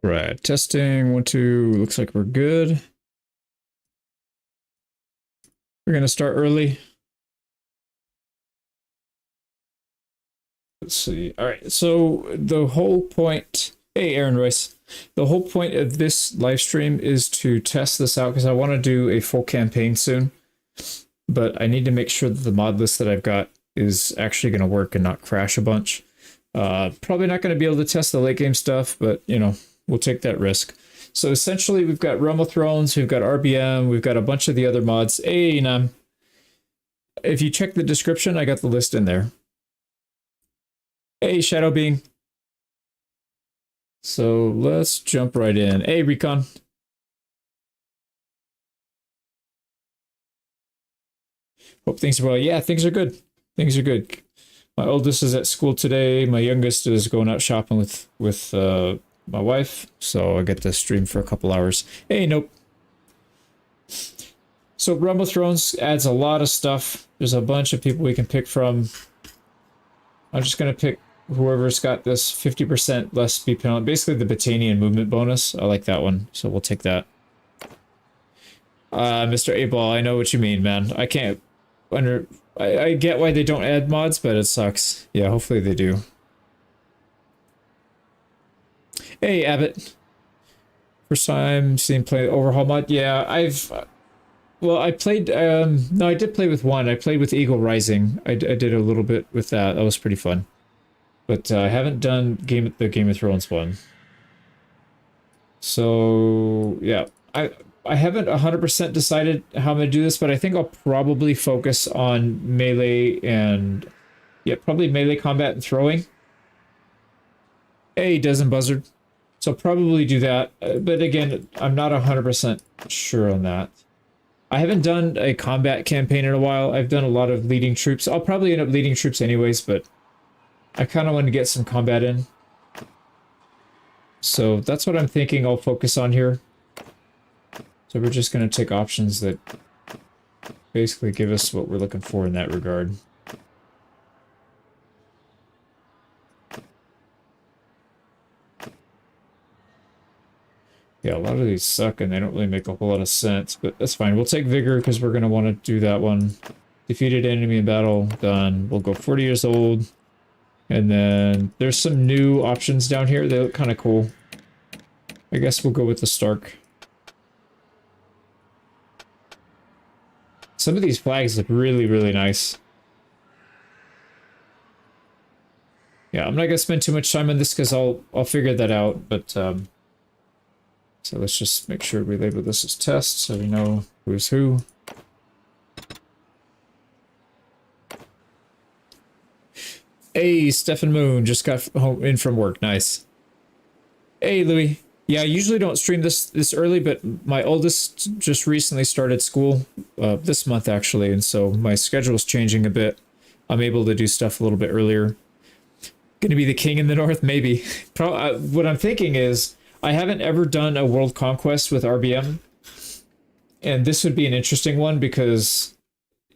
Right, testing 1, 2. Looks like we're good. We're gonna start early. Let's see. All right, so the whole point. Hey, Aaron Royce. The whole point of this live stream is to test this out because I want to do a full campaign soon. But I need to make sure that the mod list that I've got is actually going to work and not crash a bunch. Probably not going to be able to test the late game stuff, but you know, we'll take that risk. So essentially, we've got Realm of Thrones, we've got RBM, we've got a bunch of the other mods. Hey, Nam. If you check the description, I got the list in there. Hey, Shadow Being. So let's jump right in. Hey, Recon. Hope things are well. Yeah, things are good. Things are good. My oldest is at school today. My youngest is going out shopping with my wife. So I get to stream for a couple hours. Hey, nope. So Realm of Thrones adds a lot of stuff. There's a bunch of people we can pick from. I'm just going to pick whoever's got this 50% less speed penalty. Basically the Battanian movement bonus. I like that one. So we'll take that. Mr. A-Ball, I know what you mean, man. I can't... I get why they don't add mods, but it sucks. Yeah, hopefully they do. Hey, Abbott. First time seeing play Overhaul mod. Yeah, well, I played... no, I did play with one. I played with Eagle Rising. I did a little bit with that. That was pretty fun. But I haven't done the Game of Thrones one. So, yeah. I haven't 100% decided how I'm going to do this, but I think I'll probably focus on melee and... Yeah, probably melee combat and throwing. Hey, Dozen Buzzard. So I'll probably do that. But again, I'm not 100% sure on that. I haven't done a combat campaign in a while. I've done a lot of leading troops. I'll probably end up leading troops anyways, but I kind of want to get some combat in. So that's what I'm thinking I'll focus on here. So we're just going to take options that basically give us what we're looking for in that regard. Yeah, a lot of these suck and they don't really make a whole lot of sense, but that's fine. We'll take Vigor because we're going to want to do that one. Defeated enemy in battle, done. We'll go 40 years old. And then there's some new options down here. They look kind of cool. I guess we'll go with the Stark. Some of these flags look really, really nice. Yeah, I'm not going to spend too much time on this because I'll figure that out, but so let's just make sure we label this as test so we know who's who. Hey, Stefan Moon just got home in from work. Nice. Hey, Louis. Yeah, I usually don't stream this early, but my oldest just recently started school this month, actually, and so my schedule's changing a bit. I'm able to do stuff a little bit earlier. Gonna be the king in the north? Maybe. What I'm thinking is, I haven't ever done a world conquest with RBM, and this would be an interesting one because,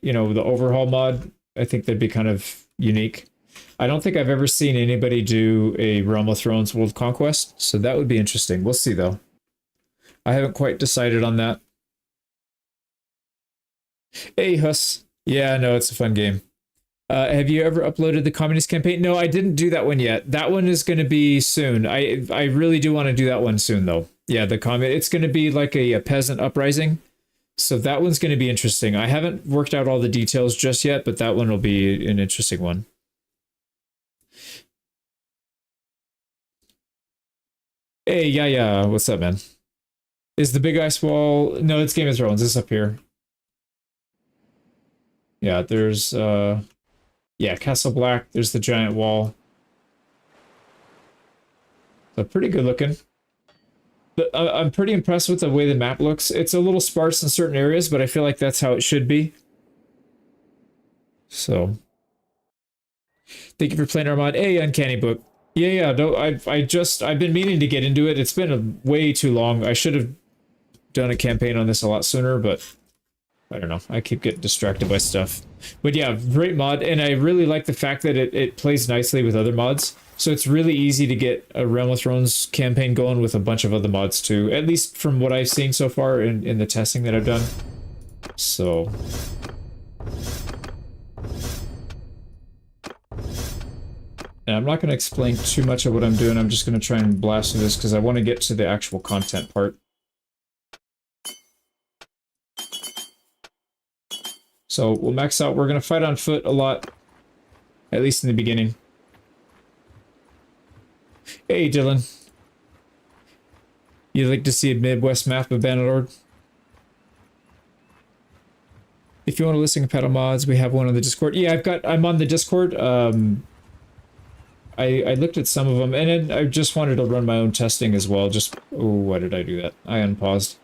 you know, the overhaul mod, I think that'd be kind of unique. I don't think I've ever seen anybody do a Realm of Thrones World Conquest, so that would be interesting. We'll see, though. I haven't quite decided on that. Hey, Huss. Yeah, no, it's a fun game. Have you ever uploaded the Communist Campaign? No, I didn't do that one yet. That one is going to be soon. I really do want to do that one soon, though. Yeah, it's going to be like a peasant uprising. So that one's going to be interesting. I haven't worked out all the details just yet, but that one will be an interesting one. Hey, yeah, what's up, man? Is the big ice wall... No, it's Game of Thrones. It's up here. Yeah, there's, yeah, Castle Black. There's the giant wall. So pretty good looking. But I'm pretty impressed with the way the map looks. It's a little sparse in certain areas, but I feel like that's how it should be. So... Thank you for playing our mod. Hey, Uncanny Book. Yeah, no, I've been meaning to get into it. It's been way too long. I should have done a campaign on this a lot sooner, but I don't know. I keep getting distracted by stuff. But yeah, great mod, and I really like the fact that it plays nicely with other mods. So it's really easy to get a Realm of Thrones campaign going with a bunch of other mods too, at least from what I've seen so far in the testing that I've done. So... And I'm not going to explain too much of what I'm doing, I'm just going to try and blast through this because I want to get to the actual content part. So we'll max out. We're going to fight on foot a lot, at least in the beginning. Hey, Dylan. You'd like to see a Midwest map of Bannerlord? If you want to listen to pedal mods, we have one on the Discord. Yeah, I'm on the Discord. I looked at some of them, and then I just wanted to run my own testing as well. Just, oh, why did I do that? I unpaused.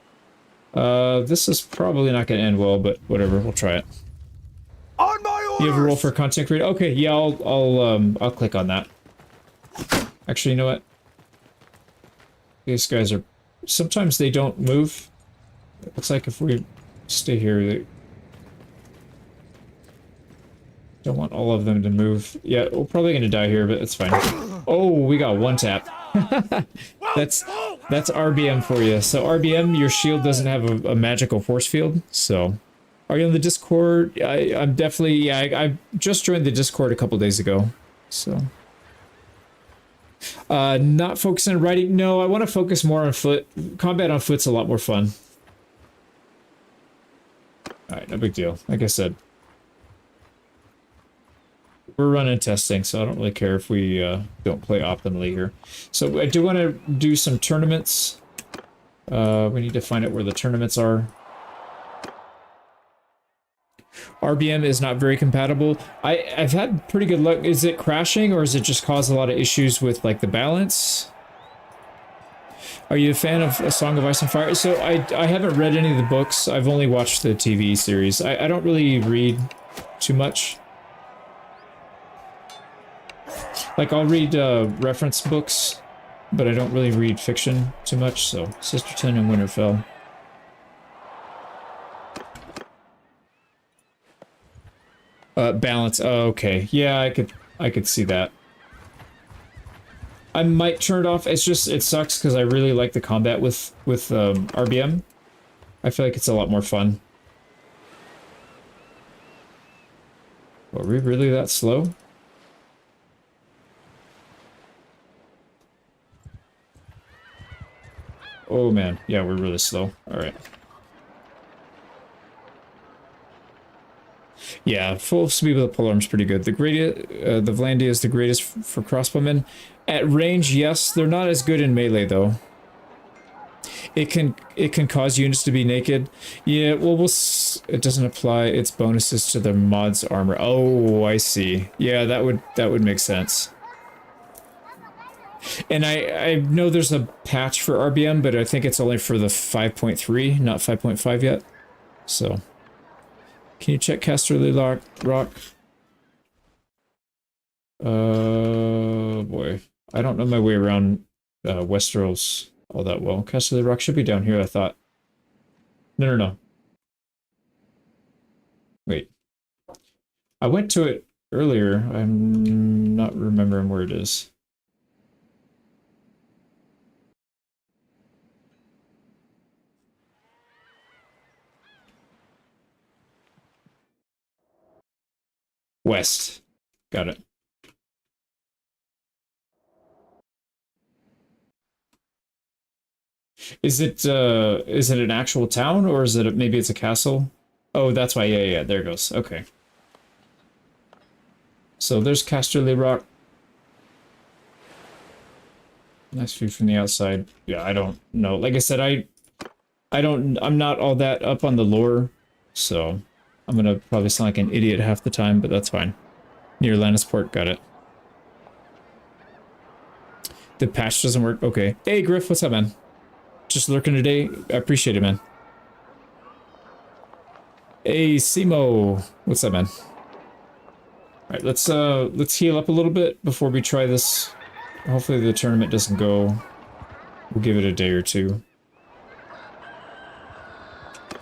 This is probably not going to end well, but whatever, we'll try it. On my orders! You have a role for content creator? Okay, yeah, I'll click on that. Actually, you know what? These guys are... Sometimes they don't move. It looks like if we stay here, they... Don't want all of them to move. Yeah, we're probably gonna die here, but it's fine. Oh, we got one tap. That's RBM for you. So RBM, your shield doesn't have a magical force field, so... Are you on the Discord? I'm definitely... Yeah, I just joined the Discord a couple days ago, so... Not focusing on riding. No, I want to focus more on foot. Combat on foot's a lot more fun. Alright, no big deal. Like I said. We're running testing, so I don't really care if we don't play optimally here. So I do want to do some tournaments. We need to find out where the tournaments are. RBM is not very compatible. I've had pretty good luck. Is it crashing, or is it just cause a lot of issues with like the balance? Are you a fan of A Song of Ice and Fire? So I haven't read any of the books. I've only watched the TV series. I don't really read too much. Like I'll read reference books, but I don't really read fiction too much. So Sisterton and Winterfell. Balance. Oh, okay. Yeah, I could see that. I might turn it off. It's just, it sucks because I really like the combat with RBM. I feel like it's a lot more fun. Are we really that slow? Oh man, yeah, we're really slow. All right. Yeah, full speed with the polearm's pretty good. The Vlandia is the greatest for crossbowmen. At range, yes, they're not as good in melee though. It can cause units to be naked. Yeah, well, it doesn't apply its bonuses to the mod's armor. Oh, I see. Yeah, that would make sense. And I know there's a patch for RBM, but I think it's only for the 5.3, not 5.5 yet. So, can you check Casterly Rock? Boy, I don't know my way around Westeros all that well. Casterly Rock should be down here, I thought. No. Wait. I went to it earlier. I'm not remembering where it is. West. Got it. Is it an actual town, or is it maybe it's a castle? Oh, that's why. Yeah, there it goes. Okay. So there's Casterly Rock. Nice view from the outside. Yeah, I don't know. Like I said, I'm not all that up on the lore, so I'm gonna probably sound like an idiot half the time, but that's fine. Near Lannisport, got it. The patch doesn't work. Okay. Hey, Griff, what's up, man? Just lurking today. I appreciate it, man. Hey, Simo, what's up, man? All right, let's heal up a little bit before we try this. Hopefully the tournament doesn't go. We'll give it a day or two.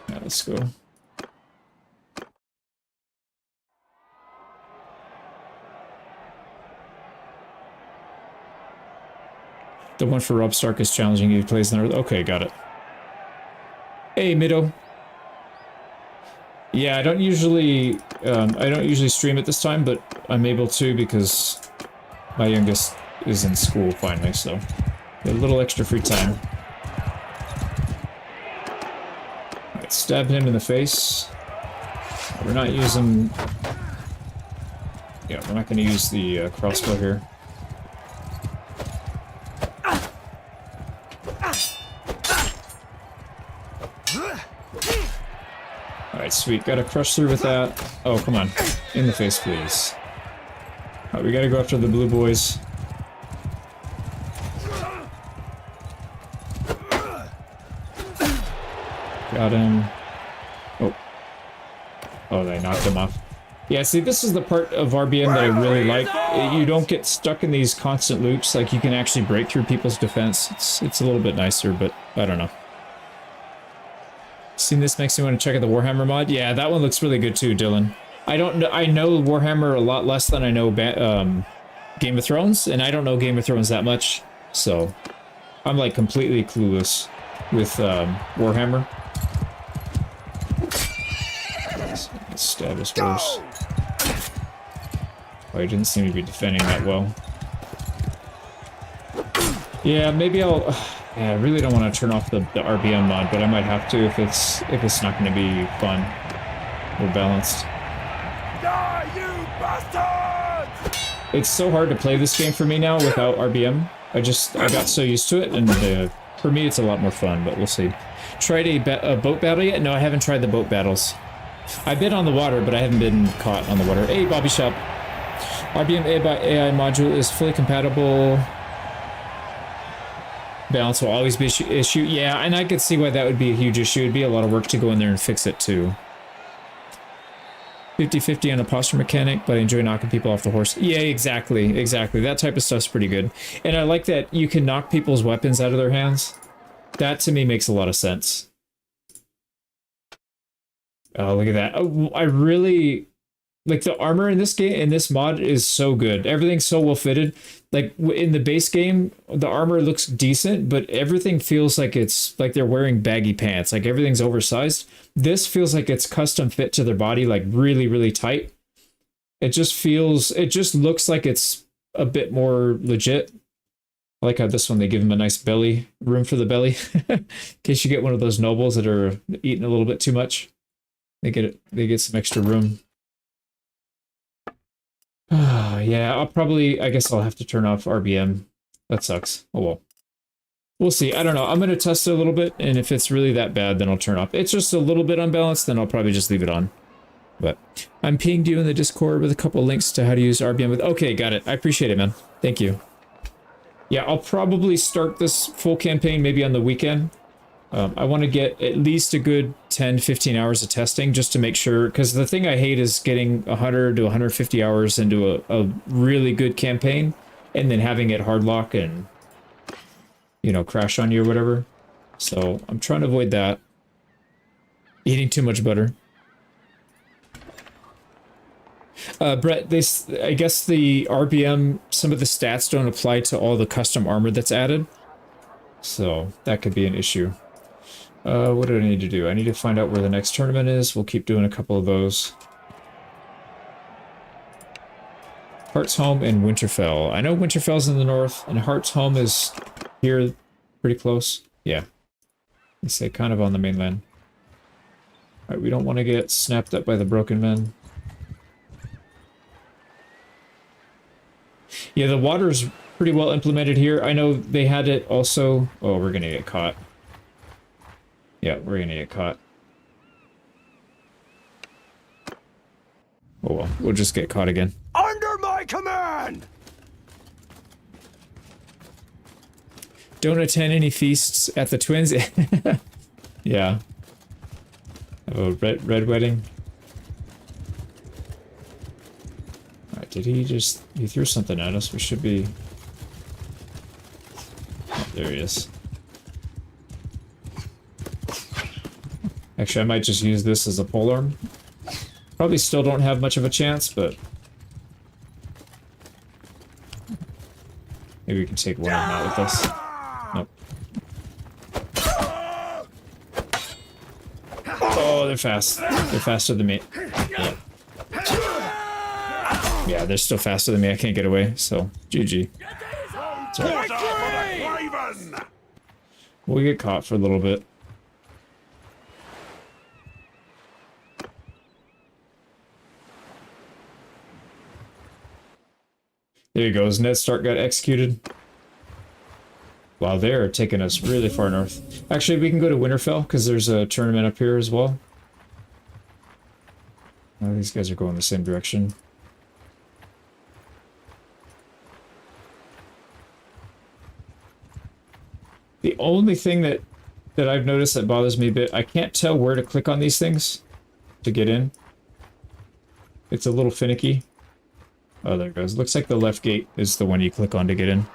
Yeah, let's go. The one for Rob Stark is challenging. He plays in there. Okay, got it. Hey, Mido. Yeah, I don't usually stream at this time, but I'm able to because my youngest is in school finally, so a little extra free time. Right, stab him in the face. We're not using... Yeah, we're not going to use the crossbow here. Alright, sweet. Gotta crush through with that. Oh, come on. In the face, please. Alright, we gotta go after the blue boys. Got him. Oh. Oh, they knocked him off. Yeah, see, this is the part of RBM that I really like. You don't get stuck in these constant loops. Like, you can actually break through people's defense. It's a little bit nicer, but I don't know. Seen this makes me want to check out the Warhammer mod? Yeah, that one looks really good too, Dylan. I know Warhammer a lot less than I know Game of Thrones, and I don't know Game of Thrones that much, so I'm like completely clueless with Warhammer. Let's stab his horse. Oh, he didn't seem to be defending that well. Yeah, maybe I'll... Yeah, I really don't want to turn off the RBM mod, but I might have to if it's not going to be fun or balanced. Die, you bastards! It's so hard to play this game for me now without RBM. I got so used to it, and for me it's a lot more fun, but we'll see. Tried a boat battle yet? No, I haven't tried the boat battles. I've been on the water, but I haven't been caught on the water. Hey, Bobby Shop. RBM AI module is fully compatible. Balance will always be an issue. Yeah, and I could see why that would be a huge issue. It'd be a lot of work to go in there and fix it too. 50-50 on a posture mechanic, but I enjoy knocking people off the horse. Yeah, exactly, exactly. That type of stuff's pretty good. And I like that you can knock people's weapons out of their hands. That to me makes a lot of sense. Oh, look at that. Oh, I really... Like, the armor in this game, in this mod, is so good. Everything's so well fitted. Like, in the base game, the armor looks decent, but everything feels like it's, like they're wearing baggy pants. Like, everything's oversized. This feels like it's custom fit to their body, like, really, really tight. It just looks like it's a bit more legit. I like how this one, they give him a nice belly, room for the belly. In case you get one of those nobles that are eating a little bit too much. They get some extra room. Yeah, I guess I'll have to turn off RBM. That sucks. Oh well. We'll see. I don't know. I'm going to test it a little bit, and if it's really that bad, then I'll turn off. It's just a little bit unbalanced, then I'll probably just leave it on. But I'm pinged you in the Discord with a couple links to how to use RBM with... Okay, got it. I appreciate it, man. Thank you. Yeah, I'll probably start this full campaign maybe on the weekend. I want to get at least a good 10-15 hours of testing just to make sure, because the thing I hate is getting 100 to 150 hours into a really good campaign and then having it hardlock and, you know, crash on you or whatever. So I'm trying to avoid that. Eating too much butter. Brett, I guess the RBM, some of the stats don't apply to all the custom armor that's added. So that could be an issue. What do I need to do? I need to find out where the next tournament is. We'll keep doing a couple of those. Heart's Home and Winterfell. I know Winterfell's in the north, and Heart's Home is here pretty close. Yeah. They say kind of on the mainland. Alright, we don't want to get snapped up by the broken men. Yeah, the water's pretty well implemented here. I know they had it also... Oh, we're gonna get caught. Yeah, we're gonna get caught. Oh well, we'll just get caught again. Under my command! Don't attend any feasts at the Twins. Yeah. Oh, red wedding. Alright, did he just... He threw something at us. We should be... Oh, there he is. Actually, I might just use this as a polearm. Probably still don't have much of a chance, but... Maybe we can take one of them out with us. Nope. Oh, they're fast. They're faster than me. Yeah. Yeah, they're still faster than me. I can't get away, so GG. We'll get caught for a little bit. There he goes. Ned Stark got executed. Wow, they're taking us really far north. Actually, we can go to Winterfell, because there's a tournament up here as well. Oh, these guys are going the same direction. The only thing that I've noticed that bothers me a bit, I can't tell where to click on these things to get in. It's a little finicky. Oh, there it goes. Looks like the left gate is the one you click on to get in.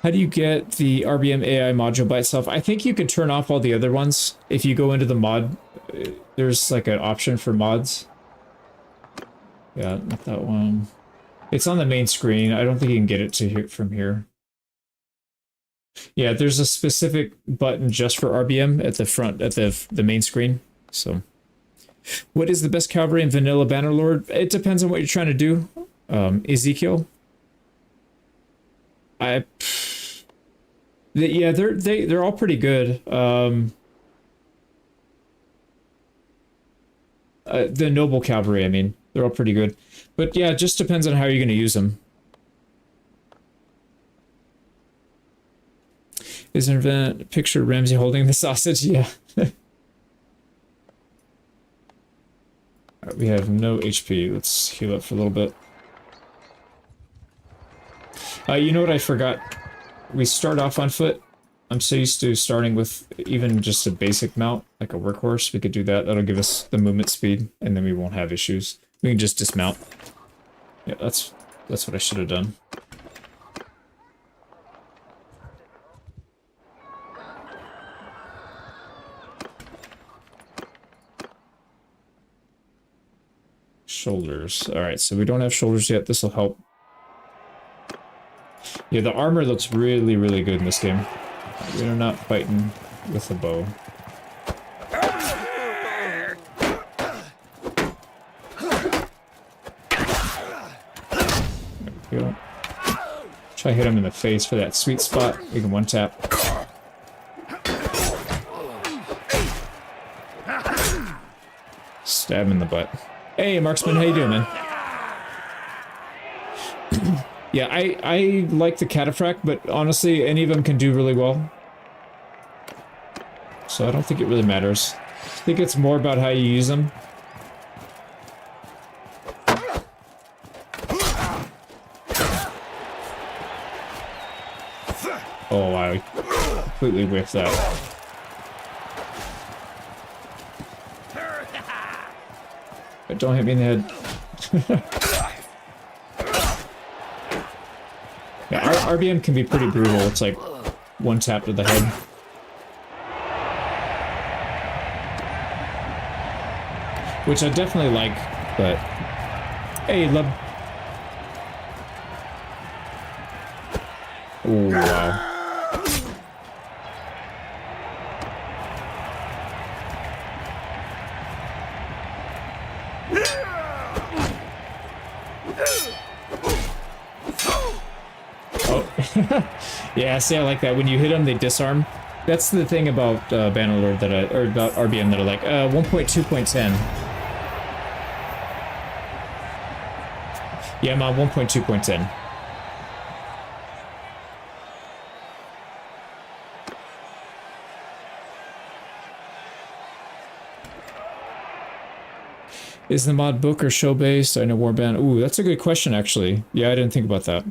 How do you get the RBM AI module by itself? I think you can turn off all the other ones. If you go into the mod, there's like an option for mods. Yeah, not that one. It's on the main screen. I don't think you can get it to here from here. Yeah, there's a specific button just for RBM at the front, at the main screen. So, what is the best cavalry in vanilla Bannerlord? It depends on what you're trying to do. Ezekiel. Yeah, they're all pretty good. The noble cavalry, I mean, they're all pretty good. But yeah, it just depends on how you're going to use them. Is an event picture Ramsey holding the sausage? Yeah. We have no HP. Let's heal up for a little bit. You know what I forgot? We start off on foot. I'm so used to starting with even just a basic mount, like a workhorse. We could do that. That'll give us the movement speed, and then we won't have issues. We can just dismount. Yeah, that's what I should have done. Shoulders. Alright, so we don't have shoulders yet. This will help. Yeah, the armor looks really, really good in this game. We're not fighting with a bow. There we go. Try to hit him in the face for that sweet spot. We can one tap. Stab him in the butt. Hey, Marksman, how you doing, man? Yeah, I like the cataphract, but honestly, any of them can do really well. So I don't think it really matters. I think it's more about how you use them. Oh, I completely whiffed that. But don't hit me in the head. Yeah, RBM can be pretty brutal. It's like one tap to the head. Which I definitely like, but... Hey, love... Oh, wow. Yeah, see, I like that. When you hit them, they disarm. That's the thing about Bannerlord that or about RBM that I like. 1.2.10. Yeah, I'm on 1.2.10. Is the mod book or show based? I know Warband. Ooh, that's a good question, actually. Yeah, I didn't think about that.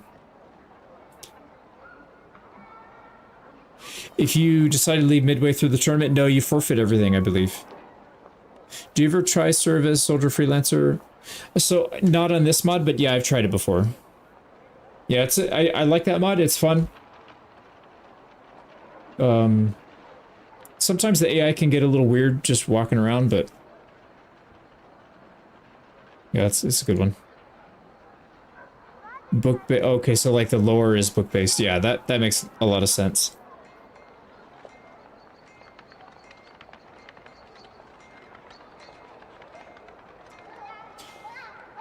If you decide to leave midway through the tournament, no, you forfeit everything, I believe. Do you ever try serve as soldier freelancer? So, not on this mod, but yeah, I've tried it before. Yeah, I like that mod, it's fun. Sometimes the AI can get a little weird just walking around, but... Yeah, it's a good one. Okay, so like the lower is book based. Yeah, that makes a lot of sense.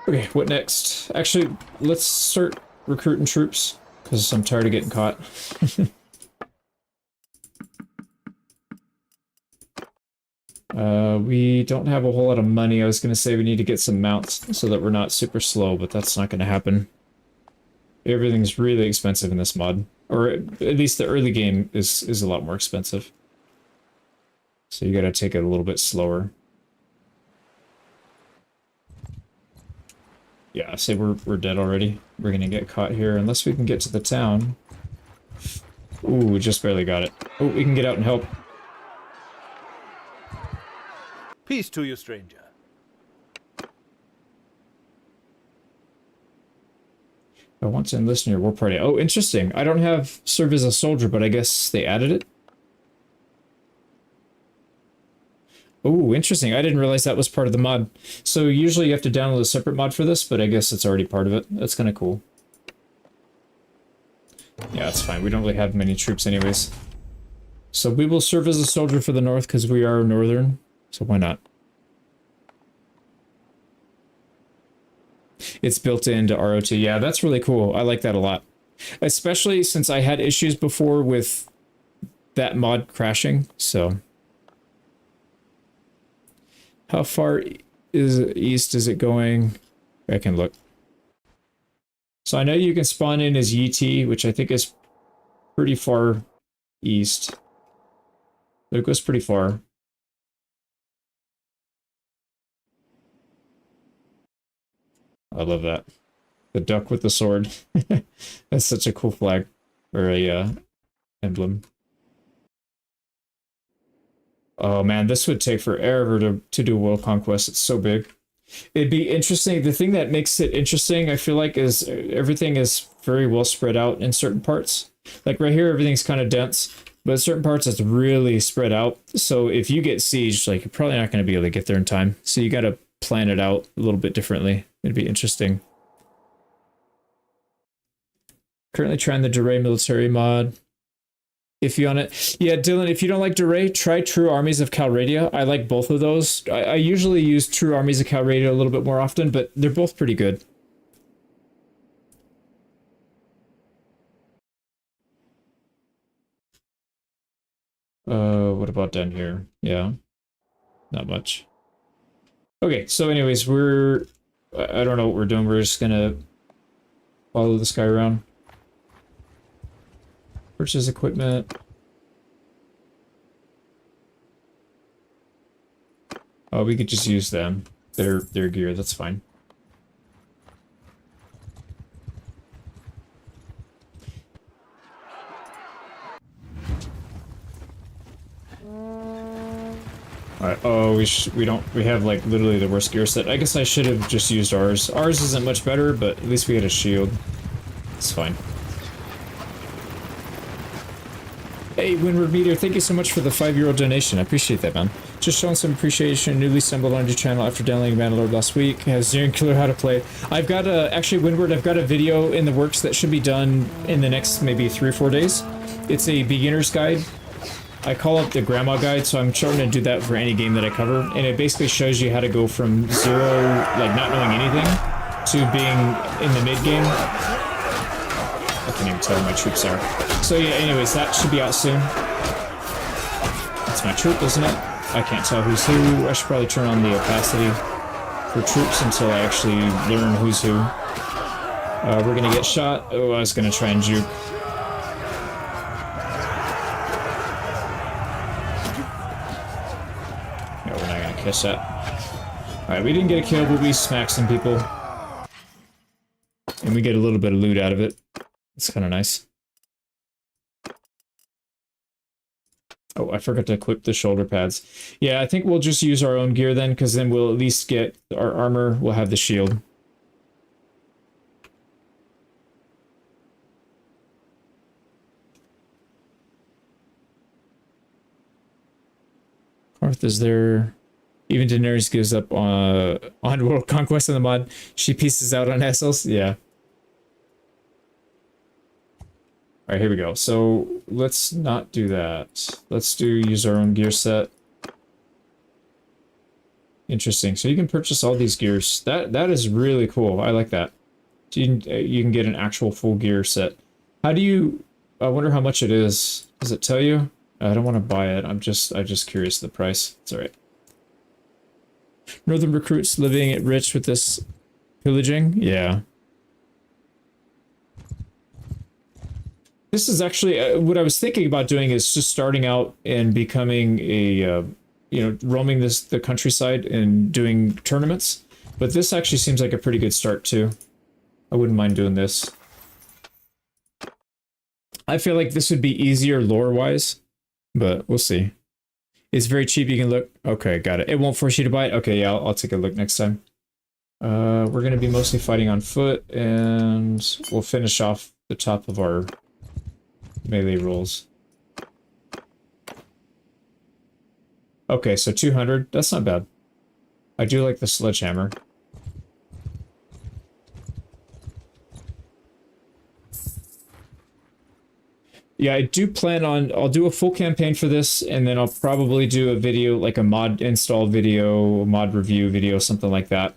Okay, what next? Actually, let's start recruiting troops because I'm tired of getting caught. We don't have a whole lot of money. I was going to say we need to get some mounts so that we're not super slow, but that's not going to happen. Everything's really expensive in this mod. Or at least the early game is a lot more expensive. So you gotta take it a little bit slower. Yeah, say we're dead already. We're gonna get caught here unless we can get to the town. Ooh, we just barely got it. Oh, we can get out and help. Peace to you, stranger. I want to enlist in your war party. Oh, interesting. I don't have serve as a soldier, but I guess they added it. Oh, interesting. I didn't realize that was part of the mod. So usually you have to download a separate mod for this, but I guess it's already part of it. That's kind of cool. Yeah, it's fine. We don't really have many troops anyways. So we will serve as a soldier for the North because we are Northern. So why not? It's built into ROT. Yeah, that's really cool. I like that a lot. Especially since I had issues before with that mod crashing, so... How far east is it going? I can look. So I know you can spawn in as UT, which I think is pretty far east. But it goes pretty far. I love that. The duck with the sword. That's such a cool flag. Or a emblem. Oh man, this would take forever to do world conquest. It's so big. It'd be interesting. The thing that makes it interesting, I feel like, is everything is very well spread out in certain parts. Like right here, everything's kind of dense, but in certain parts it's really spread out. So if you get sieged, like you're probably not going to be able to get there in time. So you got to plan it out a little bit differently. It'd be interesting. Currently trying the Duray military mod. Iffy on it. Yeah, Dylan, if you don't like Duray, try True Armies of Calradia. I like both of those. I usually use True Armies of Calradia a little bit more often, but they're both pretty good. What about down here? Yeah, not much. Okay, so anyways, I don't know what we're doing. We're just gonna follow this guy around. Purchase equipment. Oh, we could just use them. Their gear, that's fine. Alright, oh, we have like literally the worst gear set. I guess I should have just used ours. Ours isn't much better, but at least we had a shield. It's fine. Hey, Windward Meteor, thank you so much for the €5 donation. I appreciate that, man. Just showing some appreciation. Newly stumbled on your channel after downloading Bannerlord last week. Has zero clue how to play. I've got actually, Windward, I've got a video in the works that should be done in the next maybe 3 or 4 days. It's a beginner's guide. I call it the grandma guide, so I'm trying to do that for any game that I cover. And it basically shows you how to go from zero, like not knowing anything, to being in the mid game. I can't even tell where my troops are. So yeah, anyways, that should be out soon. That's my troop, isn't it? I can't tell who's who. I should probably turn on the opacity for troops until I actually learn who's who. We're gonna get shot. Oh, I was gonna try and juke. No, we're not gonna catch that. Alright, we didn't get a kill, but we smacked some people. And we get a little bit of loot out of it. It's kind of nice. Oh, I forgot to equip the shoulder pads. Yeah, I think we'll just use our own gear then, because then we'll at least get our armor. We'll have the shield. Karth is there. Even Daenerys gives up on World Conquest in the mod. She pieces out on Essos. Yeah. All right, here we go. So let's not do that. Let's use our own gear set. Interesting. So you can purchase all these gears. That is really cool. I like that. So you can get an actual full gear set. How do you? I wonder how much it is. Does it tell you? I don't want to buy it. I'm just curious the price. It's all right. Northern recruits living it rich with this pillaging. Yeah. This is actually what I was thinking about doing is just starting out and becoming a, you know, roaming the countryside and doing tournaments. But this actually seems like a pretty good start too. I wouldn't mind doing this. I feel like this would be easier lore-wise, but we'll see. It's very cheap. You can look. Okay, got it. It won't force you to buy it. Okay, yeah, I'll take a look next time. We're going to be mostly fighting on foot, and we'll finish off the top of our melee rolls. Okay, so 200. That's not bad. I do like the sledgehammer. Yeah, I do plan on, I'll do a full campaign for this, and then I'll probably do a video, like a mod install video, mod review video, something like that.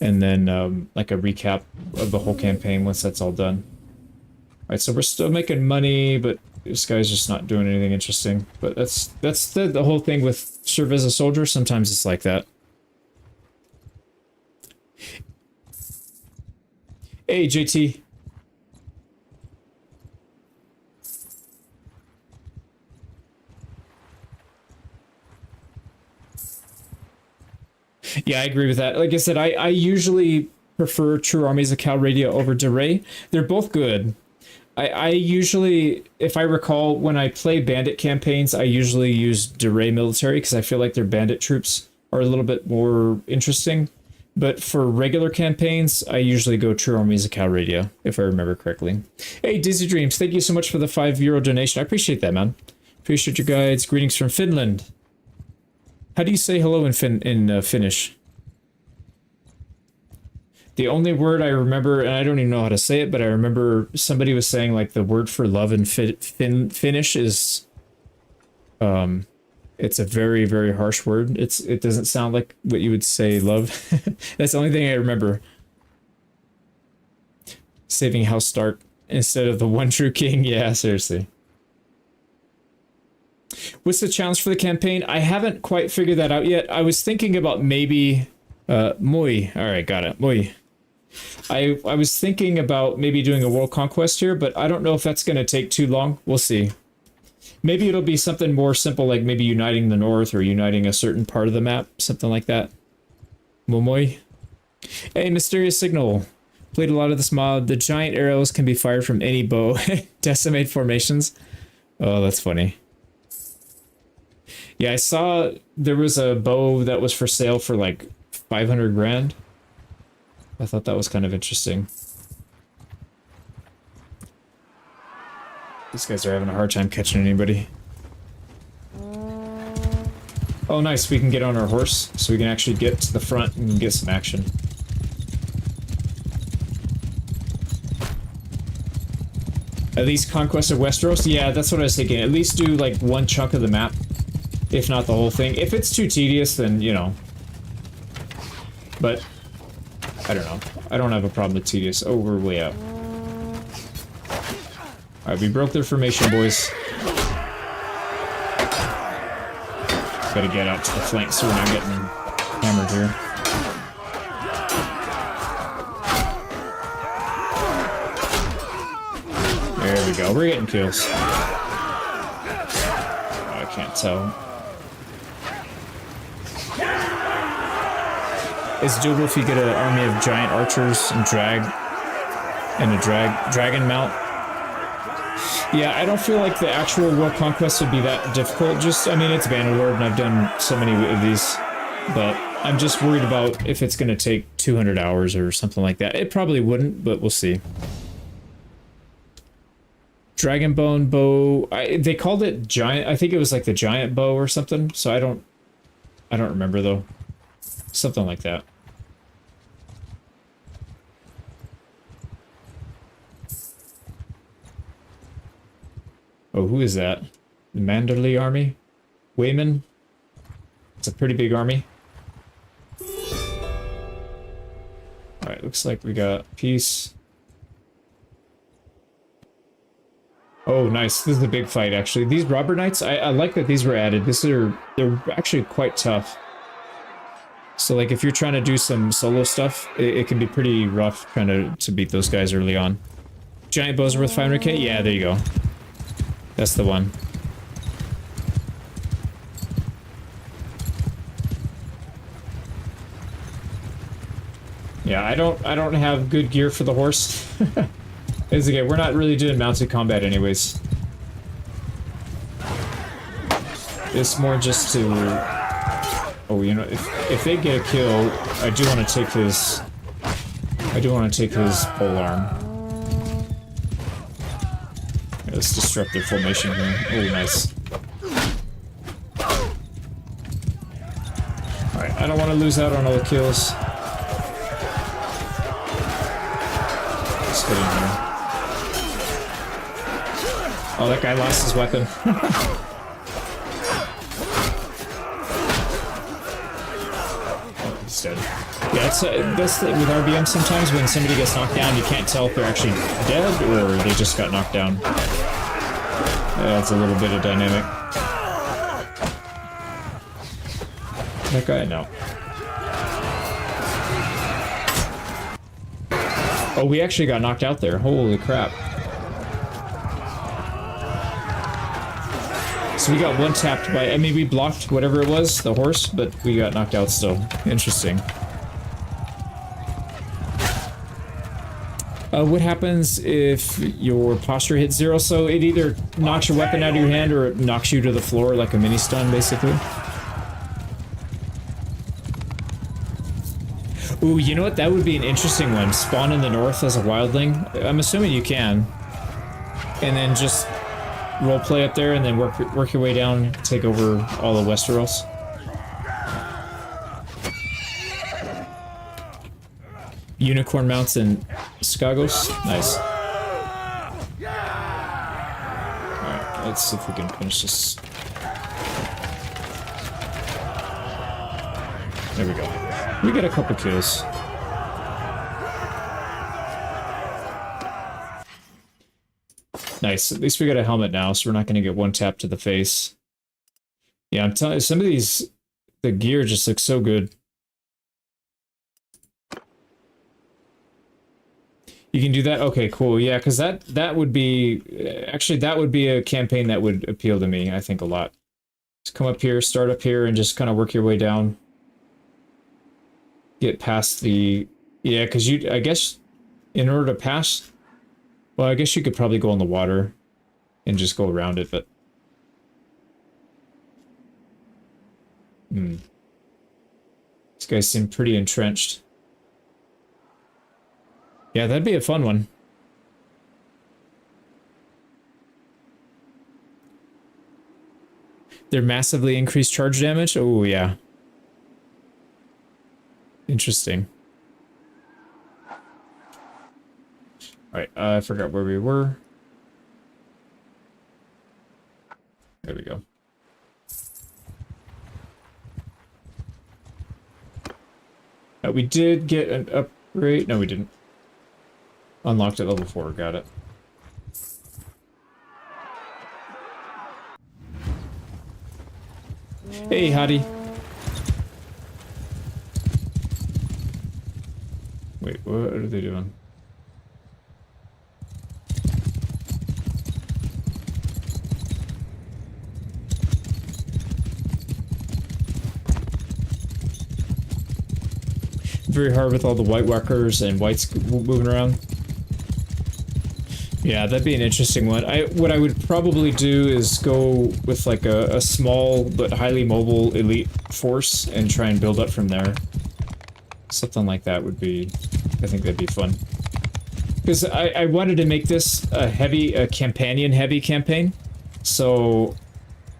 And then like a recap of the whole campaign once that's all done. Alright, so we're still making money, but this guy's just not doing anything interesting. But that's the whole thing with serve as a soldier. Sometimes it's like that. Hey, JT. Yeah, I agree with that. Like I said, I usually prefer True Armies of Cal Radio over DeRay. They're both good. I usually, if I recall, when I play bandit campaigns, I usually use DeRay military because I feel like their bandit troops are a little bit more interesting. But for regular campaigns, I usually go True Armies of Cal Radio, if I remember correctly. Hey, Dizzy Dreams, thank you so much for the €5 donation. I appreciate that, man. Appreciate your guides. Greetings from Finland. How do you say hello in Finnish? The only word I remember, and I don't even know how to say it, but I remember somebody was saying like the word for love in Finnish is, it's a very, very harsh word. It doesn't sound like what you would say love. That's the only thing I remember. Saving House Stark instead of the one true king. Yeah, seriously. What's the challenge for the campaign? I haven't quite figured that out yet. I was thinking about maybe Moi. All right, got it. Moi. I was thinking about maybe doing a world conquest here, but I don't know if that's going to take too long. We'll see. Maybe it'll be something more simple, like maybe uniting the north or uniting a certain part of the map, something like that. Moi. Hey, Mysterious Signal. Played a lot of this mod. The giant arrows can be fired from any bow. Decimate formations. Oh, that's funny. Yeah, I saw there was a bow that was for sale for like 500 grand. I thought that was kind of interesting. These guys are having a hard time catching anybody. Oh, nice. We can get on our horse, so we can actually get to the front and get some action. At least Conquest of Westeros? Yeah, that's what I was thinking. At least do like one chunk of the map. If not the whole thing. If it's too tedious, then, you know. But, I don't know. I don't have a problem with tedious. Oh, we're way up. Alright, we broke their formation, boys. Gotta get out to the flank so we're not getting hammered here. There we go. We're getting kills. I can't tell. It's doable if you get an army of giant archers and a dragon mount. Yeah, I don't feel like the actual world conquest would be that difficult. Just, I mean, it's Bannerlord, and I've done so many of these, but I'm just worried about if it's going to take 200 hours or something like that. It probably wouldn't, but we'll see. Dragonbone bow. They called it giant. I think it was like the giant bow or something. So I don't remember though. Something like that. Oh, who is that? The Manderley army? Wayman? It's a pretty big army. Alright, looks like we got peace. Oh, nice. This is a big fight, actually. These Robber Knights, I like that these were added. They're actually quite tough. So, like, if you're trying to do some solo stuff, it can be pretty rough trying to beat those guys early on. Giant bows are worth 500k? Yeah, there you go. That's the one. Yeah, I don't have good gear for the horse. It's okay, we're not really doing mounted combat anyways. It's more just to... Oh, you know, if they get a kill, I do want to take his... I do want to take his pole arm. Yeah, let's disrupt their formation here. Oh, nice. Alright, I don't want to lose out on all the kills. Let's get in here. Oh, that guy lost his weapon. Oh, he's dead. Yeah, that's with RBM sometimes when somebody gets knocked down, you can't tell if they're actually dead or they just got knocked down. That's a little bit of dynamic. That guy? No. Oh, we actually got knocked out there. Holy crap. So we got one tapped by, I mean, we blocked whatever it was, the horse, but we got knocked out still. Interesting. What happens if your posture hits 0? So it either knocks your weapon out of your hand or it knocks you to the floor like a mini stun, basically. Ooh, you know what? That would be an interesting one. Spawn in the north as a wildling. I'm assuming you can. And then just roleplay up there and then work your way down, take over all of Westeros. Unicorn mounts in Skagos. Nice. Alright, let's see if we can finish this. There we go. We got a couple kills. Nice. At least we got a helmet now, so we're not going to get one tap to the face. Yeah, I'm telling you, some of these, the gear just looks so good. You can do that? Okay, cool. Yeah, because that would be... Actually, that would be a campaign that would appeal to me, I think, a lot. Just come up here, start up here, and just kind of work your way down. Get past the... Yeah, because you... I guess in order to pass... Well, I guess you could probably go on the water and just go around it, but... These guys seem pretty entrenched. Yeah, that'd be a fun one. They're massively increased charge damage? Oh, yeah. Interesting. Alright, I forgot where we were. There we go. We did get an upgrade. No, we didn't. Unlocked at level 4, got it. Hey, Hottie. Wait, what are they doing? Very hard with all the white walkers and whites moving around. Yeah, that'd be an interesting one. What I would probably do is go with like a small but highly mobile elite force and try and build up from there. Something like that would be... I think that'd be fun. Because I wanted to make this a companion-heavy campaign. So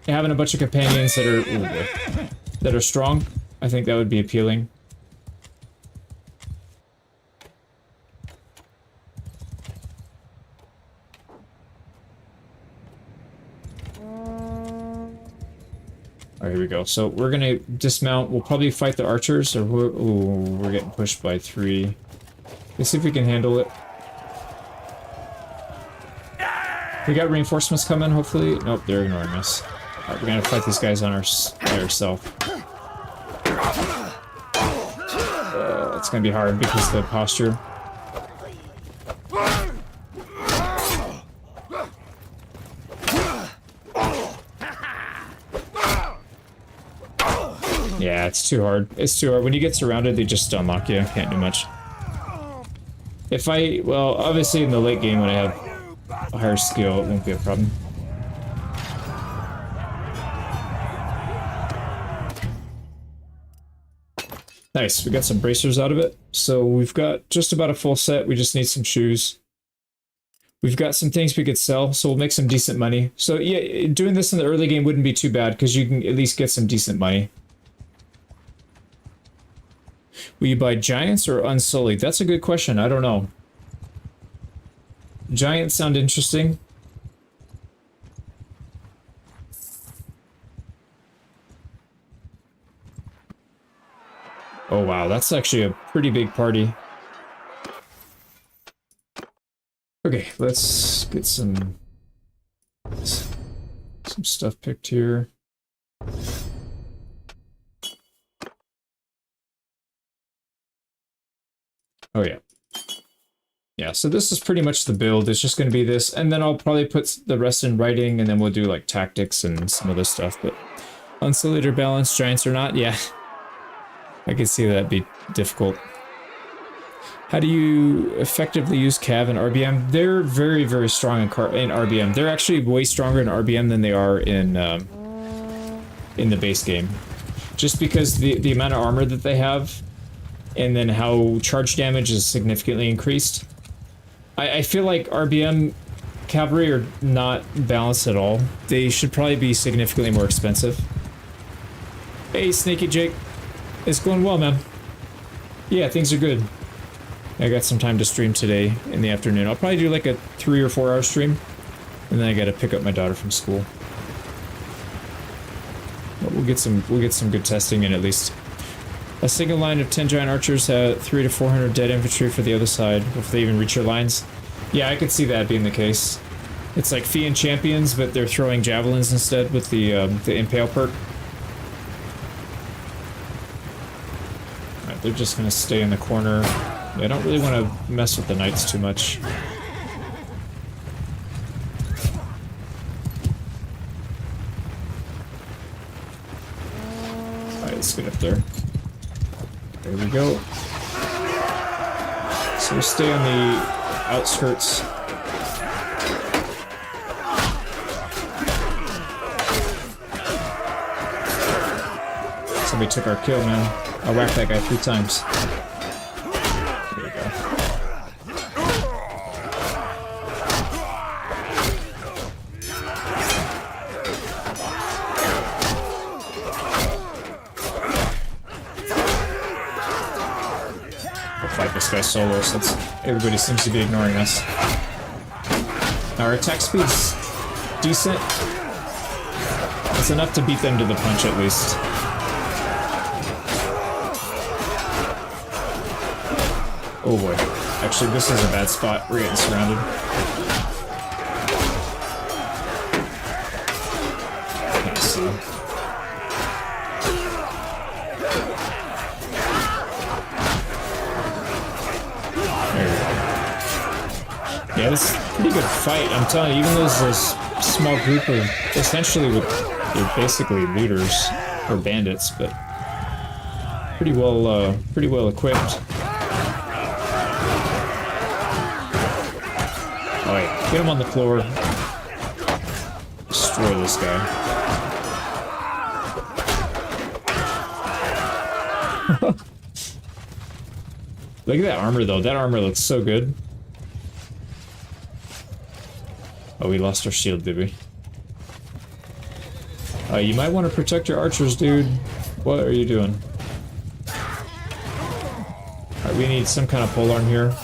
having a bunch of companions that are strong, I think that would be appealing. Alright, here we go. So we're gonna dismount. We'll probably fight the archers, or we're getting pushed by 3. Let's see if we can handle it. We got reinforcements coming, hopefully. Nope, they're ignoring us. Alright, we're gonna fight these guys on by ourselves. It's gonna be hard because of the posture. Yeah, it's too hard. It's too hard. When you get surrounded, they just unlock you. Can't do much. Well, obviously in the late game when I have a higher skill, it won't be a problem. Nice, we got some bracers out of it. So we've got just about a full set. We just need some shoes. We've got some things we could sell, so we'll make some decent money. So yeah, doing this in the early game wouldn't be too bad, because you can at least get some decent money. Will you buy Giants or Unsullied? That's a good question. I don't know. Giants sound interesting. Oh wow, that's actually a pretty big party. Okay, let's get some stuff picked here. Oh yeah. Yeah, so this is pretty much the build. It's just going to be this, and then I'll probably put the rest in writing, and then we'll do like tactics and some other stuff, but Unsullied or balanced, Giants or not, yeah. I could see that'd be difficult. How do you effectively use Cav and RBM? They're very, very strong in RBM. They're actually way stronger in RBM than they are in the base game. Just because the amount of armor that they have, and then how charge damage is significantly increased. I feel like RBM cavalry are not balanced at all. They should probably be significantly more expensive. Hey, Snaky Jake. It's going well, man. Yeah, things are good. I got some time to stream today in the afternoon. I'll probably do like a 3 or 4 hour stream, and then I gotta pick up my daughter from school. But we'll get some good testing in at least. A single line of 10 giant archers had 300 to 400 dead infantry for the other side, if they even reach your lines. Yeah, I could see that being the case. It's like Fiend champions, but they're throwing javelins instead with the impale perk. Alright, they're just gonna stay in the corner. Yeah, I don't really want to mess with the knights too much. Alright, let's get up there. There we go. So we stay on the outskirts. Somebody took our kill, man. I whacked that guy 3 times. There we go. Fight this guy solo since everybody seems to be ignoring us. Our attack speed's decent. It's enough to beat them to the punch at least. Oh boy. Actually, this is a bad spot. We're getting surrounded. Can't see. Yeah, this is a pretty good fight. I'm telling you, even though there's this small group of essentially they're basically looters or bandits, but pretty well equipped. Oh yeah, get him on the floor. Destroy this guy. Look at that armor though. That armor looks so good. Oh, we lost our shield, did we? You might want to protect your archers, dude. What are you doing? Alright, we need some kind of polearm here.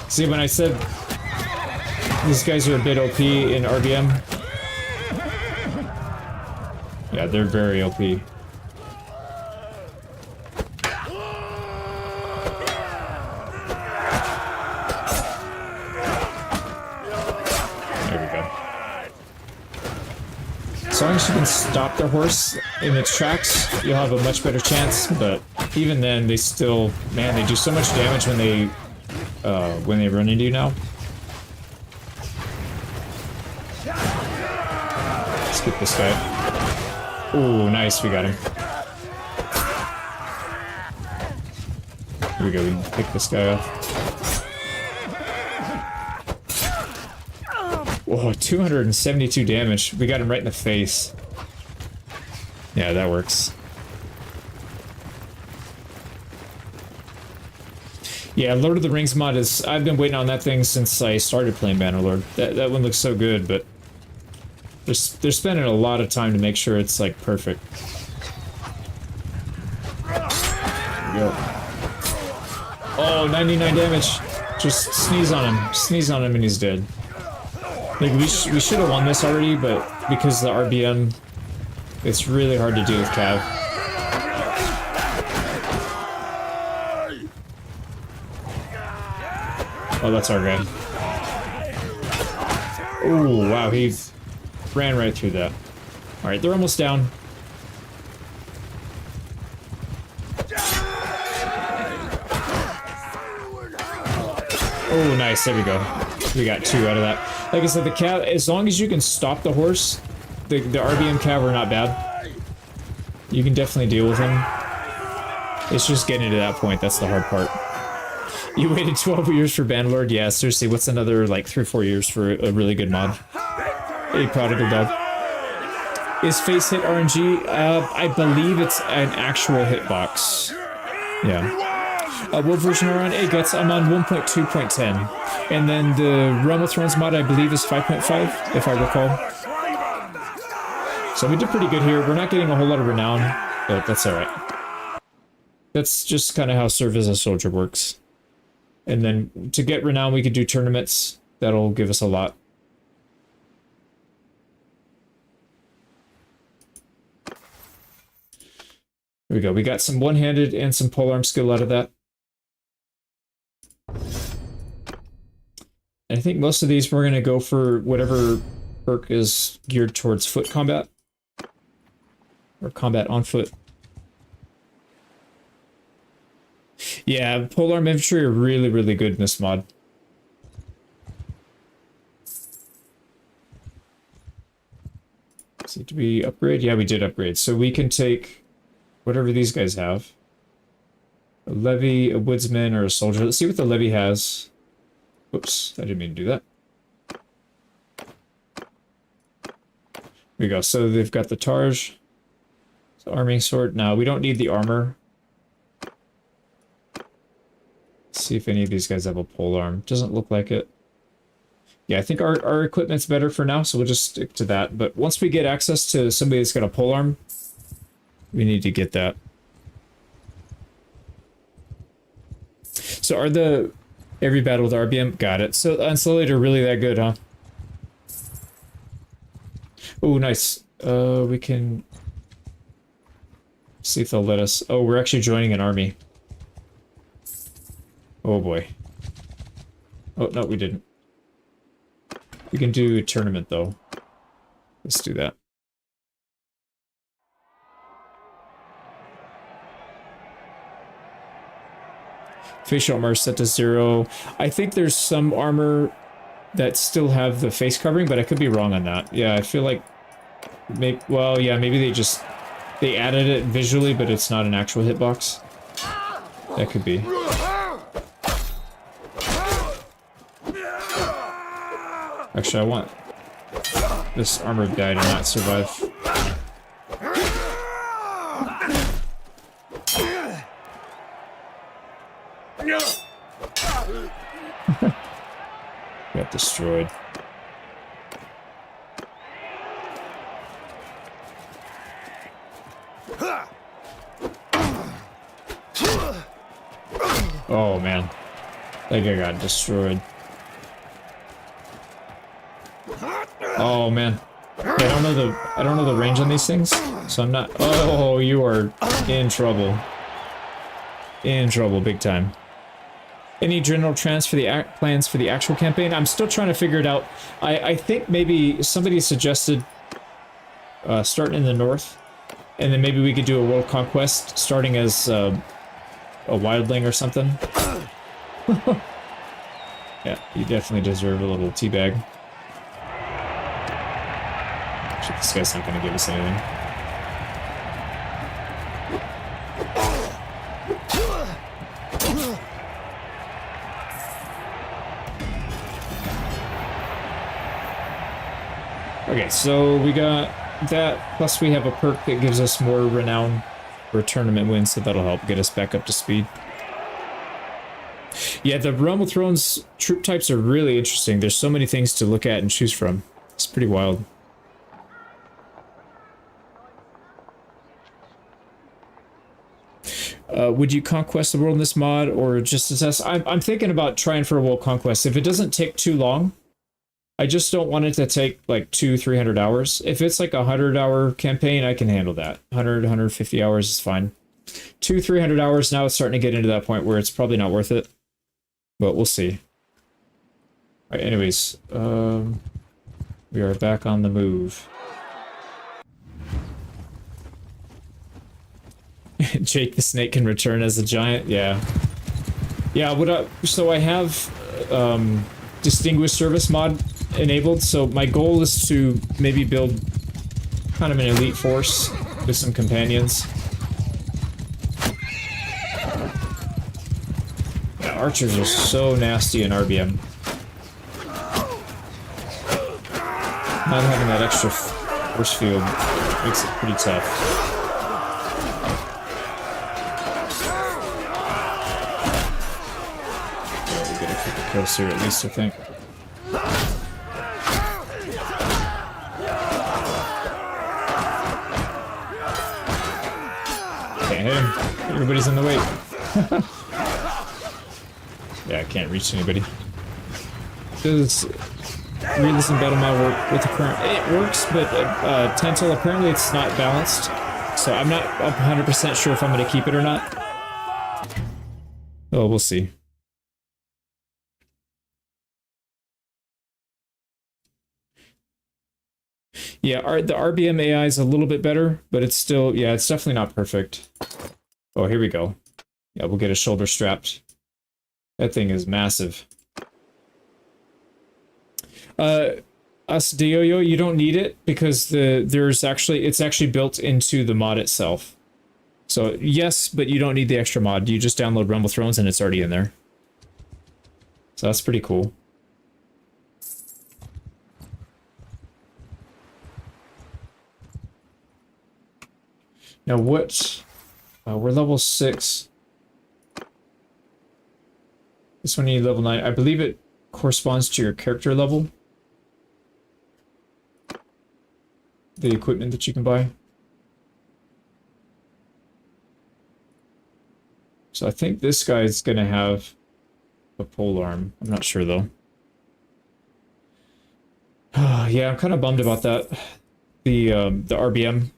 See, when I said these guys are a bit OP in RBM, Yeah, they're very OP. There we go. As long as you can stop their horse in its tracks, you'll have a much better chance, but even then, they still... Man, they do so much damage when they run into you now. Let's get this guy. Ooh, nice, we got him. Here we go, we can pick this guy off. Whoa, 272 damage. We got him right in the face. Yeah, that works. Yeah, Lord of the Rings mod is... I've been waiting on that thing since I started playing Bannerlord. That one looks so good, but... They're spending a lot of time to make sure it's, like, perfect. There we go. Oh, 99 damage. Just sneeze on him. Sneeze on him and he's dead. Like, we should have won this already, but because of the RBM, it's really hard to do with Cav. Oh, that's our guy. Oh, wow, he ran right through that. Alright, they're almost down. Oh, nice, there we go. We got 2 out of that. Like I said, the Cav, as long as you can stop the horse, the RBM Cav are not bad. You can definitely deal with him. It's just getting to that point, that's the hard part. You waited 12 years for Bannerlord? Yeah, seriously, what's another, like, 3 or 4 years for a really good mod? A prodigal dog. Is face hit RNG? I believe it's an actual hitbox. Yeah. What version are you on? Hey, Guts, I'm on 1.2.10. And then the Realm of Thrones mod, I believe, is 5.5, if I recall. So we did pretty good here. We're not getting a whole lot of renown, but that's alright. That's just kind of how Serve as a Soldier works. And then to get renown, we could do tournaments. That'll give us a lot. There we go. We got some one-handed and some polearm skill out of that. I think most of these we're going to go for whatever perk is geared towards foot combat. Or combat on foot. Yeah, polearm infantry are really, really good in this mod. So did we upgrade? Yeah, we did upgrade. So we can take whatever these guys have. A levy, a woodsman, or a soldier. Let's see what the levy has. Whoops, I didn't mean to do that. Here we go. So they've got the Targe. So arming sword. Now we don't need the armor. Let's see if any of these guys have a polearm. Doesn't look like it. Yeah, I think our equipment's better for now, so we'll just stick to that. But once we get access to somebody that's got a polearm, we need to get that. So are the... Every battle with RBM? Got it. So the Insulator really that good, huh? Oh, nice. We can... see if they'll let us... Oh, we're actually joining an army. Oh boy. Oh, no, we didn't. We can do a tournament, though. Let's do that. Facial armor set to 0. I think there's some armor that still have the face covering, but I could be wrong on that. Yeah, I feel like... well, yeah, maybe they just... They added it visually, but it's not an actual hitbox. That could be. Actually, I want this armored guy to not survive. Got destroyed. Oh man, that guy got destroyed. Oh man, I don't know the range on these things, so I'm not. Oh, you are in trouble. In trouble, big time. Any general plans for the actual campaign? I'm still trying to figure it out. I think maybe somebody suggested starting in the north, and then maybe we could do a world conquest starting as a wildling or something. Yeah, you definitely deserve a little teabag. Actually, this guy's not going to give us anything. Okay, so we got that, plus we have a perk that gives us more renown for tournament wins, so that'll help get us back up to speed. Yeah, the Realm of Thrones troop types are really interesting. There's so many things to look at and choose from. It's pretty wild. Would you conquest the world in this mod, or just assess? I'm thinking about trying for a world conquest. If it doesn't take too long, I just don't want it to take like 200-300 hours. If it's like a 100-hour campaign, I can handle that. 100-150 hours is fine. 200-300 hours, now it's starting to get into that point where it's probably not worth it. But we'll see. Alright, anyways. We are back on the move. Jake the Snake can return as a giant? Yeah. Yeah, so I have Distinguished Service mod enabled, so my goal is to maybe build kind of an elite force with some companions. Yeah, archers are so nasty in RBM. Not having that extra force field makes it pretty tough. Kills here at least, I think. Can't hit him. Everybody's in the way. Yeah, I can't reach anybody. Does realism battle mod work with the current? It works, but Tentil, apparently it's not balanced. So I'm not 100% sure if I'm going to keep it or not. Oh, we'll see. Yeah, the RBM AI is a little bit better, but it's still, yeah, it's definitely not perfect. Oh, here we go. Yeah, we'll get a shoulder strapped. That thing is massive. Us Deoyo, you don't need it because it's actually built into the mod itself. So yes, but you don't need the extra mod. You just download Realm of Thrones and it's already in there. So that's pretty cool. Now what? We're level 6. This one you need level 9. I believe it corresponds to your character level. The equipment that you can buy. So I think this guy's gonna have a pole arm. I'm not sure though. Yeah, I'm kind of bummed about that. The RBM.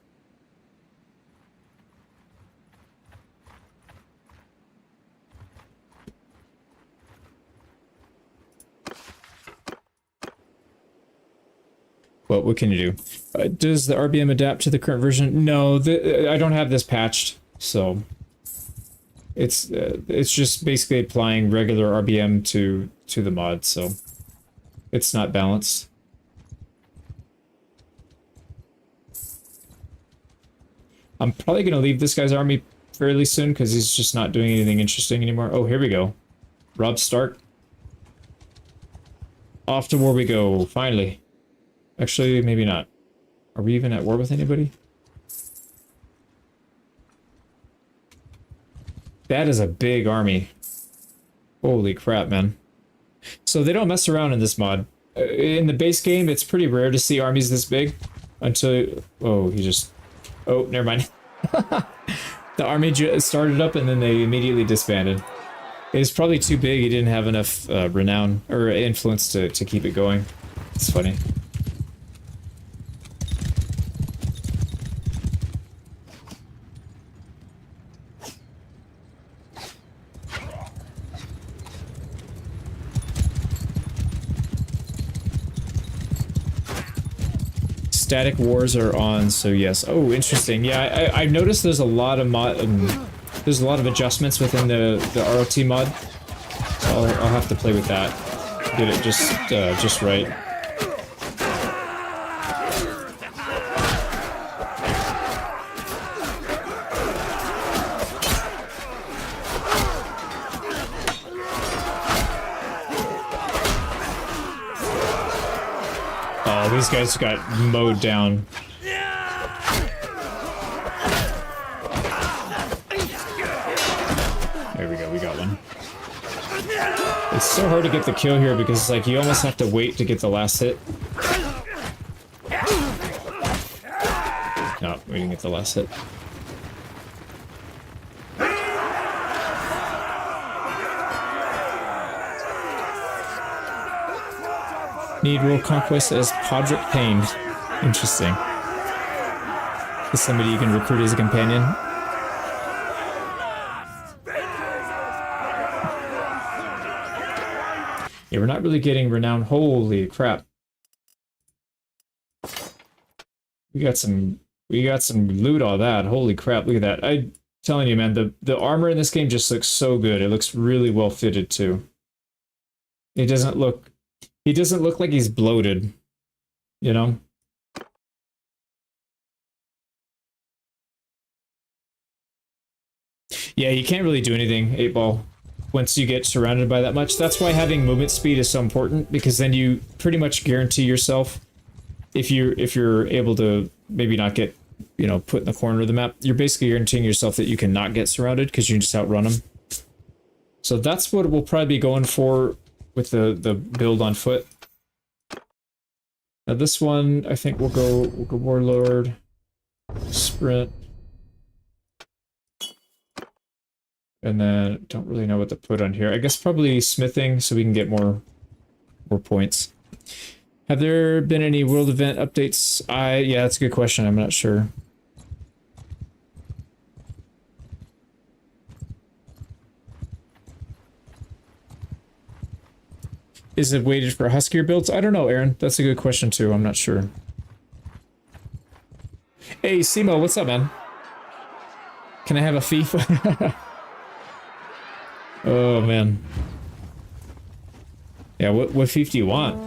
What can you do? Does the RBM adapt to the current version? No, I don't have this patched, so it's just basically applying regular RBM to the mod, so it's not balanced. I'm probably gonna leave this guy's army fairly soon because he's just not doing anything interesting anymore. Oh, here we go. Rob Stark. Off to war we go, finally. Actually, maybe not. Are we even at war with anybody? That is a big army. Holy crap, man. So they don't mess around in this mod. In the base game, it's pretty rare to see armies this big. Until... Oh, he just... Oh, never mind. The army started up and then they immediately disbanded. It was probably too big. He didn't have enough renown or influence to keep it going. It's funny. static wars are on, so yes. Oh, interesting. Yeah, I've noticed there's a lot of there's a lot of adjustments within the ROT mod. So I'll have to play with that. Get it just right. Oh, these guys got mowed down. There we go, we got one. It's so hard to get the kill here because, like, you almost have to wait to get the last hit. No, we didn't get the last hit. Need World Conquest as Podrick Payne. Interesting. Is somebody you can recruit as a companion? Yeah, we're not really getting renown. Holy crap. We got some loot, all that. Holy crap, look at that. I'm telling you, man, the armor in this game just looks so good. It looks really well fitted too. He doesn't look like he's bloated, you know? Yeah, you can't really do anything, 8-ball, once you get surrounded by that much. That's why having movement speed is so important, because then you pretty much guarantee yourself, if you're able to maybe not get, you know, put in the corner of the map, you're basically guaranteeing yourself that you can not get surrounded because you can just outrun them. So that's what we'll probably be going for with the build on foot. Now this one, I think we'll go Warlord, Sprint, and then don't really know what to put on here. I guess probably smithing so we can get more points. Have there been any world event updates? Yeah, that's a good question. I'm not sure. Is it weighted for huskier builds? I don't know, Aaron. That's a good question too. I'm not sure. Hey, Simo, what's up, man? Can I have a FIFA? Oh, man. Yeah, what FIFA do you want?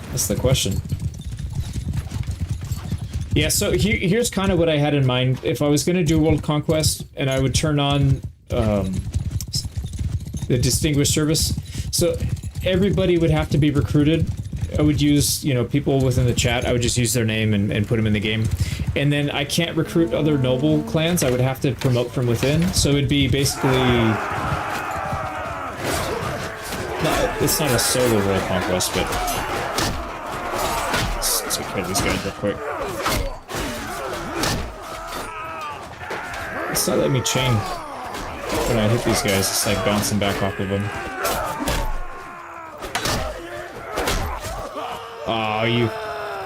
That's the question. Yeah, so here's kind of what I had in mind. If I was going to do World Conquest and I would turn on the Distinguished Service, so everybody would have to be recruited. I would use, you know, people within the chat. I would just use their name and put them in the game. And then I can't recruit other noble clans. I would have to promote from within. So it'd be basically... it's not a solo World Conquest, but... Let's take care of these guys real quick. It's not letting me chain. When I hit these guys, it's like bouncing back off of them. Oh, you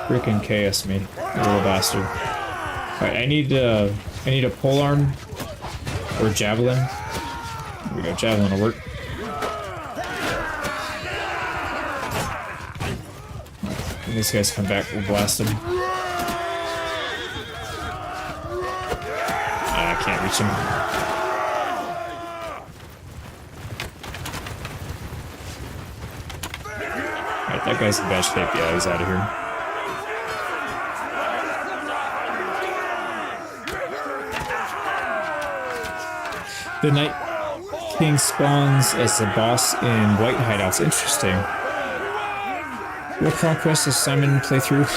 freaking chaos me, you little bastard. Alright, I need a polearm or a javelin. There we go, javelin will work. When these guys come back, we'll blast them. I can't reach them. Alright, that guy's in bad shape. Yeah, he's out of here. The Night King spawns as the boss in White Hideouts. Interesting. World Conquest is Simon playthrough.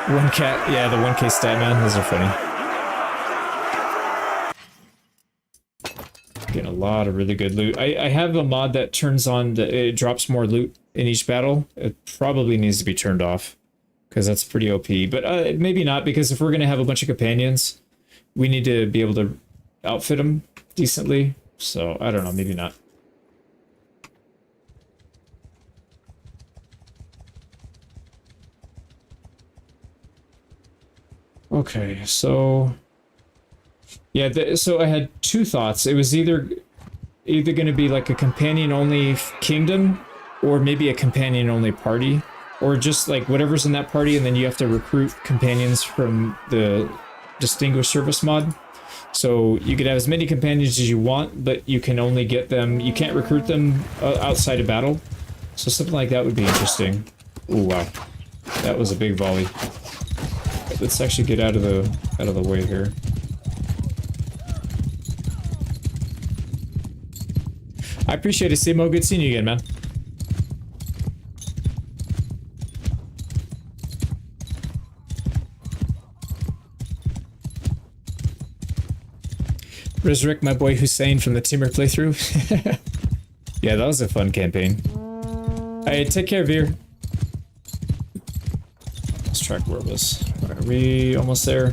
1K, yeah, the 1K stat man. Those are funny. Getting a lot of really good loot. I have a mod that turns on it drops more loot in each battle. It probably needs to be turned off because that's pretty OP. But maybe not, because if we're gonna have a bunch of companions, we need to be able to outfit them decently. So I don't know, maybe not. Okay, so yeah, so I had two thoughts. It was either going to be like a companion-only kingdom, or maybe a companion-only party. or just like whatever's in that party, and then you have to recruit companions from the Distinguished Service mod. So you could have as many companions as you want, but you can only get them, you can't recruit them outside of battle. So something like that would be interesting. Oh wow, that was a big volley. Let's actually get out of the way here. I appreciate it, Simo. Good seeing you again, man. Resurrect my boy Hussein from the Teamer playthrough. Yeah, that was a fun campaign. Hey, take care, Veer. Let's track where it was. Are we almost there?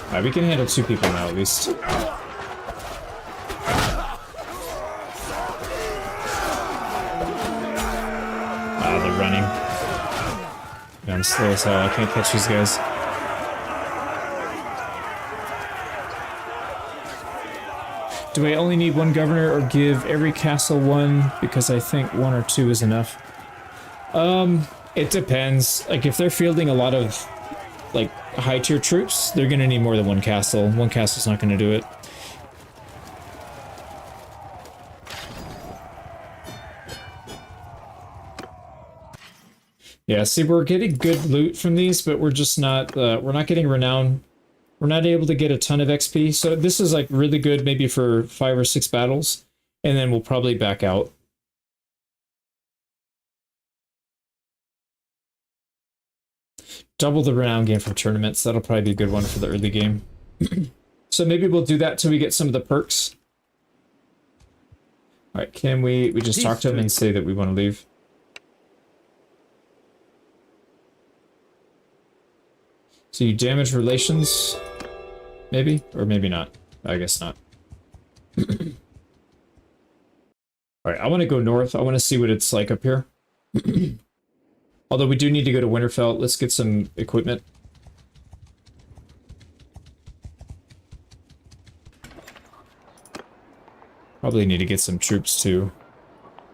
Alright, we can handle 2 people now at least. Ah, they're running. Yeah, I'm slow as hell, I can't catch these guys. Do I only need 1 governor or give every castle 1? Because I think 1 or 2 is enough. It depends. Like, if they're fielding a lot of, like, high-tier troops, they're gonna need more than 1 castle. 1 castle's not gonna do it. Yeah, see, we're getting good loot from these, but we're just not, we're not getting renown. We're not able to get a ton of XP, so this is, like, really good maybe for 5 or 6 battles, and then we'll probably back out. Double the renown gain from tournaments, that'll probably be a good one for the early game. So maybe we'll do that till we get some of the perks. Alright, can we just talk to him and say that we want to leave? So you damage relations? Maybe? Or maybe not. I guess not. Alright, I want to go north. I want to see what it's like up here. Although we do need to go to Winterfell. Let's get some equipment. Probably need to get some troops too.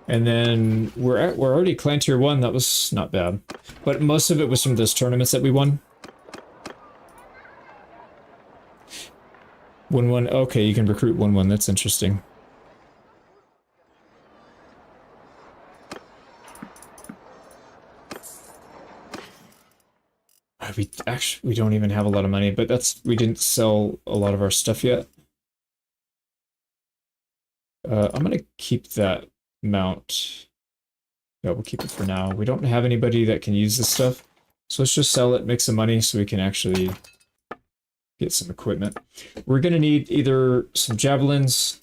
And then we're already clan tier 1. That was not bad. But most of it was from those tournaments that we won. 1-1. Okay, you can recruit 1-1. That's interesting. We don't even have a lot of money, but we didn't sell a lot of our stuff yet. I'm gonna keep that mount. Yeah, we'll keep it for now. We don't have anybody that can use this stuff, so let's just sell it, make some money so we can actually get some equipment. We're gonna need either some javelins,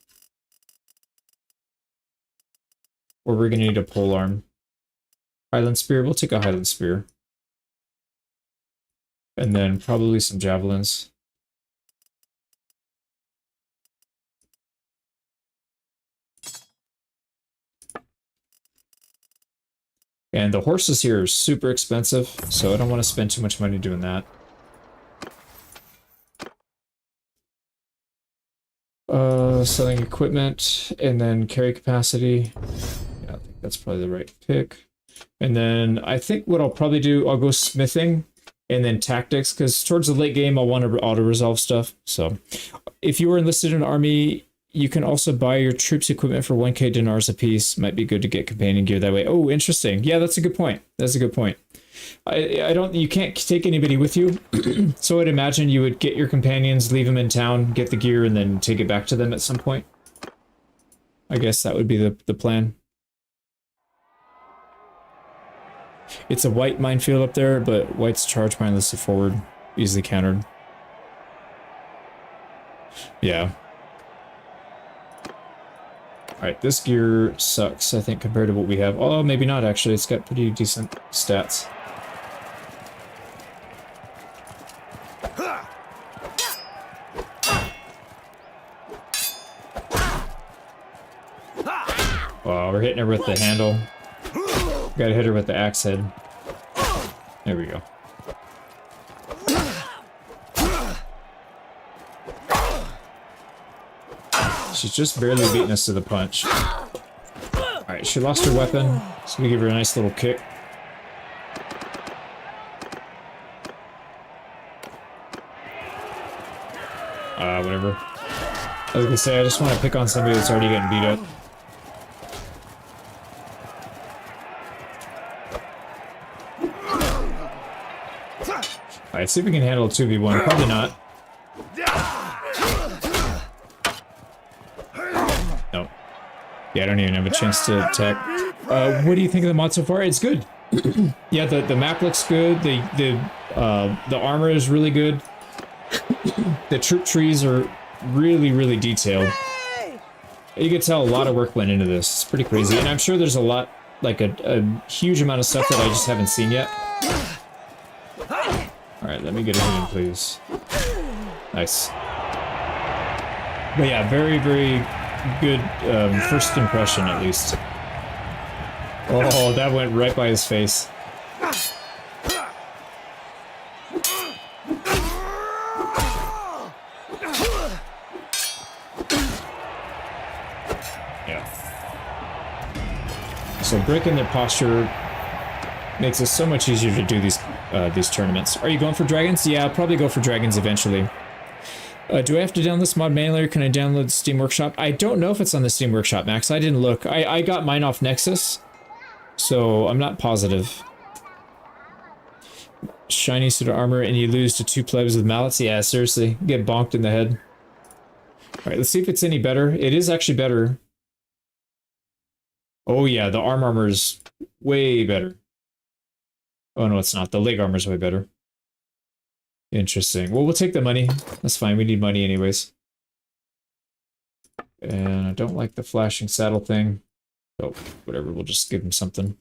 or we're gonna need a polearm. Highland spear, we'll take a Highland spear. And then probably some javelins. And the horses here are super expensive, so I don't want to spend too much money doing that. Selling equipment, and then carry capacity. Yeah, I think that's probably the right pick. And then I think what I'll probably do, I'll go smithing. And then tactics, because towards the late game, I'll want to auto-resolve stuff. So, if you were enlisted in an army, you can also buy your troops equipment for 1k dinars apiece. Might be good to get companion gear that way. Oh, interesting. Yeah, that's a good point. That's a good point. You can't take anybody with you. So I'd imagine you would get your companions, leave them in town, get the gear, and then take it back to them at some point. I guess that would be the plan. It's a white minefield up there, but white's charge mindlessly forward, easily countered. Yeah. Alright, this gear sucks, I think, compared to what we have. Oh, maybe not, actually. It's got pretty decent stats. Wow, we're hitting her with the handle. Gotta hit her with the axe head. There we go. She's just barely beating us to the punch. Alright, she lost her weapon, so we give her a nice little kick. Whatever. I was gonna say, I just want to pick on somebody that's already getting beat up. Alright, see if we can handle a 2v1. Probably not. Nope. Yeah, I don't even have a chance to attack. What do you think of the mod so far? It's good. Yeah, the map looks good. The armor is really good. The troop trees are really detailed. You can tell a lot of work went into this. It's pretty crazy. And I'm sure there's a lot, like a huge amount of stuff that I just haven't seen yet. Alright, let me get a hit in, please. Nice. But yeah, very good first impression, at least. Oh, that went right by his face. Yeah. So breaking their posture makes it so much easier to do these tournaments. Are you going for dragons? Yeah, I'll probably go for dragons eventually. Do I have to download this mod manually, or can I download the Steam Workshop? I don't know if it's on the Steam Workshop, Max. I didn't look. I got mine off Nexus, so I'm not positive. Shiny suit of armor, and you lose to 2 plebs with mallets? Yeah, seriously. Get bonked in the head. Alright, let's see if it's any better. It is actually better. Oh yeah, the armor is way better. Oh no, it's not. The leg armor's way better. Interesting. Well, we'll take the money. That's fine. We need money anyways. And I don't like the flashing saddle thing. Oh, whatever. We'll just give him something.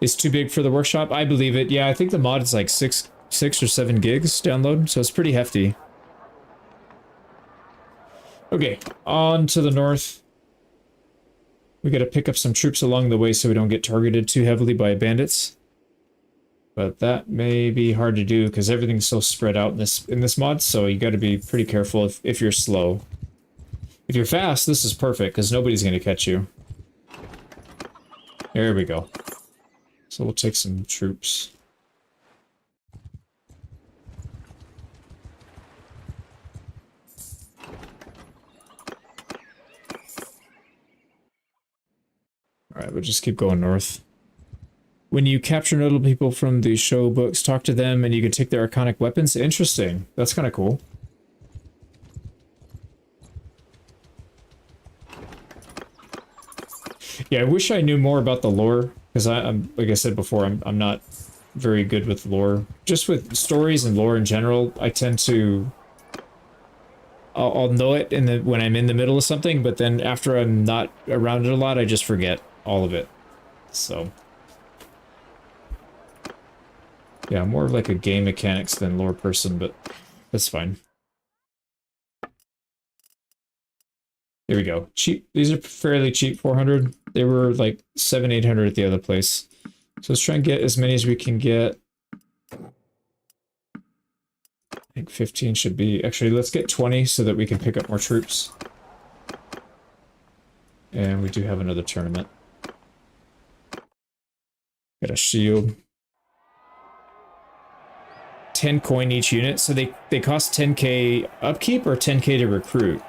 It's too big for the workshop? I believe it. Yeah, I think the mod is like 6 or 7 gigs download, so it's pretty hefty. Okay, on to the north. We gotta pick up some troops along the way so we don't get targeted too heavily by bandits. But that may be hard to do because everything's so spread out in this mod, so you gotta be pretty careful if you're slow. If you're fast, this is perfect because nobody's gonna catch you. There we go. So we'll take some troops. Alright, we'll just keep going north. When you capture notable people from the show books, talk to them and you can take their iconic weapons. Interesting. That's kind of cool. Yeah, I wish I knew more about the lore, because I'm like I said before, I'm not very good with lore. Just with stories and lore in general, I tend to... I'll know it when I'm in the middle of something, but then after I'm not around it a lot, I just forget all of it. So... yeah, I'm more of like a game mechanics than lore person, but that's fine. Here we go. Cheap. These are fairly cheap, 400. They were like 700-800 at the other place. So let's try and get as many as we can get. I think 15 should be... actually, let's get 20 so that we can pick up more troops. And we do have another tournament. Got a shield. 10 coin each unit, so they cost 10k upkeep or 10k to recruit.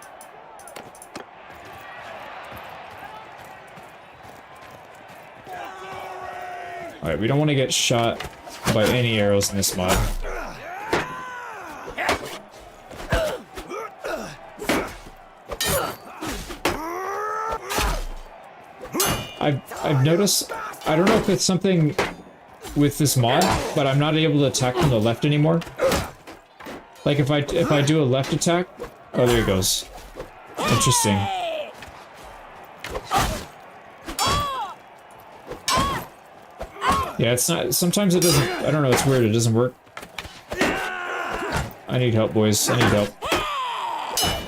Alright, we don't want to get shot by any arrows in this mod. I've noticed, I don't know if it's something with this mod, but I'm not able to attack from the left anymore. Like if I do a left attack, oh there he goes. Interesting. Yeah, it's not, sometimes it doesn't, I don't know, it's weird, it doesn't work. I need help, boys, I need help.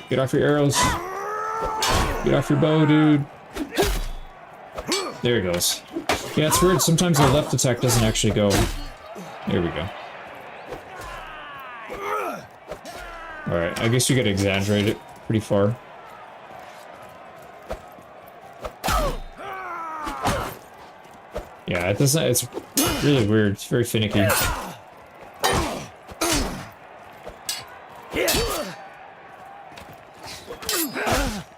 Get off your arrows. Get off your bow, dude. There he goes. Yeah, it's weird, sometimes the left attack doesn't actually go. There we go. Alright, I guess you gotta exaggerate it pretty far. Yeah, it doesn't, it's really weird, it's very finicky.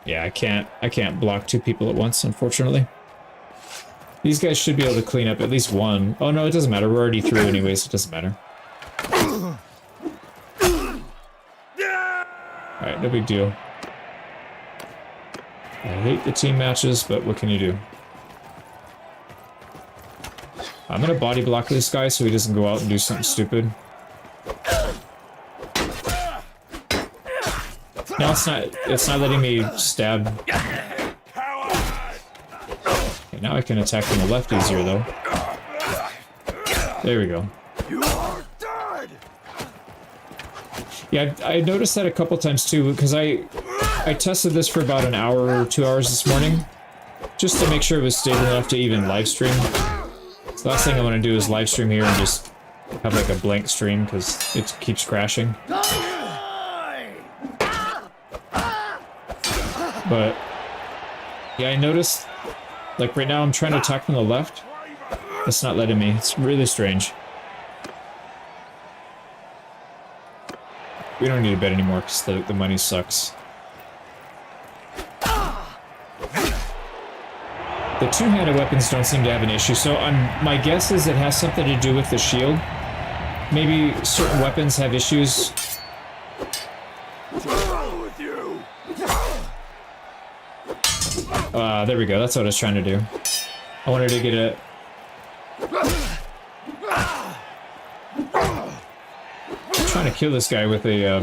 Yeah, I can't block two people at once, unfortunately. These guys should be able to clean up at least one. Oh no, it doesn't matter, we're already through anyways, it doesn't matter. Alright, no big deal. I hate the team matches, but what can you do? I'm gonna body block this guy so he doesn't go out and do something stupid. No, it's not letting me stab. Okay, now I can attack from the left easier though. There we go. Yeah, I noticed that a couple times too, because I tested this for about an hour or 2 hours this morning, just to make sure it was stable enough to even live stream. So the last thing I want to do is live stream here and just have like a blank stream, because it keeps crashing. But yeah, I noticed, like right now I'm trying to attack from the left. It's not letting me. It's really strange. We don't need a bet anymore because the money sucks. The two-handed weapons don't seem to have an issue, so my guess is it has something to do with the shield. Maybe certain weapons have issues. There we go, that's what I was trying to do. I wanted to get a... I'm trying to kill this guy with a,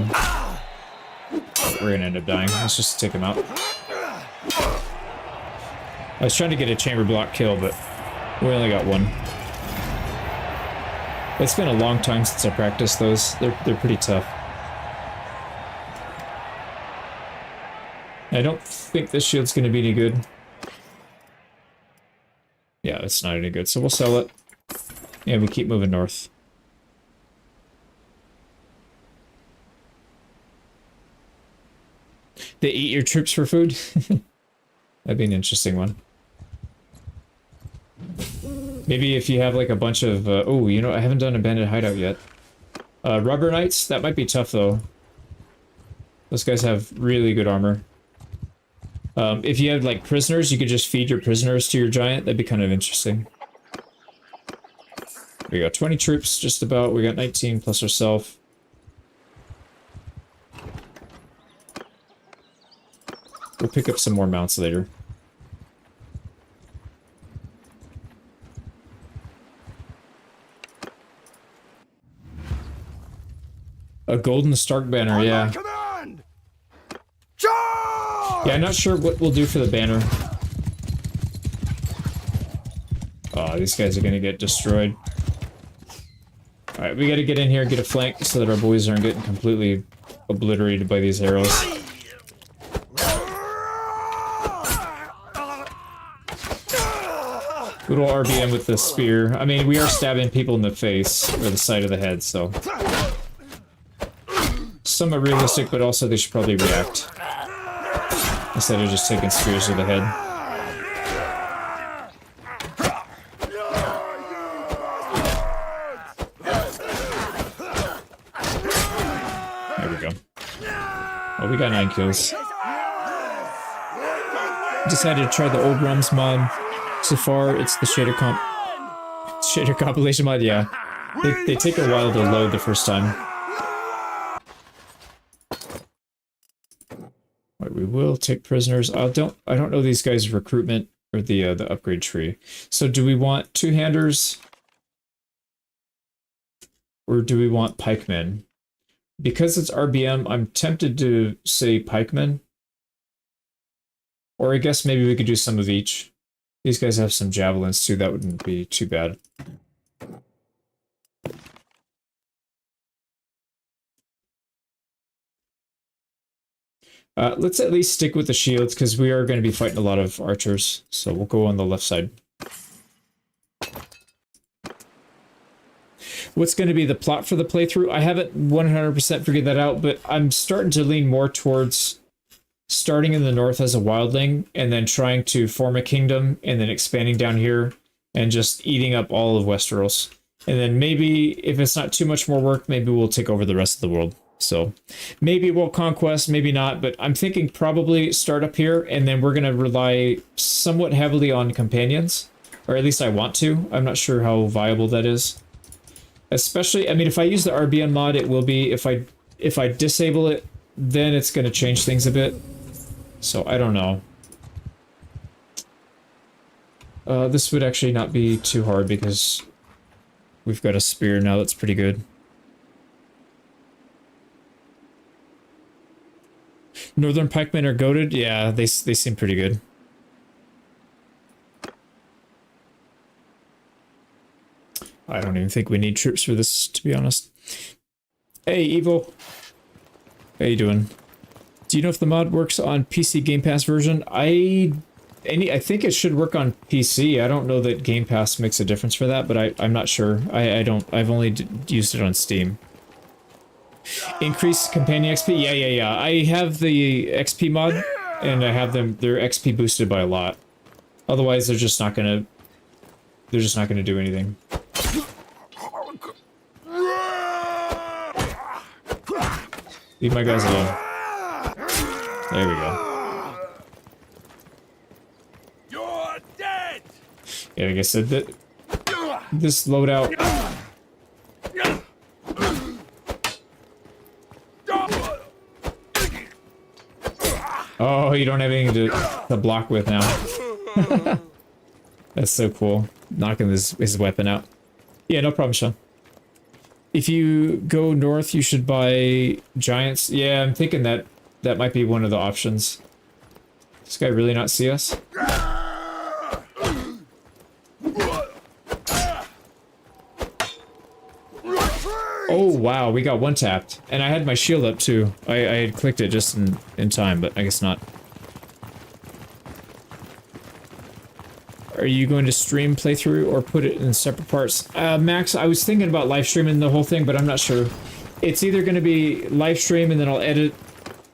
we're gonna end up dying. Let's just take him out. I was trying to get a chamber block kill, but we only got one. It's been a long time since I practiced those. They're pretty tough. I don't think this shield's gonna be any good. Yeah, it's not any good, so we'll sell it. And we keep moving north. They eat your troops for food? That'd be an interesting one. Maybe if you have like a bunch of... oh, you know, I haven't done a bandit hideout yet. Rubber Knights? That might be tough though. Those guys have really good armor. If you had like prisoners, you could just feed your prisoners to your giant. That'd be kind of interesting. We got 20 troops, just about. We got 19 plus ourselves. We'll pick up some more mounts later. A golden Stark banner, yeah. Yeah, I'm not sure what we'll do for the banner. Oh, these guys are gonna get destroyed. Alright, we gotta get in here and get a flank so that our boys aren't getting completely obliterated by these arrows. Good old RBM with the spear. I mean, we are stabbing people in the face, or the side of the head, so... Somewhat realistic, but also they should probably react. Instead of just taking spears to the head. There we go. Oh, we got 9 kills. Decided to try the old ROMs mod. So far, it's the shader compilation mod, yeah. They take a while to load the first time. Right, we will take prisoners. I don't know these guys' recruitment or the upgrade tree. So do we want two-handers? Or do we want pikemen? Because it's RBM, I'm tempted to say pikemen. Or I guess maybe we could do some of each. These guys have some javelins too, that wouldn't be too bad. Let's at least stick with the shields, because we are going to be fighting a lot of archers. So we'll go on the left side. what's going to be the plot for the playthrough. I haven't 100% figured that out, but I'm starting to lean more towards starting in the north as a wildling and then trying to form a kingdom and then expanding down here and just eating up all of Westeros. And then maybe if it's not too much more work, maybe we'll take over the rest of the world. So maybe we'll conquest, maybe not, but I'm thinking probably start up here and then we're going to rely somewhat heavily on companions, or at least I want to. I'm not sure how viable that is. Especially, I mean, if I use the RBN mod, it will be. If I disable it, then it's going to change things a bit. So I don't know. This would actually not be too hard because we've got a spear now that's pretty good. Northern pikemen are goated. Yeah, they seem pretty good. I don't even think we need troops for this, to be honest. Hey, Evo. How you doing? Do you know if the mod works on PC Game Pass version? I think it should work on PC. I don't know that Game Pass makes a difference for that, but I'm not sure. I've only used it on Steam. Increase companion XP? Yeah. I have the XP mod, and I have their XP boosted by a lot. Otherwise, they're just not gonna do anything. Leave my guys alone. There we go. You're dead. Yeah, like I said, that this loadout. Oh, you don't have anything to block with now. That's so cool. Knocking his weapon out. Yeah, no problem, Sean. If you go north, you should buy giants. Yeah, I'm thinking that might be one of the options. Does this guy really not see us? Oh, wow, we got one tapped. And I had my shield up, too. I had clicked it just in time, but I guess not. Are you going to stream playthrough or put it in separate parts? Max, I was thinking about live streaming the whole thing, but I'm not sure. It's either going to be live stream and then I'll edit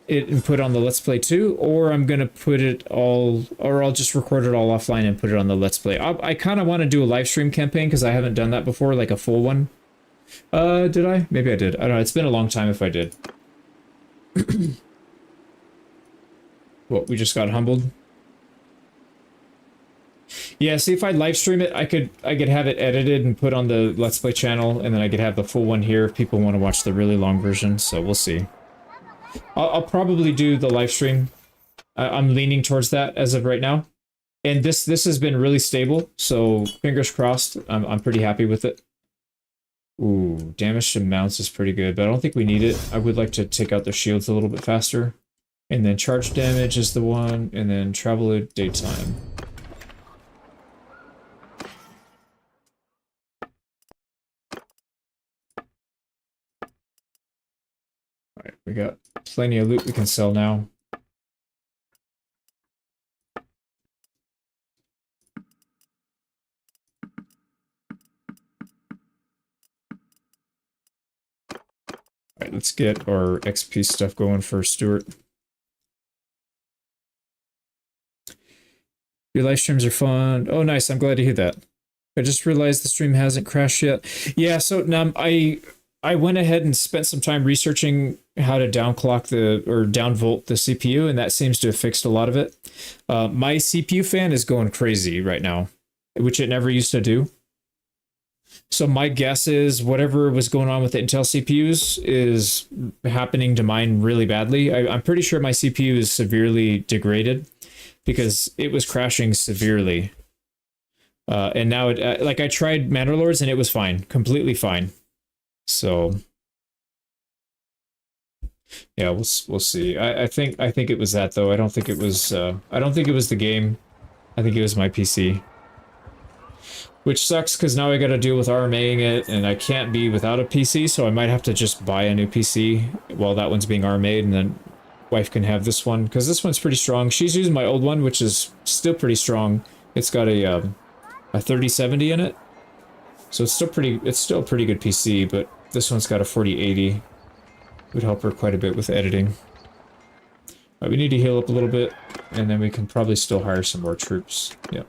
it and put it on the Let's Play too, or I'm going to put it all, or I'll just record it all offline and put it on the Let's Play. I kind of want to do a live stream campaign because I haven't done that before, like a full one. Did I? Maybe I did. I don't know. It's been a long time if I did. What, we just got humbled? Yeah, see, if I live stream it, I could have it edited and put on the Let's Play channel, and then I could have the full one here if people want to watch the really long version, so we'll see. I'll probably do the live stream. I'm leaning towards that as of right now. And this has been really stable, so fingers crossed. I'm pretty happy with it. Ooh, damage to mounts is pretty good, but I don't think we need it. I would like to take out their shields a little bit faster. And then charge damage is the one, and then travel at daytime. Alright, we got plenty of loot we can sell now. Alright, let's get our XP stuff going for Stuart. Your live streams are fun. Oh, nice. I'm glad to hear that. I just realized the stream hasn't crashed yet. Yeah, so now I went ahead and spent some time researching how to downclock or downvolt the CPU, and that seems to have fixed a lot of it. My CPU fan is going crazy right now, which it never used to do. So my guess is whatever was going on with the Intel CPUs is happening to mine really badly. I'm pretty sure my CPU is severely degraded because it was crashing severely. And now like I tried Bannerlords and it was fine, completely fine. So yeah, we'll see. I think it was that though. I don't think it was the game. I think it was my PC. Which sucks because now I gotta deal with RMAing it and I can't be without a PC, so I might have to just buy a new PC while that one's being RMA'd, and then wife can have this one because this one's pretty strong. She's using my old one, which is still pretty strong. It's got a 3070 in it. So it's still a pretty good PC, but this one's got a 4080. Would help her quite a bit with editing. We need to heal up a little bit, and then we can probably still hire some more troops. Yep.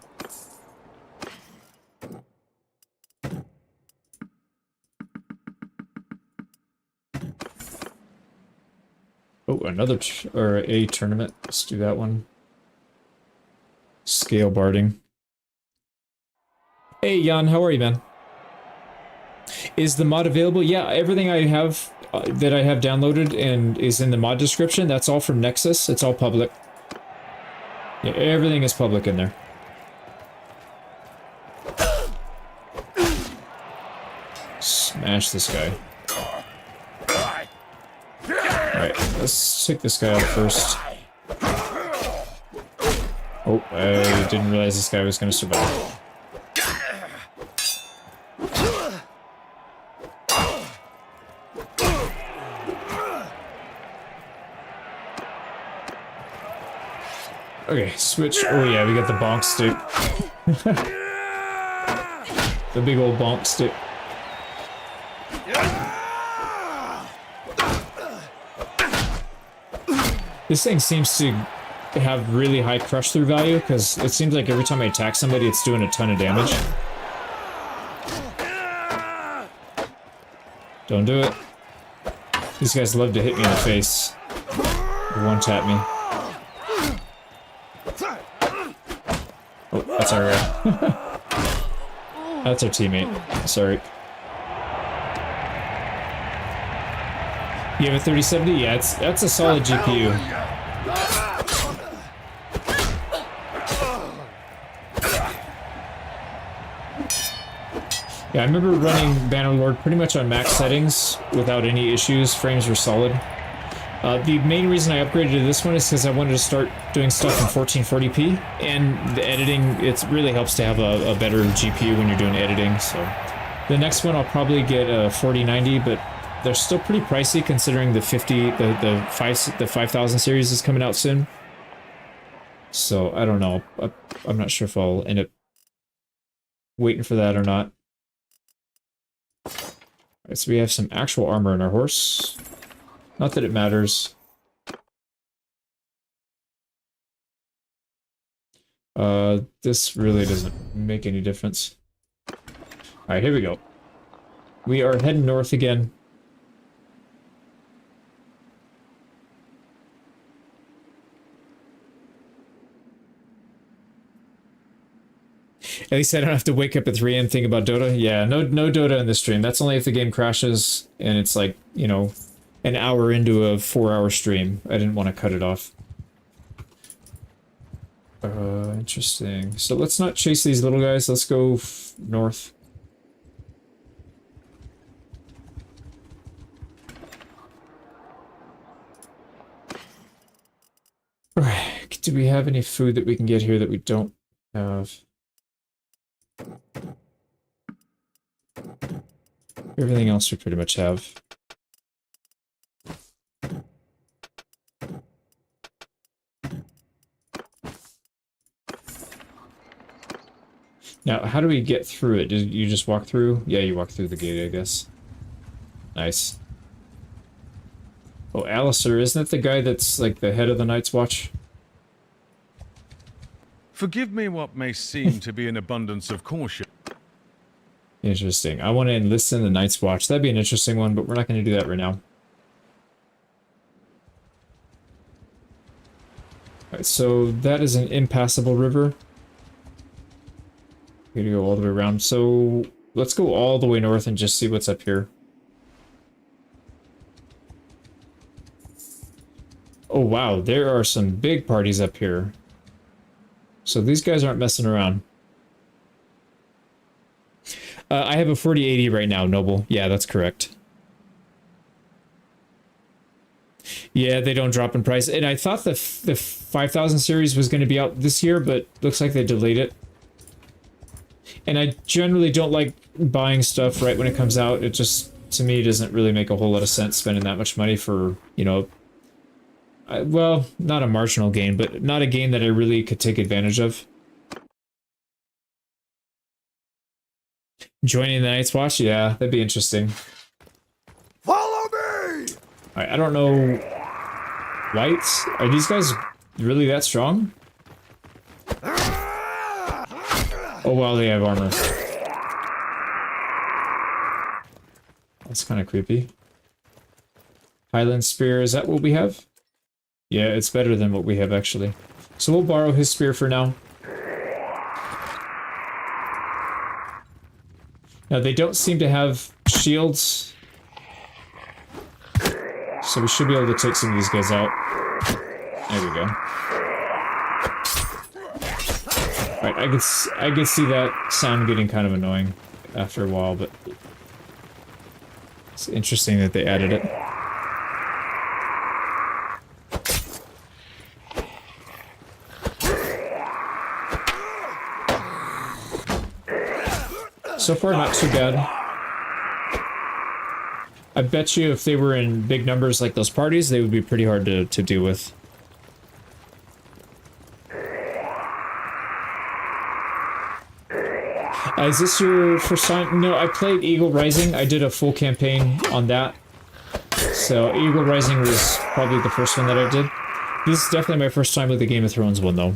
Oh, another or a tournament. Let's do that one. Scale barding. Hey Jan, how are you, man? Is the mod available? Yeah, everything I have that I have downloaded and is in the mod description, that's all from Nexus. It's all public. Yeah, everything is public in there. Smash this guy. Alright, let's take this guy out first. Oh, I didn't realize this guy was going to survive. Okay, switch. Oh yeah, we got the bonk stick. The big old bonk stick. This thing seems to have really high crush through value, because it seems like every time I attack somebody, it's doing a ton of damage. Don't do it. These guys love to hit me in the face. One-tap me. Oh, that's our that's our teammate. Sorry. You have a 3070? Yeah, that's a solid GPU. Yeah, I remember running Bannerlord pretty much on max settings without any issues. Frames were solid. The main reason I upgraded to this one is because I wanted to start doing stuff in 1440p, and the editing, it really helps to have a better GPU when you're doing editing. So the next one I'll probably get a 4090, but they're still pretty pricey considering the 5000 series is coming out soon. So I don't know. I'm not sure if I'll end up waiting for that or not. Alright, so we have some actual armor in our horse. Not that it matters. This really doesn't make any difference. Alright, here we go. We are heading north again. At least I don't have to wake up at 3 AM and think about Dota. Yeah, no Dota in this stream. That's only if the game crashes and it's like, you know, an hour into a 4-hour stream. I didn't want to cut it off. Interesting. So let's not chase these little guys. Let's go north. Alright, do we have any food that we can get here that we don't have? Everything else we pretty much have. Now, how do we get through it? Did you just walk through? Yeah, you walk through the gate, I guess. Nice. Oh, Alistair, isn't that the guy that's like the head of the Night's Watch? Forgive me what may seem to be an abundance of caution. Interesting. I want to enlist in the Night's Watch. That'd be an interesting one, but we're not going to do that right now. Alright, so that is an impassable river. We're gonna go all the way around. So let's go all the way north and just see what's up here. Oh wow, there are some big parties up here. So these guys aren't messing around. I have a 4080 right now, Noble. Yeah, that's correct. Yeah, they don't drop in price. And I thought the 5000 series was going to be out this year, but looks like they delayed it. And I generally don't like buying stuff right when it comes out. It just, to me, doesn't really make a whole lot of sense spending that much money for, you know, well, not a marginal gain, but not a gain that I really could take advantage of. Joining the Night's Watch? Yeah, that'd be interesting. Follow me! Alright, I don't know... Whites? Are these guys really that strong? Oh, wow, they have armor. That's kind of creepy. Highland Spear, is that what we have? Yeah, it's better than what we have, actually. So we'll borrow his spear for now. Now, they don't seem to have shields. So we should be able to take some of these guys out. There we go. Alright, I could see that sound getting kind of annoying after a while, but... It's interesting that they added it. So far, not too bad. I bet you if they were in big numbers like those parties, they would be pretty hard to deal with. Is this your first time? No, I played Eagle Rising. I did a full campaign on that. So Eagle Rising was probably the first one that I did. This is definitely my first time with the Game of Thrones one, though.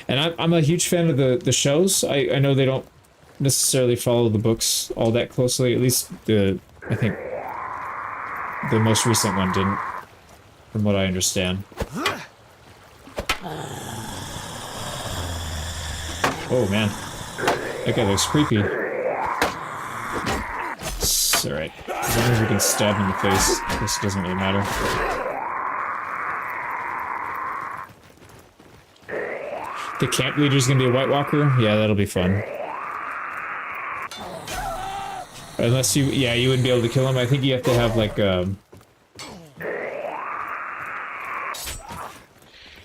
And I'm a huge fan of the shows. I know they don't necessarily follow the books all that closely. At least I think the most recent one didn't, from what I understand. Oh man, that guy looks creepy. It's alright. As long as we can stab him in the face, this doesn't really matter. The camp leader's gonna be a White Walker? Yeah, that'll be fun. Unless you, yeah, you wouldn't be able to kill him. I think you have to have like,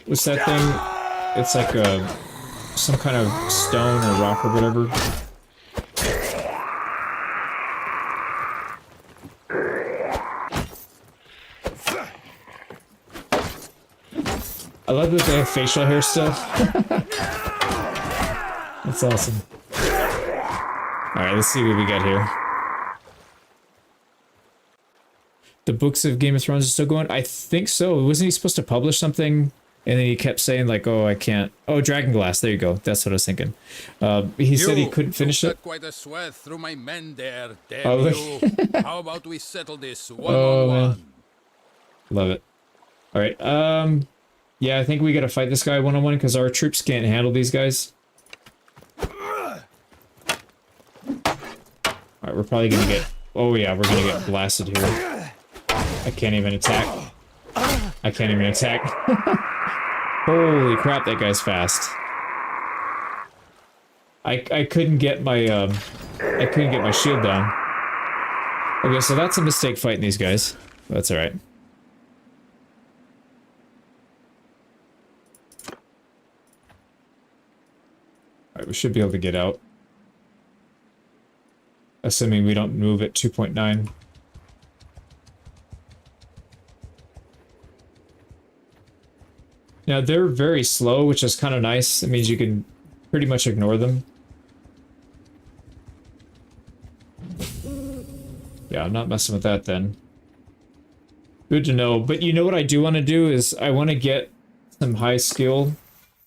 what's that thing? It's like some kind of stone or rock or whatever. I love that they have facial hair still. That's awesome. Alright, let's see what we got here. The books of Game of Thrones are still going? I think so. Wasn't he supposed to publish something? And then he kept saying like, oh, I can't. Oh, Dragonglass. There you go. That's what I was thinking. He said he couldn't finish it. Quite a sweat through my men there. Damn Oh, you. How about we settle this one-on-one? Love it. All right. Yeah, I think we got to fight this guy one-on-one because our troops can't handle these guys. All right, we're probably gonna get. Oh yeah, we're gonna get blasted here. I can't even attack. I can't even attack. Holy crap, that guy's fast. I couldn't get my shield down. Okay, so that's a mistake fighting these guys. That's all right. All right, we should be able to get out. Assuming we don't move at 2.9. Now, they're very slow, which is kind of nice. It means you can pretty much ignore them. Yeah, I'm not messing with that then. Good to know. But you know what I do want to do is I want to get some high skill.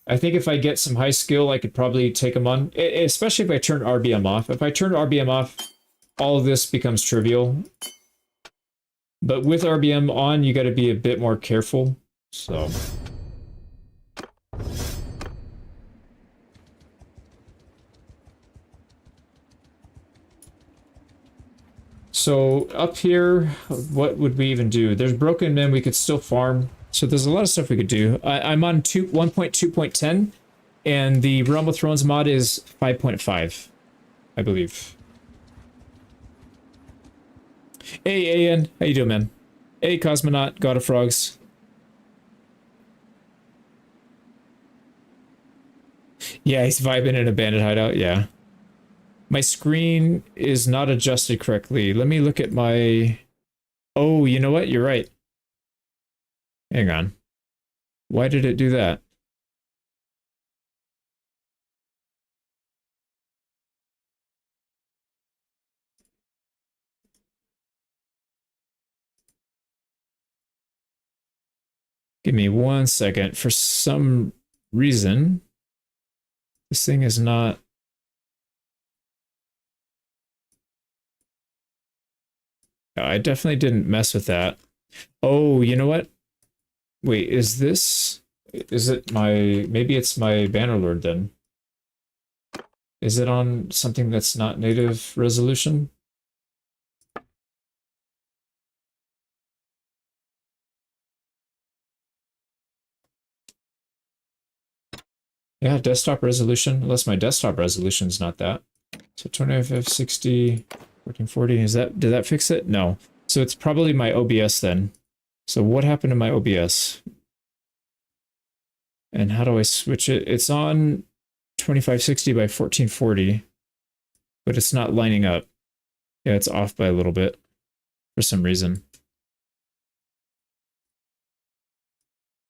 I think if I get some high skill, I could probably take them on. Especially if I turn RBM off. If I turn RBM off, all of this becomes trivial. But with RBM on, you got to be a bit more careful. So up here, what would we even do? There's broken men we could still farm. So there's a lot of stuff we could do. I'm on 1.2.10, and the Realm of Thrones mod is 5.5, I believe. Hey, AN, how you doing, man? Hey, Cosmonaut, God of Frogs. Yeah, he's vibing in a bandit hideout, yeah. My screen is not adjusted correctly. Let me look at my... Oh, you know what? You're right. Hang on. Why did it do that? Give me 1 second. For some reason, this thing is not... I definitely didn't mess with that. Oh, you know what? Wait, is this... Is it my... Maybe it's my Bannerlord then. Is it on something that's not native resolution? Yeah, desktop resolution, unless my desktop resolution's not that. So 2560, 1440, is that, did that fix it? No. So it's probably my OBS then. So what happened to my OBS? And how do I switch it? It's on 2560 by 1440, but it's not lining up. Yeah, it's off by a little bit for some reason.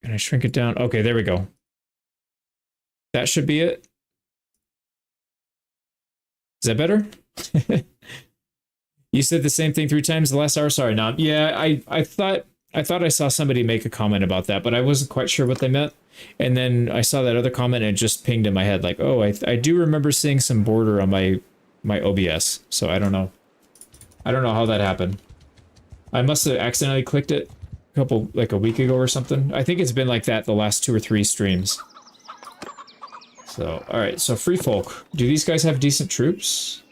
Can I shrink it down? Okay, there we go. That should be it. Is that better? You said the same thing 3 times the last hour? Sorry, not. Yeah, I thought I saw somebody make a comment about that, but I wasn't quite sure what they meant. And then I saw that other comment and it just pinged in my head like, oh, I do remember seeing some border on my OBS. So I don't know. I don't know how that happened. I must have accidentally clicked it like a week ago or something. I think it's been like that the last 2 or 3 streams. So, alright, so Free Folk. Do these guys have decent troops?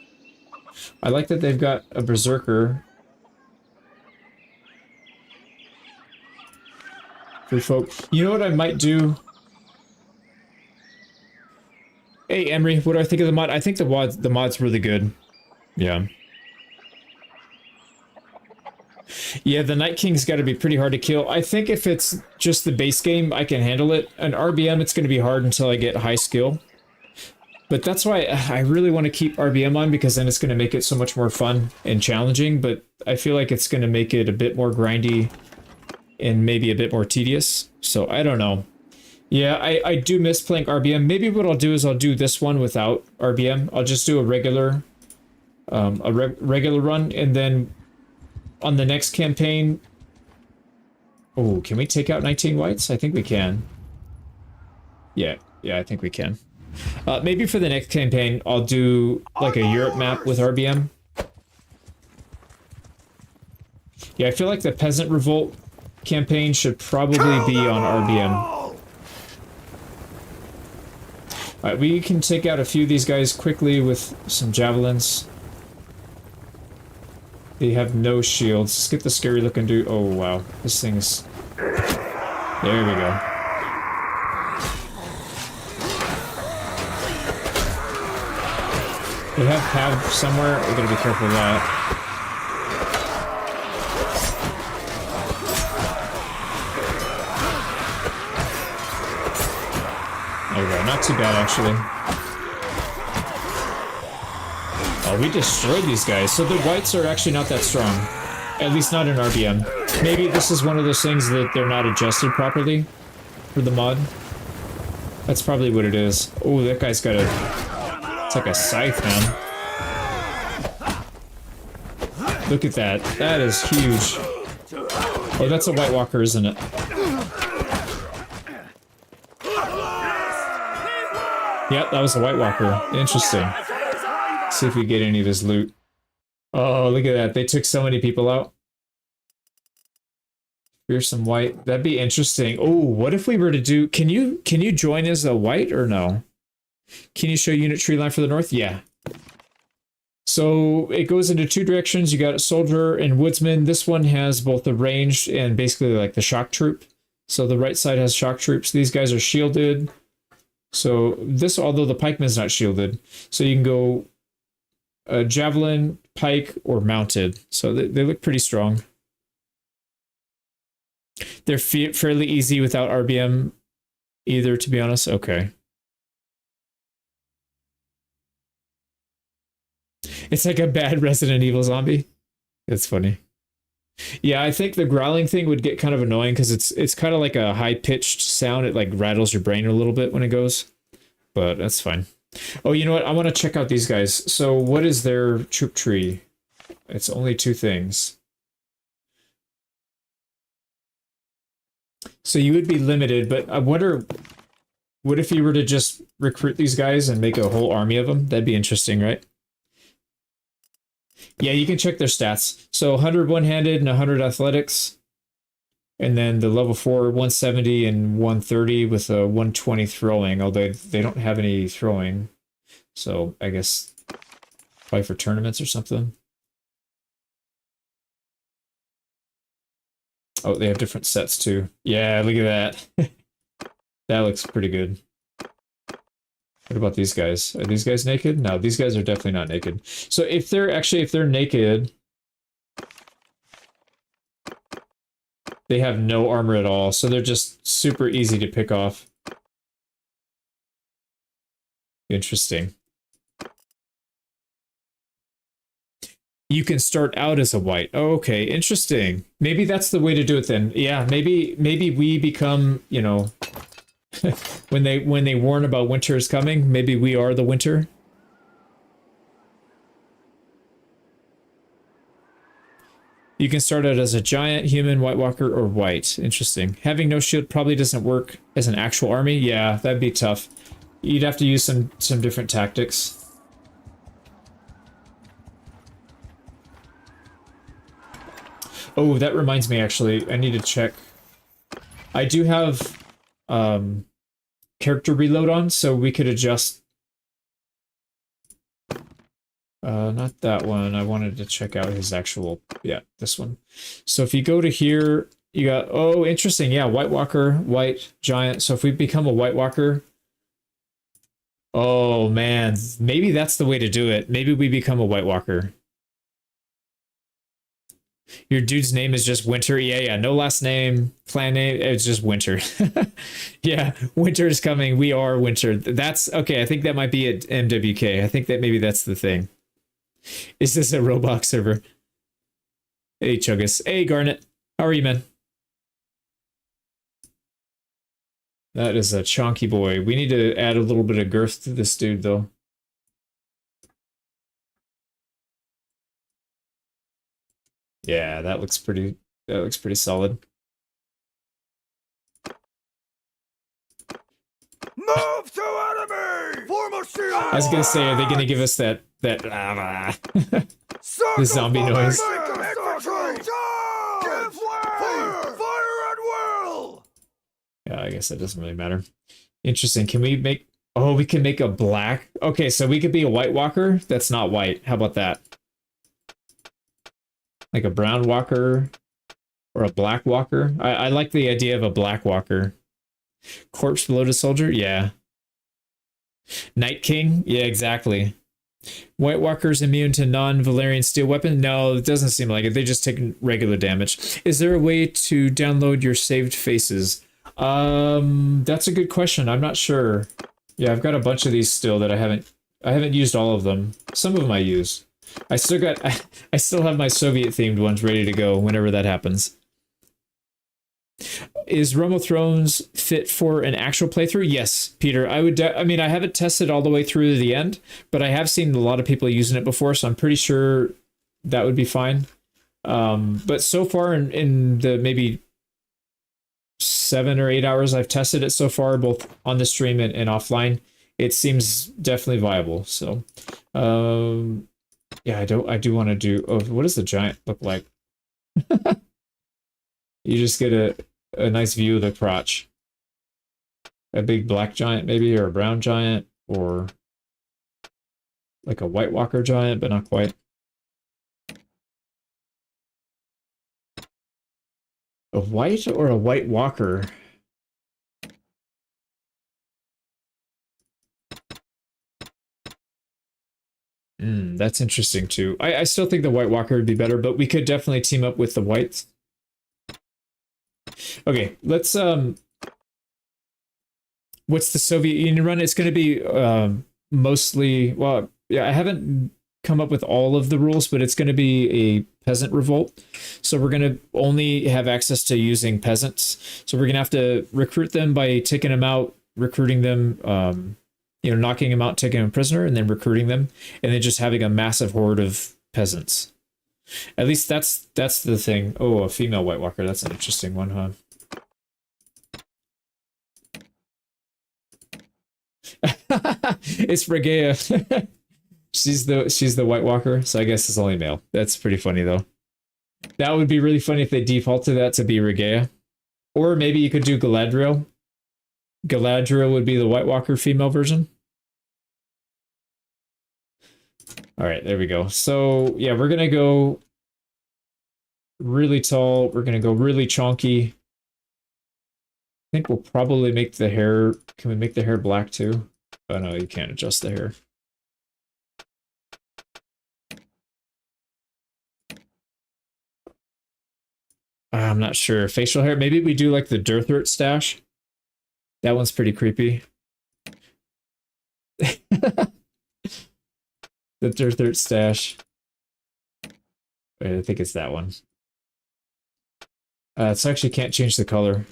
I like that they've got a Berserker. Free Folk. You know what I might do? Hey, Emery, what do I think of the mod? I think the mod's really good. Yeah. Yeah, the Night King's got to be pretty hard to kill. I think if it's just the base game, I can handle it. An RBM, it's going to be hard until I get high skill. But that's why I really want to keep RBM on, because then it's going to make it so much more fun and challenging. But I feel like it's going to make it a bit more grindy and maybe a bit more tedious. So I don't know. Yeah, I do miss playing RBM. Maybe what I'll do is I'll do this one without RBM. I'll just do a regular run, and then on the next campaign... Oh, can we take out 19 whites? I think we can. Yeah, I think we can. Maybe for the next campaign, I'll do like a Europe map with RBM. Yeah, I feel like the Peasant Revolt campaign should probably be on RBM. Alright, we can take out a few of these guys quickly with some javelins. They have no shields. Let's get the scary looking dude. Oh, wow. This thing's... There we go. They have Cav somewhere. We're gonna be careful of that. There we go. Not too bad, actually. Oh, we destroyed these guys. So the whites are actually not that strong. At least not in RBM. Maybe this is one of those things that they're not adjusted properly for the mod. That's probably what it is. Oh, that guy's got a... It's like a scythe, man. Look at that. That is huge. Oh, that's a White Walker, isn't it? Yep, that was a White Walker. Interesting. See if we get any of his loot. Oh, look at that. They took so many people out. Here's some white. That'd be interesting. Oh, what if we were to do... Can you join as a white or no? Can you show unit tree line for the north? Yeah. So it goes into 2 directions. You got a soldier and woodsman. This one has both the ranged and basically like the shock troop. So the right side has shock troops. These guys are shielded. So this, although the pikeman's not shielded. So you can go javelin, pike, or mounted. So they look pretty strong. They're fairly easy without RBM either, to be honest. Okay. It's like a bad Resident Evil zombie. It's funny. Yeah, I think the growling thing would get kind of annoying because it's kind of like a high-pitched sound. It like rattles your brain a little bit when it goes. But that's fine. Oh, you know what? I want to check out these guys. So what is their troop tree? It's only 2 things. So you would be limited, but I wonder, what if you were to just recruit these guys and make a whole army of them? That'd be interesting, right? Yeah, you can check their stats. So 100 one-handed and 100 athletics. And then the level 4, 170 and 130 with a 120 throwing, although they don't have any throwing. So I guess probably for tournaments or something. Oh, they have different sets too. Yeah, look at that. That looks pretty good. What about these guys? Are these guys naked? No, these guys are definitely not naked. So if they're naked, they have no armor at all. So they're just super easy to pick off. Interesting. You can start out as a white. Oh, okay, interesting. Maybe that's the way to do it then. Yeah, maybe we become, you know, when they warn about winter is coming, maybe we are the winter. You can start out as a giant, human, White Walker, or white. Interesting. Having no shield probably doesn't work as an actual army. Yeah, that'd be tough. You'd have to use some different tactics. Oh, that reminds me, actually. I need to check. I do have character reload on, so we could adjust. Not that one. I wanted to check out his actual... Yeah, this one. So if you go to here, you got... Oh, interesting. Yeah, White Walker, white, giant. So if we become a White Walker... Oh, man. Maybe that's the way to do it. Maybe we become a White Walker. Your dude's name is just Winter. Yeah. No last name, clan name. It's just Winter. Yeah, winter is coming. We are Winter. That's okay. I think that might be at MWK. I think that maybe that's the thing. Is this a Roblox server? Hey, Chuggus. Hey, Garnet. How are you, man? That is a chonky boy. We need to add a little bit of girth to this dude, though. Yeah, that looks pretty solid. Move to enemy! Form a shield! I was gonna say, are they gonna give us that the zombie noise? Give way! Fire at will! Yeah, I guess that doesn't really matter. Interesting. Can we make... Oh, we can make a black... Okay, so we could be a White Walker that's not white. How about that? Like a brown walker or a black walker. I like the idea of a black walker. Corpse Loaded Soldier? Yeah. Night King? Yeah, exactly. White Walker's immune to non-Valerian steel weapon? No, it doesn't seem like it. They just take regular damage. Is there a way to download your saved faces? That's a good question. I'm not sure. Yeah, I've got a bunch of these still that I haven't used all of them. Some of them I use. I still have my Soviet themed ones ready to go whenever that happens. Is Realm of Thrones fit for an actual playthrough? Yes, Peter. I mean, I haven't tested all the way through to the end, but I have seen a lot of people using it before, so I'm pretty sure that would be fine. But so far in the maybe 7 or 8 hours I've tested it so far, both on the stream and offline, it seems definitely viable. So, yeah, I do want to do... Oh, what does the giant look like? You just get a nice view of the crotch. A big black giant, maybe, or a brown giant, or like a White Walker giant, but not quite. A white or a White Walker? That's interesting too. I still think the White Walker would be better, but we could definitely team up with the whites. Okay, let's what's the Soviet Union run? It's going to be mostly, well, yeah, I haven't come up with all of the rules, but it's going to be a peasant revolt. So we're going to only have access to using peasants. So we're going to have to recruit them by taking them out, recruiting them, you know, knocking them out, taking them prisoner, and then recruiting them, and then just having a massive horde of peasants. At least that's the thing. Oh, a female White Walker. That's an interesting one, huh? It's Regea. She's the White Walker, so I guess it's only male. That's pretty funny though. That would be really funny if they defaulted that to be Regea. Or maybe you could do Galadriel. Galadriel would be the White Walker female version. All right, there we go. So yeah, we're gonna go really tall. We're gonna go really chonky. I think we'll probably make the hair. Can we make the hair black too? Oh no, you can't adjust the hair. I'm not sure. Facial hair. Maybe we do like the Dirthert stash. That one's pretty creepy. The Dirthert stash. Wait, I think it's that one. It's actually can't change the color.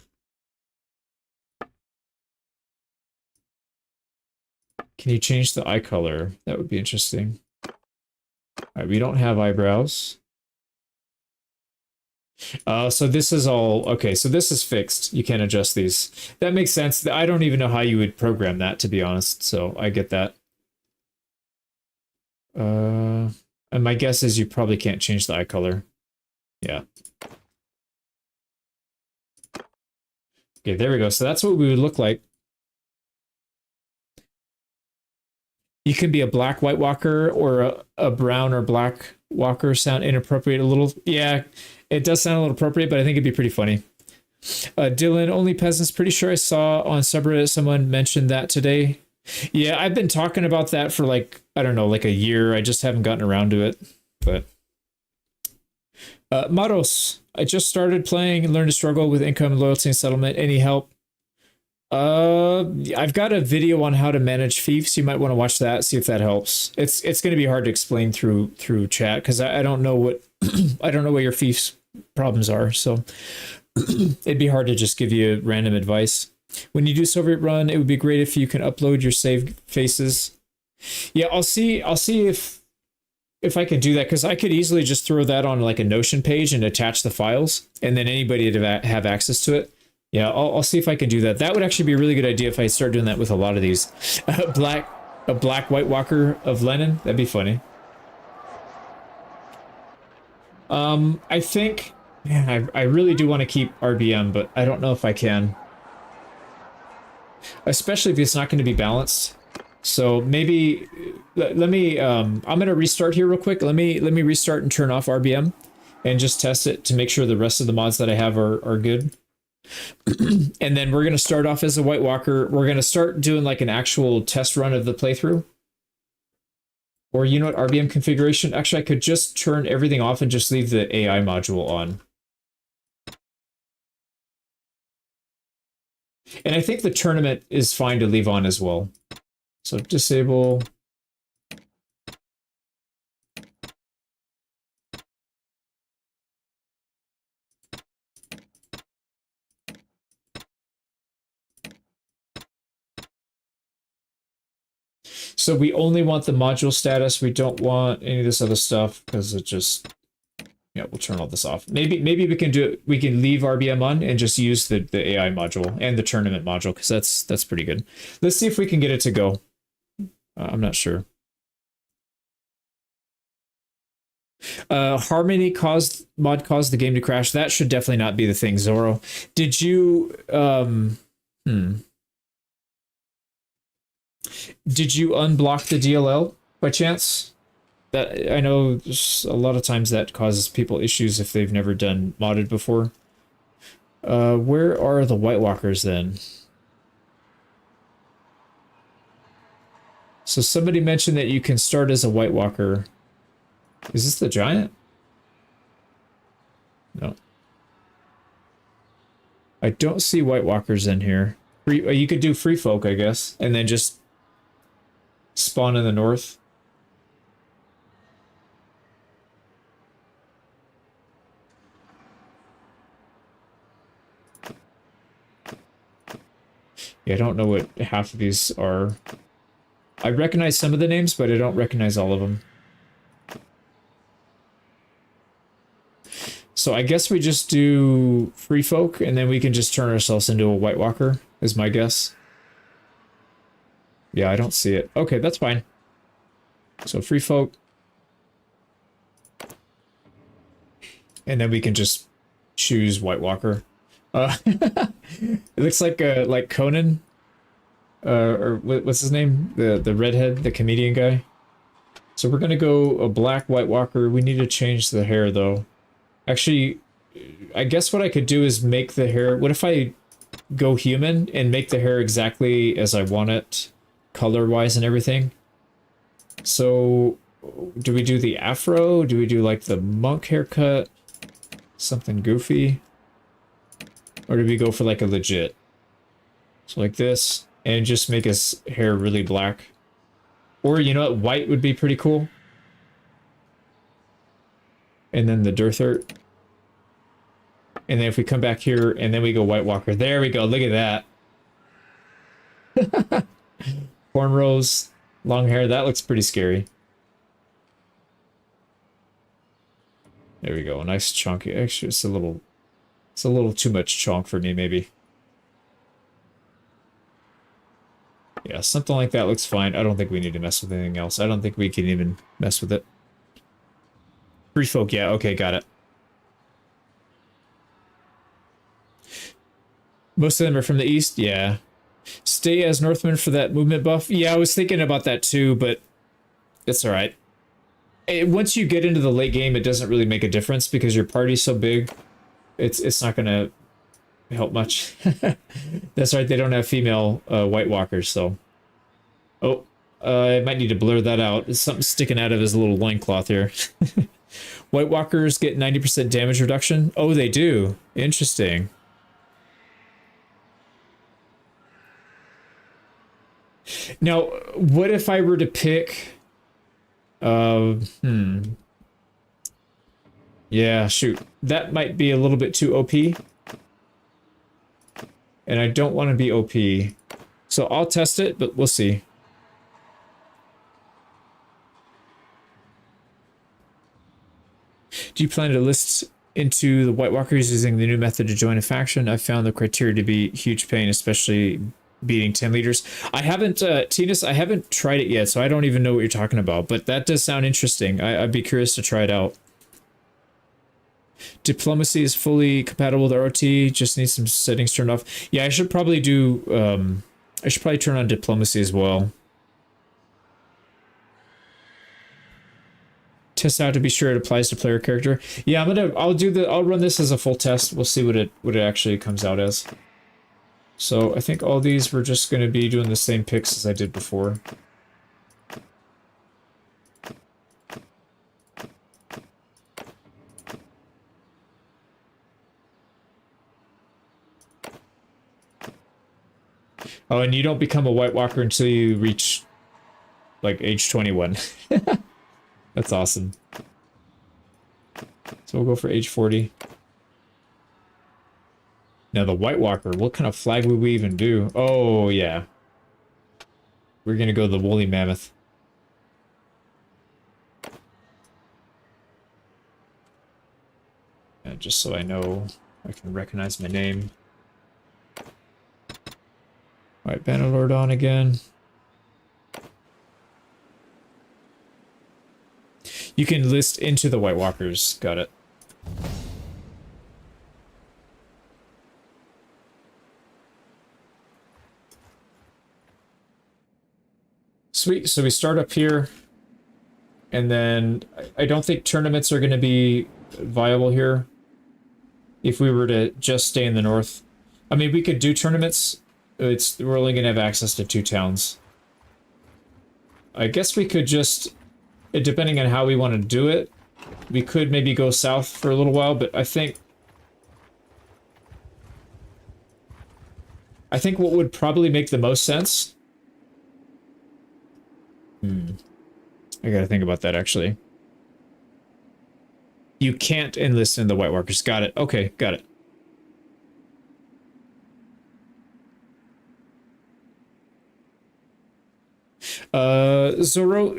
Can you change the eye color? That would be interesting. All right, we don't have eyebrows. So this is all okay. So this is fixed. You can't adjust these. That makes sense. I don't even know how you would program that, to be honest. So I get that. And my guess is you probably can't change the eye color. Yeah. Okay, there we go. So that's what we would look like. You can be a black White Walker or a brown or black Walker. Sound inappropriate a little. Yeah, it does sound a little appropriate, but I think it'd be pretty funny. Dylan, only peasants. Pretty sure I saw on subreddit someone mentioned that today. Yeah, I've been talking about that for like, I don't know, like a year. I just haven't gotten around to it. But Maros, I just started playing and learned to struggle with income, loyalty, and settlement. Any help? I've got a video on how to manage fiefs. You might want to watch that, see if that helps. It's going to be hard to explain through chat because I don't know what I don't know what your fiefs problems are. So it'd be hard to just give you random advice. When you do Soviet run, it would be great if you can upload your saved faces. Yeah, I'll see if I can do that, because I could easily just throw that on like a Notion page and attach the files, and then anybody to have access to it. Yeah, I'll see if I can do that. That would actually be a really good idea if I start doing that with a lot of these. A black White Walker of Lenin. That'd be funny. I think, man, I really do want to keep RBM, but I don't know if I can. Especially if it's not going to be balanced. So maybe let me I'm going to restart here real quick. Let me restart and turn off RBM and just test it to make sure the rest of the mods that I have are good. And then we're going to start off as a White Walker. We're going to start doing like an actual test run of the playthrough. Or you know what, RBM configuration? Actually, I could just turn everything off and just leave the AI module on. And I think the tournament is fine to leave on as well. So disable. So we only want the module status. We don't want any of this other stuff because it just, yeah, we'll turn all this off. Maybe we can do it. We can leave RBM on and just use the AI module and the tournament module, because that's pretty good. Let's see if we can get it to go. I'm not sure. Harmony mod caused the game to crash. That should definitely not be the thing, Zoro. Did you Did you unblock the DLL by chance? That I know a lot of times that causes people issues if they've never done modded before. Where are the White Walkers then? So somebody mentioned that you can start as a White Walker. Is this the giant? No. I don't see White Walkers in here. You could do free folk, I guess, and then just spawn in the north. Yeah, I don't know what half of these are. I recognize some of the names, but I don't recognize all of them. So I guess we just do free folk, and then we can just turn ourselves into a White Walker, is my guess. Yeah, I don't see it. Okay, that's fine. So free folk. And then we can just choose White Walker. It looks like Conan. Or what's his name? The redhead, the comedian guy. So we're gonna go a black White Walker. We need to change the hair though. Actually, I guess what I could do is make the hair... What if I go human and make the hair exactly as I want it, color-wise and everything? So, do we do the afro? Do we do like the monk haircut? Something goofy? Or do we go for like a legit? So like this, and just make his hair really black. Or, you know what, white would be pretty cool. And then the Dirthert. And then if we come back here, and then we go White Walker. There we go, look at that. Cornrows, long hair, that looks pretty scary. There we go, a nice chunky. Actually, it's a little too much chunk for me, maybe. Yeah, something like that looks fine. I don't think we need to mess with anything else. I don't think we can even mess with it. Free folk, yeah, okay, got it. Most of them are from the east, yeah. Stay as Northman for that movement buff. Yeah, I was thinking about that too, but it's alright. Once you get into the late game, it doesn't really make a difference because your party's so big. It's not gonna help much. That's right, they don't have female White Walkers, so... Oh, I might need to blur that out. There's something sticking out of his little loincloth here. White Walkers get 90% damage reduction? Oh, they do. Interesting. Now, what if I were to pick... Yeah, shoot. That might be a little bit too OP. And I don't want to be OP. So I'll test it, but we'll see. Do you plan to list into the White Walkers using the new method to join a faction? I've found the criteria to be huge pain, especially beating 10 liters. I haven't, Tinas, I haven't tried it yet, so I don't even know what you're talking about, but that does sound interesting. I'd be curious to try it out. Diplomacy is fully compatible with ROT, just needs some settings turned off. Yeah, I should probably do, I should probably turn on diplomacy as well. Test out to be sure it applies to player character. Yeah, I'll run this as a full test. We'll see what it actually comes out as. So I think all these we're just going to be doing the same picks as I did before. Oh, and you don't become a White Walker until you reach, like, age 21. That's awesome. So we'll go for age 40. Now the White Walker, what kind of flag would we even do? Oh, yeah. We're gonna go the Woolly Mammoth. And just so I know, I can recognize my name. Alright, Bannerlord on again. You can list into the White Walkers. Got it. Sweet. So we start up here. And then I don't think tournaments are going to be viable here. If we were to just stay in the north. I mean, we could do tournaments. We're only going to have access to 2 towns. I guess we could just... Depending on how we want to do it, we could maybe go south for a little while, but I think what would probably make the most sense... I gotta think about that, actually. You can't enlist in the White Walkers. Got it. Okay, got it. Zoro,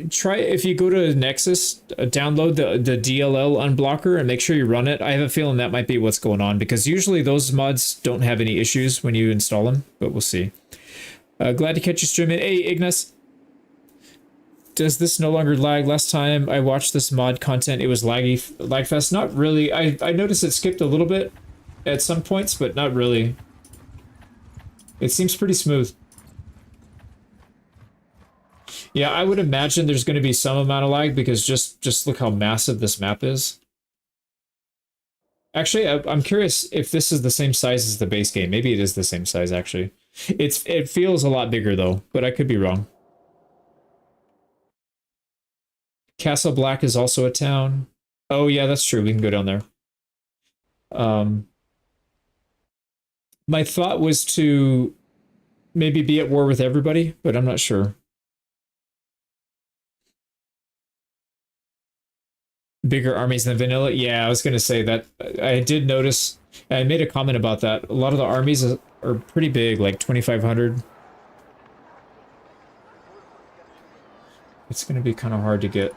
try, if you go to Nexus, download the DLL unblocker and make sure you run it. I have a feeling that might be what's going on, because usually those mods don't have any issues when you install them, but we'll see. Glad to catch you streaming. Hey, Ignis. Does this no longer lag? Last time I watched this mod content, it was lag fest. Not really. I noticed it skipped a little bit at some points, but not really. It seems pretty smooth. Yeah, I would imagine there's going to be some amount of lag because just look how massive this map is. Actually, I'm curious if this is the same size as the base game. Maybe it is the same size, actually. It feels a lot bigger, though, but I could be wrong. Castle Black is also a town. Oh, yeah, that's true. We can go down there. My thought was to maybe be at war with everybody, but I'm not sure. Bigger armies than vanilla? Yeah, I was going to say that. I did notice, I made a comment about that. A lot of the armies are pretty big, like 2,500. It's going to be kind of hard to get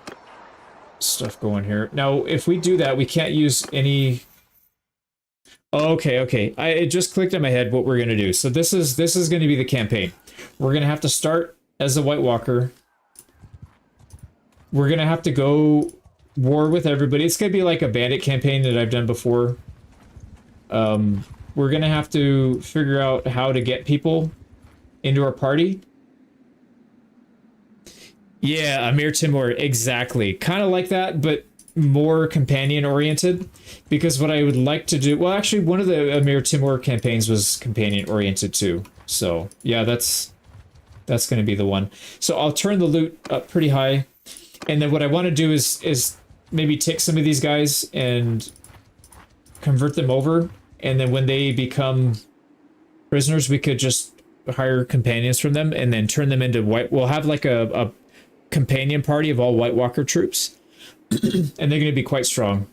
stuff going here. Now, if we do that, we can't use any... Okay, okay. It just clicked in my head what we're going to do. So this is going to be the campaign. We're going to have to start as a White Walker. We're going to have to go war with everybody. It's going to be like a bandit campaign that I've done before. We're going to have to figure out how to get people into our party. Yeah, Amir Timur, exactly. Kind of like that, but more companion oriented. Because what I would like to do, well, actually, one of the Amir Timur campaigns was companion oriented too. So yeah, that's going to be the one. So I'll turn the loot up pretty high, and then what I want to do is maybe take some of these guys and convert them over, and then when they become prisoners, we could just hire companions from them and then turn them into white. We'll have like a companion party of all White Walker troops, and they're going to be quite strong.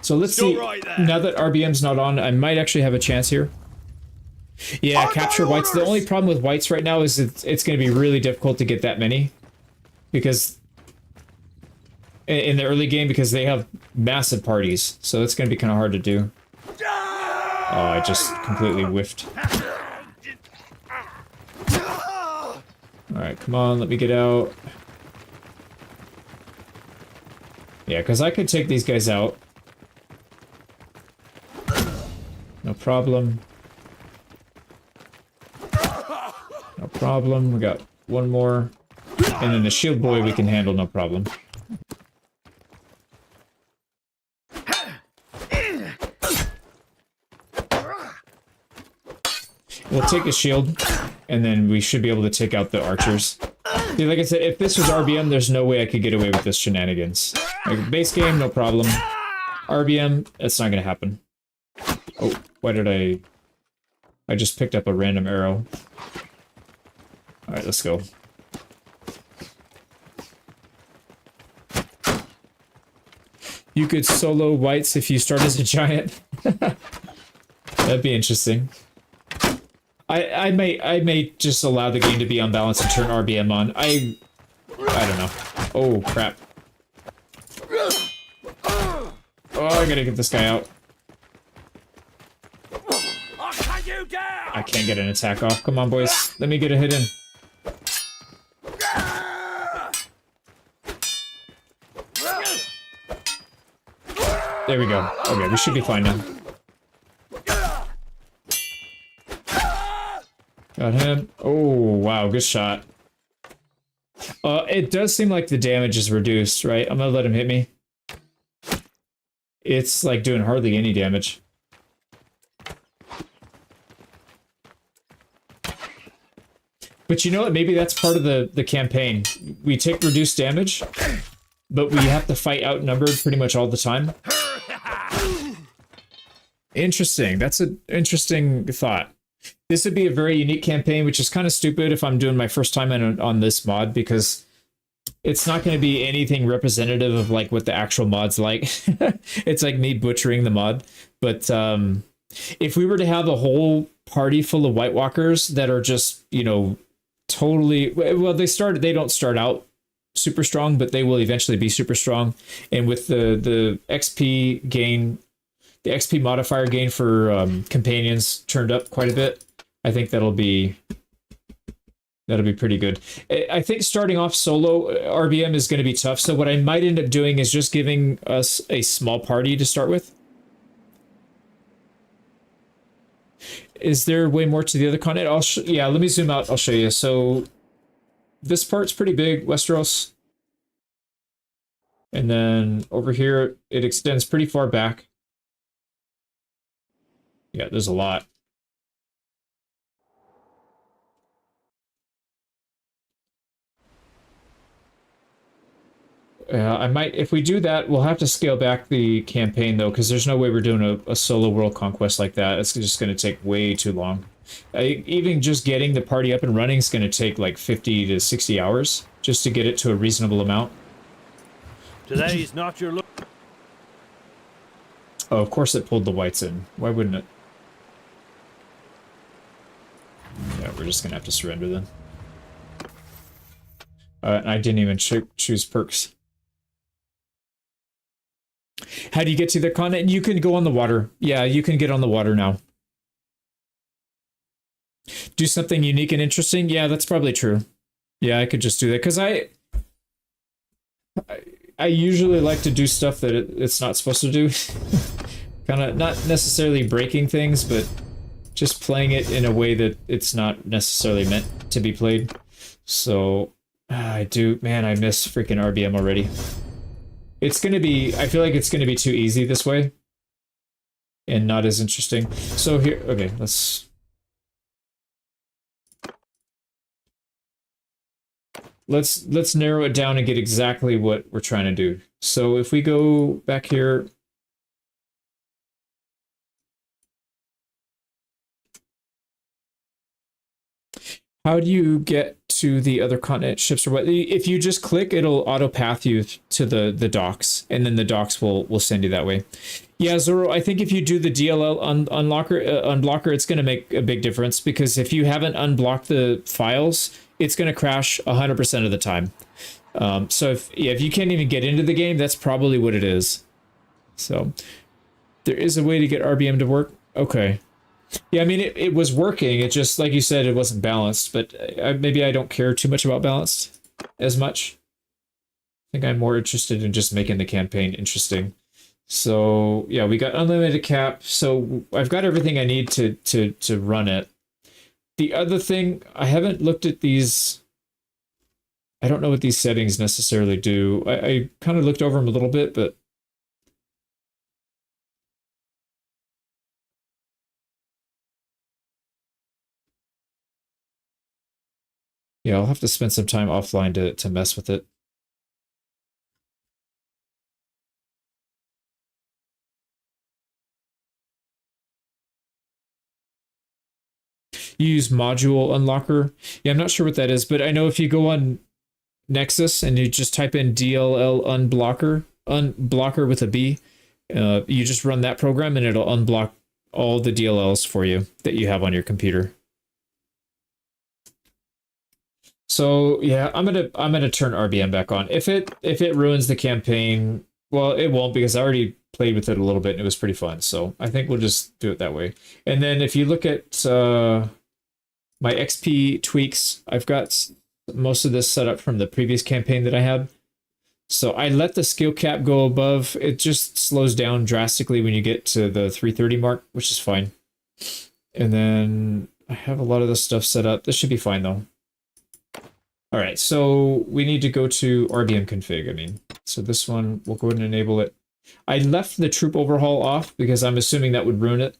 So let's see. Right now that RBM's not on, I might actually have a chance here. Yeah, capture whites. The only problem with whites right now is it's going to be really difficult to get that many, because in the early game, because they have massive parties, so it's going to be kind of hard to do. Oh, I just completely whiffed. Alright, come on, let me get out. Yeah, because I could take these guys out. No problem. No problem. We got one more. And then the shield boy we can handle, no problem. We'll take a shield, and then we should be able to take out the archers. See, like I said, if this was RBM, there's no way I could get away with this shenanigans. Like, base game, no problem. RBM, that's not gonna happen. Oh, why did I just picked up a random arrow. Alright, let's go. You could solo whites if you start as a giant. That'd be interesting. I may just allow the game to be unbalanced and turn RBM on. I don't know. Oh, crap. Oh, I gotta get this guy out. I can't get an attack off. Come on, boys. Let me get a hit in. There we go. Okay, we should be fine now. Got him. Oh, wow, good shot. It does seem like the damage is reduced, right? I'm gonna let him hit me. It's like doing hardly any damage. But you know what? Maybe that's part of the campaign. We take reduced damage, but we have to fight outnumbered pretty much all the time. Interesting. That's an interesting thought. This would be a very unique campaign, which is kind of stupid if I'm doing my first time on this mod, because it's not going to be anything representative of like what the actual mod's like. It's like me butchering the mod. But if we were to have a whole party full of White Walkers that are just, you know, totally, well, they don't start out super strong, but they will eventually be super strong. And with the XP gain, the XP modifier gain for companions turned up quite a bit, I think that'll be That'll be pretty good. I think starting off solo RBM is going to be tough. So what I might end up doing is just giving us a small party to start with. Is there way more to the other continent? Yeah, let me zoom out. I'll show you. So this part's pretty big, Westeros. And then over here, it extends pretty far back. Yeah, there's a lot. I might, if we do that, we'll have to scale back the campaign though, because there's no way we're doing a solo world conquest like that. It's just going to take way too long. Even just getting the party up and running is going to take like 50 to 60 hours just to get it to a reasonable amount. Today's not your look. Oh, of course it pulled the whites in. Why wouldn't it? Yeah, we're just going to have to surrender then. I didn't even choose perks. How do you get to the continent? You can go on the water. Yeah, you can get on the water now. Do something unique and interesting? Yeah, that's probably true. Yeah, I could just do that. Because I usually like to do stuff that it's not supposed to do. Kind of not necessarily breaking things, but just playing it in a way that it's not necessarily meant to be played. So I do, man, I miss freaking RBM already. It's going to be, I feel like it's going to be too easy this way and not as interesting. So here, okay, let's narrow it down and get exactly what we're trying to do. So if we go back here, how do you get to the other continent ships or what? If you just click, it'll auto path you to the docks, and then the docks will send you that way. Yeah, Zoro, I think if you do the DLL unblocker, it's going to make a big difference, because if you haven't unblocked the files, it's going to crash 100% of the time. So if you can't even get into the game, that's probably what it is. So there is a way to get RBM to work. Okay. Yeah, I mean, it was working. It just, like you said, it wasn't balanced, but maybe I don't care too much about balanced as much. I think I'm more interested in just making the campaign interesting. So yeah, we got unlimited cap. So I've got everything I need to run it. The other thing, I haven't looked at these. I don't know what these settings necessarily do. I kind of looked over them a little bit, but yeah, I'll have to spend some time offline to mess with it. You use module unlocker. Yeah, I'm not sure what that is, but I know if you go on Nexus and you just type in DLL unblocker with a B, you just run that program and it'll unblock all the DLLs for you that you have on your computer. So yeah, I'm gonna turn RBM back on. If it ruins the campaign, well, it won't, because I already played with it a little bit and it was pretty fun. So I think we'll just do it that way. And then if you look at my XP tweaks, I've got most of this set up from the previous campaign that I had. So I let the skill cap go above. It just slows down drastically when you get to the 330 mark, which is fine. And then I have a lot of this stuff set up. This should be fine though. All right, so we need to go to RBM config, So this one, we'll go ahead and enable it. I left the troop overhaul off because I'm assuming that would ruin it.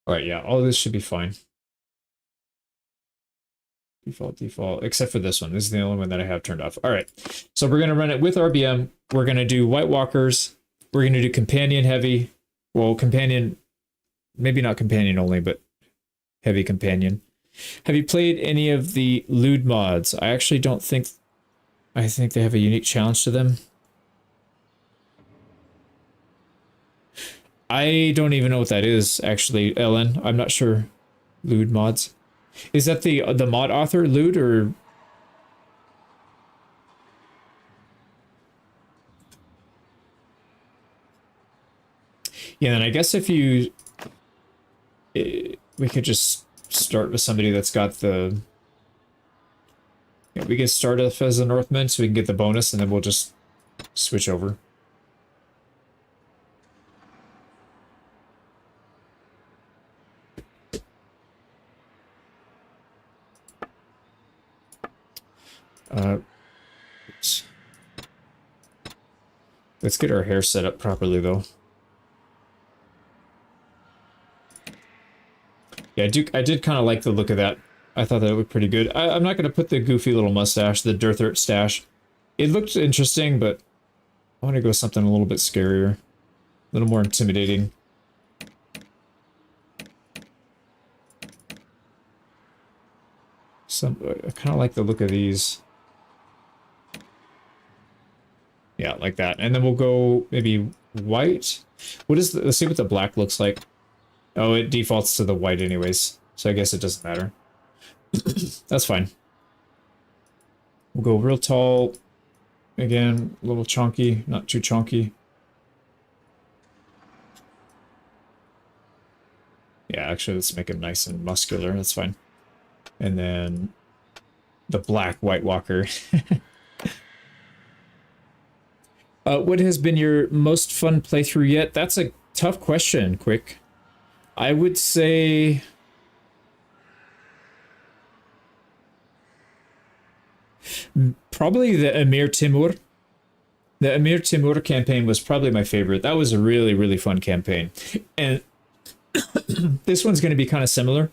All right, yeah, all of this should be fine. Default, except for this one. This is the only one that I have turned off. All right, so we're going to run it with RBM. We're going to do White Walkers. We're going to do Companion Heavy. Well, Companion, maybe not Companion only, but Heavy Companion. Have you played any of the lewd mods? I actually don't think... I think they have a unique challenge to them. I don't even know what that is, actually, LN. I'm not sure. Lewd mods. Is that the mod author, Lewd, or Yeah, and I guess if you... we could just start with somebody that's got the... Yeah, we can start off as a Northman so we can get the bonus, and then we'll just switch over. Oops. Let's get our hair set up properly, though. Yeah, I did kind of like the look of that. I thought that looked pretty good. I'm not going to put the goofy little mustache, the Dirthert stash. It looked interesting, but I want to go something a little bit scarier. A little more intimidating. I kind of like the look of these. Yeah, like that. And then we'll go maybe white. Let's see what the black looks like. Oh, it defaults to the white anyways. So I guess it doesn't matter. That's fine. We'll go real tall. Again, a little chunky, not too chunky. Yeah, actually, let's make him nice and muscular. That's fine. And then the black White Walker. What has been your most fun playthrough yet? That's a tough question, Quick. I would say... probably the Emir Timur. The Emir Timur campaign was probably my favorite. That was a really, really fun campaign. And this one's going to be kind of similar.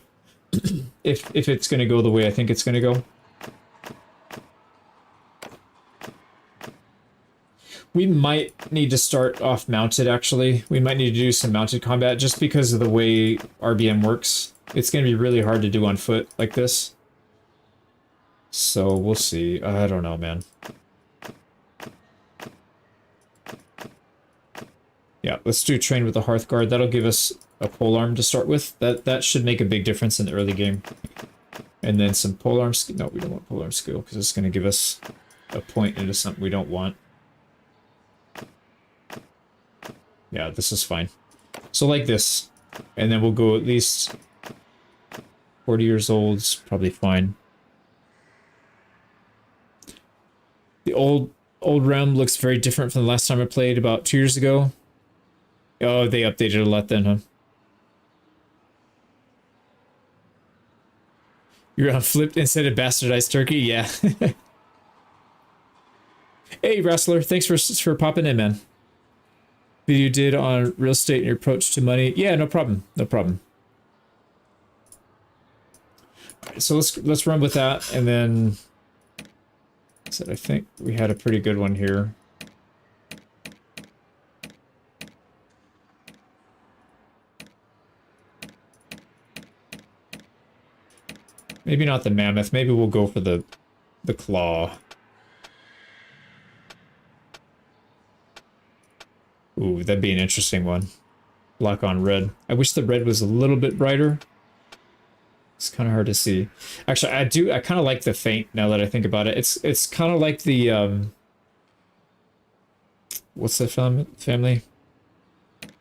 If it's going to go the way I think it's going to go. We might need to start off mounted, actually. We might need to do some mounted combat just because of the way RBM works. It's going to be really hard to do on foot like this. So we'll see. I don't know, man. Yeah, let's do train with the Hearthguard. That'll give us a polearm to start with. That should make a big difference in the early game. And then some polearm skill. No, we don't want polearm skill because it's going to give us a point into something we don't want. Yeah, this is fine. So like this. And then we'll go at least 40 years old. It's probably fine. The old realm looks very different from the last time I played about 2 years ago. Oh, they updated a lot then, huh? You're on flipped instead of bastardized turkey? Yeah. Hey, Wrestler. Thanks for popping in, man. Video you did on real estate and your approach to money. Yeah, no problem. No problem. All right, so let's run with that, and then... So I think we had a pretty good one here. Maybe not the mammoth. Maybe we'll go for the claw. Ooh, that'd be an interesting one. Black on red. I wish the red was a little bit brighter. It's kind of hard to see. Actually, I kind of like the faint now that I think about it. It's kind of like the what's the family?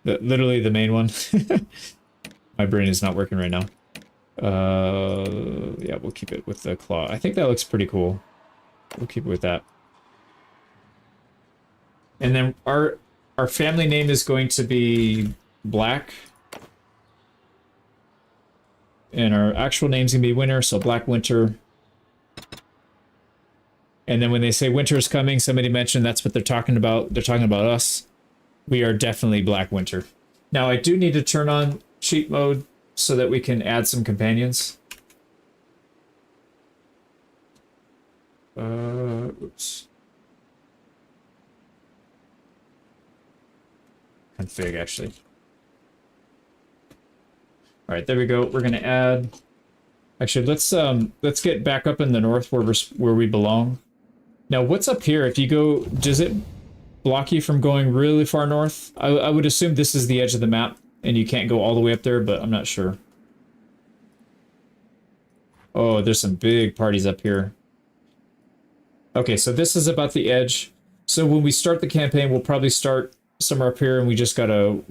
Literally the main one. My brain is not working right now. Yeah, we'll keep it with the claw. I think that looks pretty cool. We'll keep it with that. And then our family name is going to be Black. And our actual name's gonna be Winter, so Black Winter. And then when they say winter's coming, somebody mentioned that's what they're talking about. They're talking about us. We are definitely Black Winter. Now I do need to turn on cheat mode so that we can add some companions. Oops. Config, actually. All right, there we go. We're gonna add. Actually, let's get back up in the north where we belong. Now, what's up here? If you go, does it block you from going really far north? I would assume this is the edge of the map, and you can't go all the way up there, but I'm not sure. Oh, there's some big parties up here. Okay, so this is about the edge. So when we start the campaign, we'll probably start somewhere up here, and we just gotta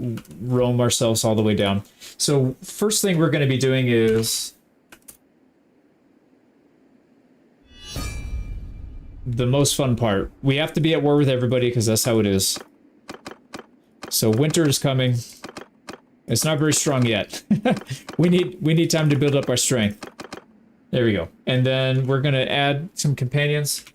roam ourselves all the way down. So first thing we're gonna be doing is the most fun part. We have to be at war with everybody because that's how it is. So winter is coming. It's not very strong yet. we need time to build up our strength. There we go. And then we're gonna add some companions.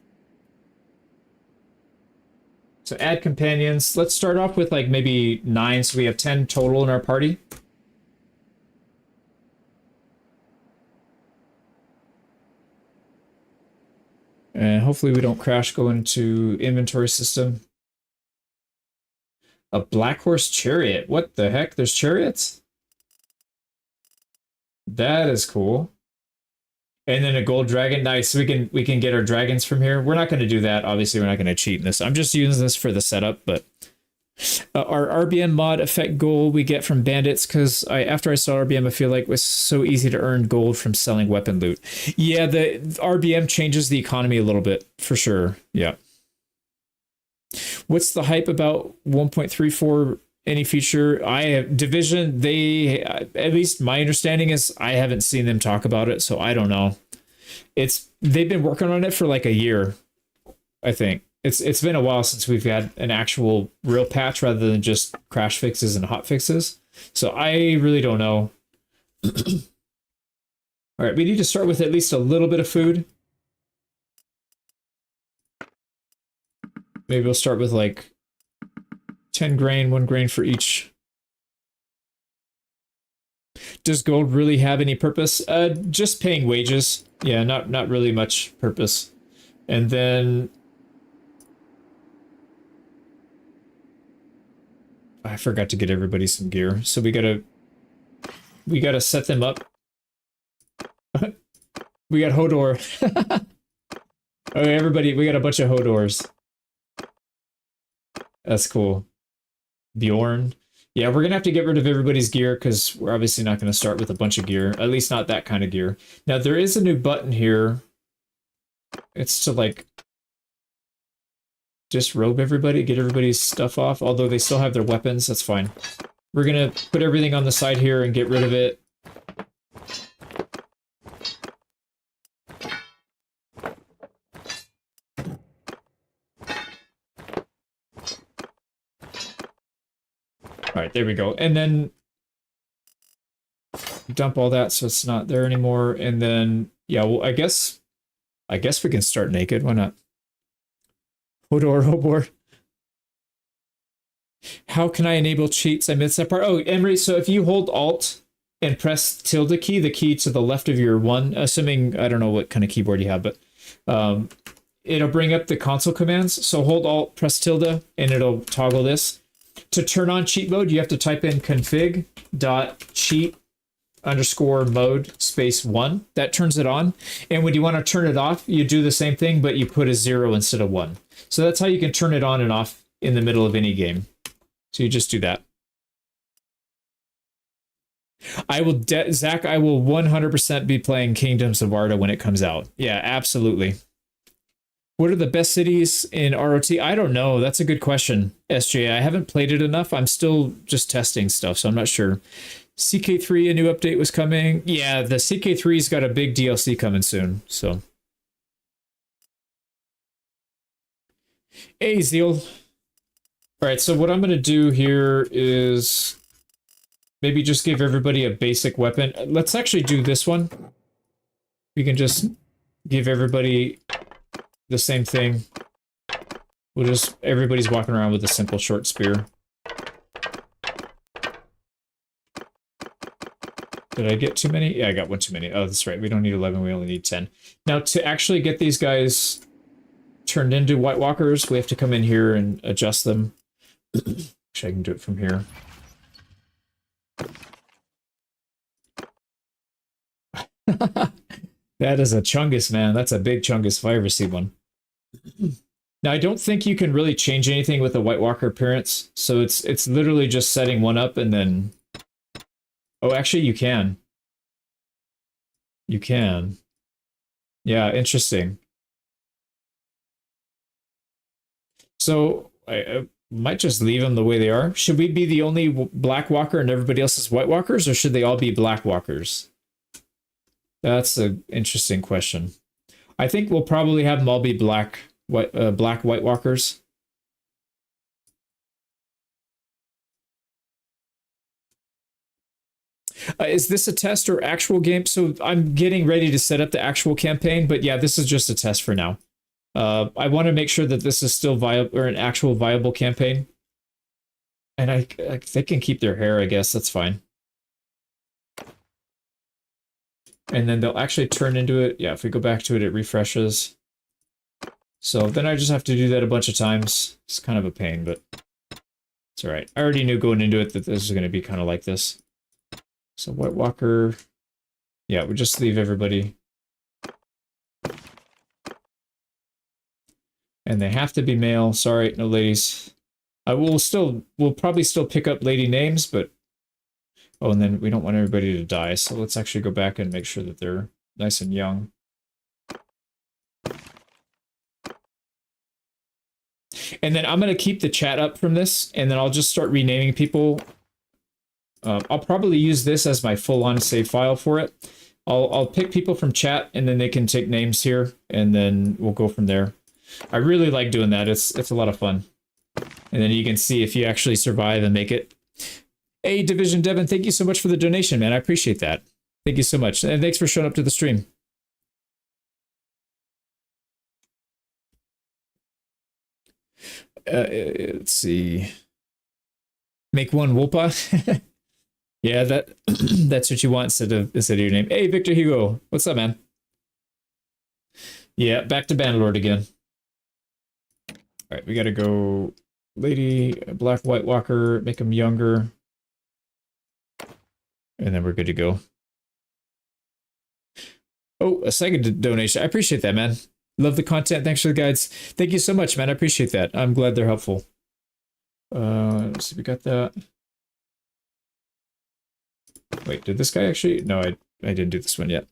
So add companions. Let's start off with like maybe 9, so we have 10 total in our party. And hopefully we don't crash going into inventory system. A Black Horse Chariot. What the heck? There's chariots? That is cool. And then a gold dragon. Nice. We can get our dragons from here. We're not going to do that. Obviously, we're not going to cheat in this. I'm just using this for the setup, but our RBM mod effect gold we get from bandits, because after I saw RBM, I feel like it was so easy to earn gold from selling weapon loot. Yeah, the RBM changes the economy a little bit, for sure. Yeah. What's the hype about 1.34 any feature? Division, they, at least my understanding is I haven't seen them talk about it, so I don't know. They've been working on it for like a year, I think. It's been a while since we've had an actual real patch rather than just crash fixes and hot fixes. So I really don't know. All right, we need to start with at least a little bit of food. Maybe we'll start with like 10 grain, 1 grain for each. Does gold really have any purpose? Just paying wages. Yeah, not really much purpose. And then I forgot to get everybody some gear. So we gotta set them up. We got Hodor. Okay, everybody, we got a bunch of Hodors. That's cool. Bjorn. Yeah, we're gonna have to get rid of everybody's gear because we're obviously not gonna start with a bunch of gear. At least not that kind of gear. Now there is a new button here. It's to like disrobe everybody, get everybody's stuff off, although they still have their weapons. That's fine. We're gonna put everything on the side here and get rid of it. All right, there we go. And then dump all that so it's not there anymore. And then, yeah, well, I guess we can start naked. Why not? Hodor, Hobor. How can I enable cheats? I missed that part. Oh, Emery, so if you hold Alt and press tilde key, the key to the left of your one, assuming, I don't know what kind of keyboard you have, but it'll bring up the console commands. So hold Alt, press tilde, and it'll toggle this. To turn on cheat mode, you have to type in config.cheat_mode_1. That turns it on. And when you want to turn it off, you do the same thing, but you put a 0 instead of 1. So that's how you can turn it on and off in the middle of any game. So you just do that. I will, Zach, I will 100% be playing Kingdoms of Arda when it comes out. Yeah, absolutely. What are the best cities in ROT? I don't know. That's a good question, SJ. I haven't played it enough. I'm still just testing stuff, so I'm not sure. CK3, a new update was coming. Yeah, the CK3's got a big DLC coming soon, so. Hey, Zeal. All right, so what I'm going to do here is maybe just give everybody a basic weapon. Let's actually do this one. We can just give everybody the same thing. We'll just, everybody's walking around with a simple short spear. Did I get too many? Yeah, I got one too many. Oh, that's right. We don't need 11. We only need 10. Now, to actually get these guys turned into White Walkers, we have to come in here and adjust them. Actually, I can do it from here. That is a Chungus, man. That's a big Chungus if I ever see one. Now, I don't think you can really change anything with the White Walker appearance. So it's literally just setting one up and then... Oh, actually, you can. You can. Yeah, interesting. So Might just leave them the way they are. Should we be the only black walker and everybody else is white walkers, or should they all be black walkers? That's an interesting question. I think we'll probably have them all be black white walkers. Is this a test or actual game? So I'm getting ready to set up the actual campaign, but yeah, this is just a test for now. I want to make sure that this is still viable, or an actual viable campaign. And they can keep their hair, I guess. That's fine. And then they'll actually turn into it. Yeah, if we go back to it, it refreshes. So then I just have to do that a bunch of times. It's kind of a pain, but it's all right. I already knew going into it that this is going to be kind of like this. So White Walker, yeah, we'll just leave everybody. And they have to be male. Sorry, no ladies. We'll probably still pick up lady names, but oh, and then we don't want everybody to die. So let's actually go back and make sure that they're nice and young. And then I'm going to keep the chat up from this, and then I'll just start renaming people. I'll probably use this as my full-on save file for it. I'll pick people from chat, and then they can take names here, and then we'll go from there. I really like doing that. It's a lot of fun. And then you can see if you actually survive and make it. Hey, Division Devin, thank you so much for the donation, man. I appreciate that. Thank you so much. And thanks for showing up to the stream. Let's see. Make one Wolpa. Yeah, that's what you want instead of your name. Hey, Victor Hugo. What's up, man? Yeah, back to Bannerlord again. All right, we got to go lady, black, white walker, make them younger. And then we're good to go. Oh, a second donation. I appreciate that, man. Love the content. Thanks for the guides. Thank you so much, man. I appreciate that. I'm glad they're helpful. Let's see, we got that. Wait, did this guy actually? No, I didn't do this one yet.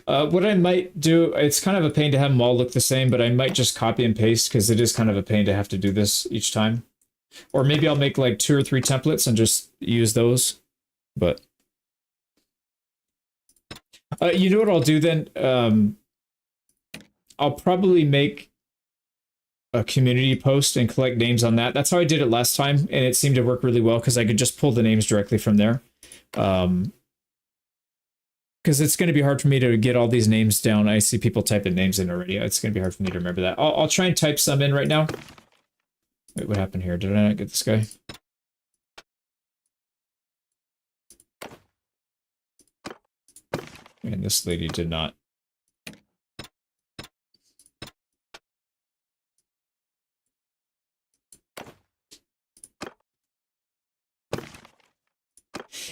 What I might do, it's kind of a pain to have them all look the same, but I might just copy and paste because it is kind of a pain to have to do this each time. Or maybe I'll make like 2 or 3 templates and just use those. But you know what I'll do then? I'll probably make a community post and collect names on that. That's how I did it last time, and it seemed to work really well because I could just pull the names directly from there. Because it's going to be hard for me to get all these names down. I see people typing names in already. It's going to be hard for me to remember that. I'll try and type some in right now. Wait, what happened here? Did I not get this guy? And this lady did not.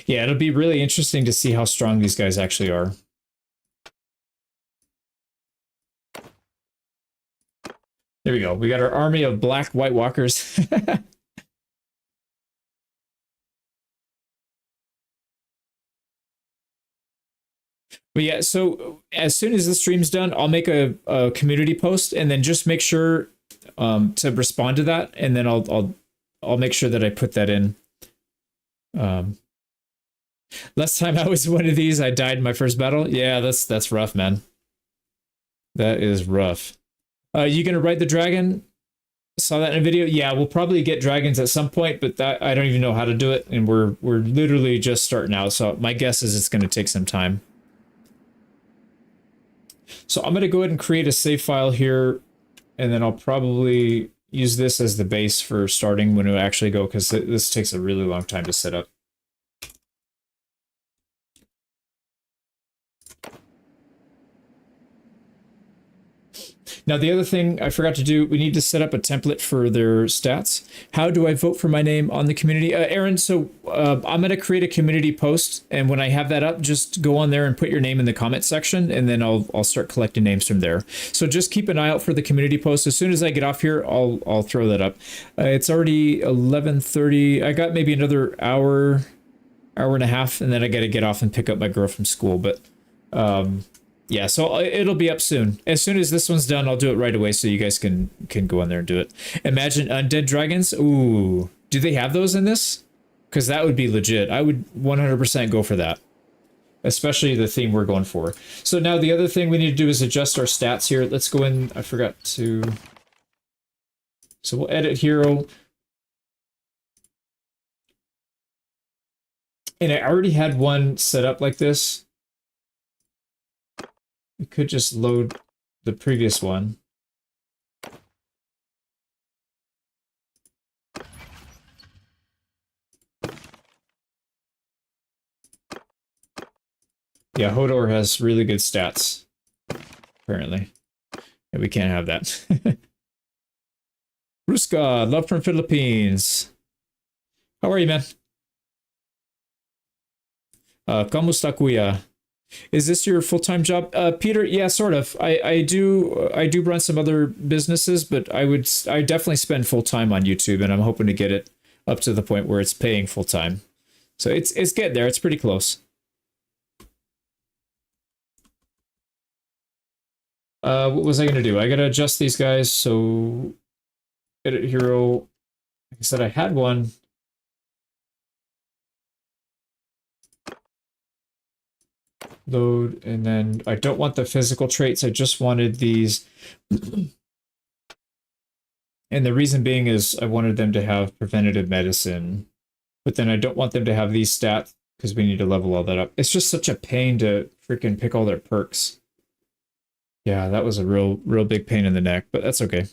Yeah, it'll be really interesting to see how strong these guys actually are. There we go. We got our army of black White Walkers. But yeah, so as soon as the stream's done, I'll make a community post and then just make sure to respond to that, and then I'll make sure that I put that in. Last time I was one of these, I died in my first battle. Yeah, that's rough, man. That is rough. You gonna ride the dragon? Saw that in a video. Yeah, we'll probably get dragons at some point, but that I don't even know how to do it, and we're literally just starting out. So my guess is it's gonna take some time. So I'm gonna go ahead and create a save file here, and then I'll probably use this as the base for starting when we actually go, because this takes a really long time to set up. Now, the other thing I forgot to do, we need to set up a template for their stats. How do I vote for my name on the community? Aaron, so I'm going to create a community post, and when I have that up, just go on there and put your name in the comment section, and then I'll start collecting names from there. So just keep an eye out for the community post. As soon as I get off here, I'll throw that up. It's already 11:30. I got maybe another hour hour and a half, and then I got to get off and pick up my girl from school. But yeah, so it'll be up soon. As soon as this one's done, I'll do it right away so you guys can go in there and do it. Imagine undead dragons. Ooh, do they have those in this? Because that would be legit. I would 100% go for that, especially the theme we're going for. So now the other thing we need to do is adjust our stats here. Let's go in. I forgot to. So we'll edit hero. And I already had one set up like this. We could just load the previous one. Yeah, Hodor has really good stats, apparently. And we can't have that. Ruska, love from Philippines. How are you, man? Kamusta kuya? Is this your full-time job? Peter, yeah, sort of. I do run some other businesses, but I definitely spend full-time on YouTube, and I'm hoping to get it up to the point where it's paying full-time. So it's getting there. It's pretty close. What was I going to do? I got to adjust these guys. So edit hero. Like I said, I had one. Load, and then I don't want the physical traits. I just wanted these. And the reason being is I wanted them to have preventative medicine, but then I don't want them to have these stats because we need to level all that up. It's just such a pain to freaking pick all their perks. Yeah, that was a real big pain in the neck, but that's okay.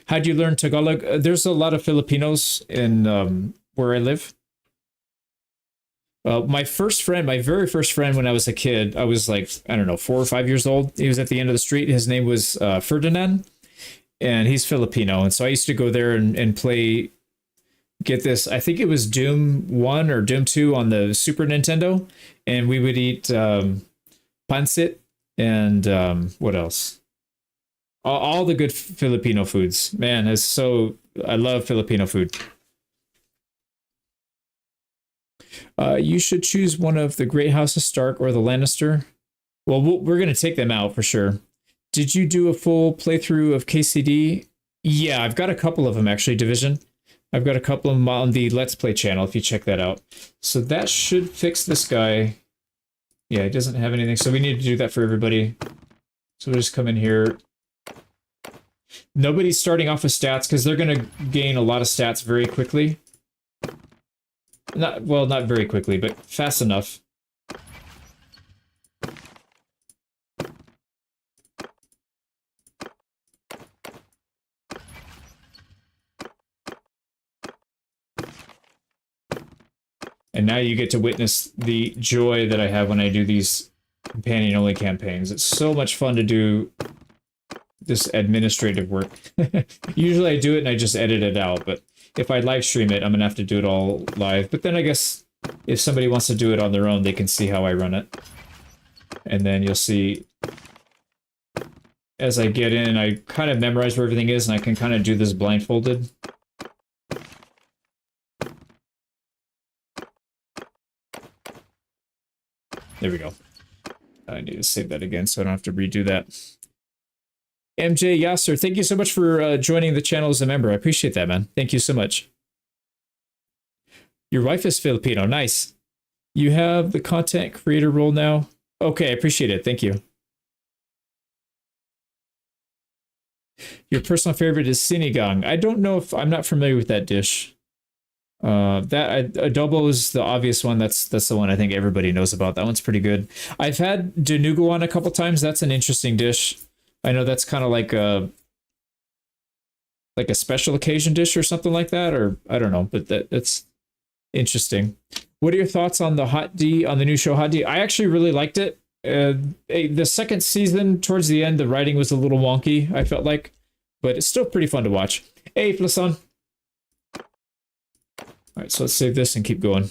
How'd you learn Tagalog? There's a lot of Filipinos in where I live. My very first friend when I was a kid, I was like, I don't know, 4 or 5 years old. He was at the end of the street. His name was Ferdinand, and he's Filipino. And so I used to go there and play, get this, I think it was Doom 1 or Doom 2 on the Super Nintendo. And we would eat pancit and what else? All the good Filipino foods. Man, I love Filipino food. You should choose one of the Great House of Stark or the Lannister. Well, we're going to take them out for sure. Did you do a full playthrough of KCD? Yeah, I've got a couple of them actually, Division. I've got a couple of them on the Let's Play channel if you check that out. So that should fix this guy. Yeah, it doesn't have anything. So we need to do that for everybody. So we'll just come in here. Nobody's starting off with stats because they're going to gain a lot of stats very quickly. Not very quickly, but fast enough. And now you get to witness the joy that I have when I do these companion-only campaigns. It's so much fun to do this administrative work. Usually I do it and I just edit it out, but if I live stream it, I'm going to have to do it all live. But then I guess if somebody wants to do it on their own, they can see how I run it. And then you'll see as I get in, I kind of memorize where everything is, and I can kind of do this blindfolded. There we go. I need to save that again so I don't have to redo that. MJ Yasser, thank you so much for joining the channel as a member. I appreciate that, man. Thank you so much. Your wife is Filipino. Nice. You have the content creator role now. Okay, I appreciate it. Thank you. Your personal favorite is sinigang. I don't know if I'm not familiar with that dish. Adobo is the obvious one. That's the one I think everybody knows about. That one's pretty good. I've had dinuguan a couple times. That's an interesting dish. I know that's kind of like a special occasion dish or something like that, or I don't know, but that's interesting. What are your thoughts on the Hot D, on the new show Hot D? I actually really liked it. The second season, towards the end, the writing was a little wonky, I felt like, but it's still pretty fun to watch. Hey, Flason. All right, so let's save this and keep going.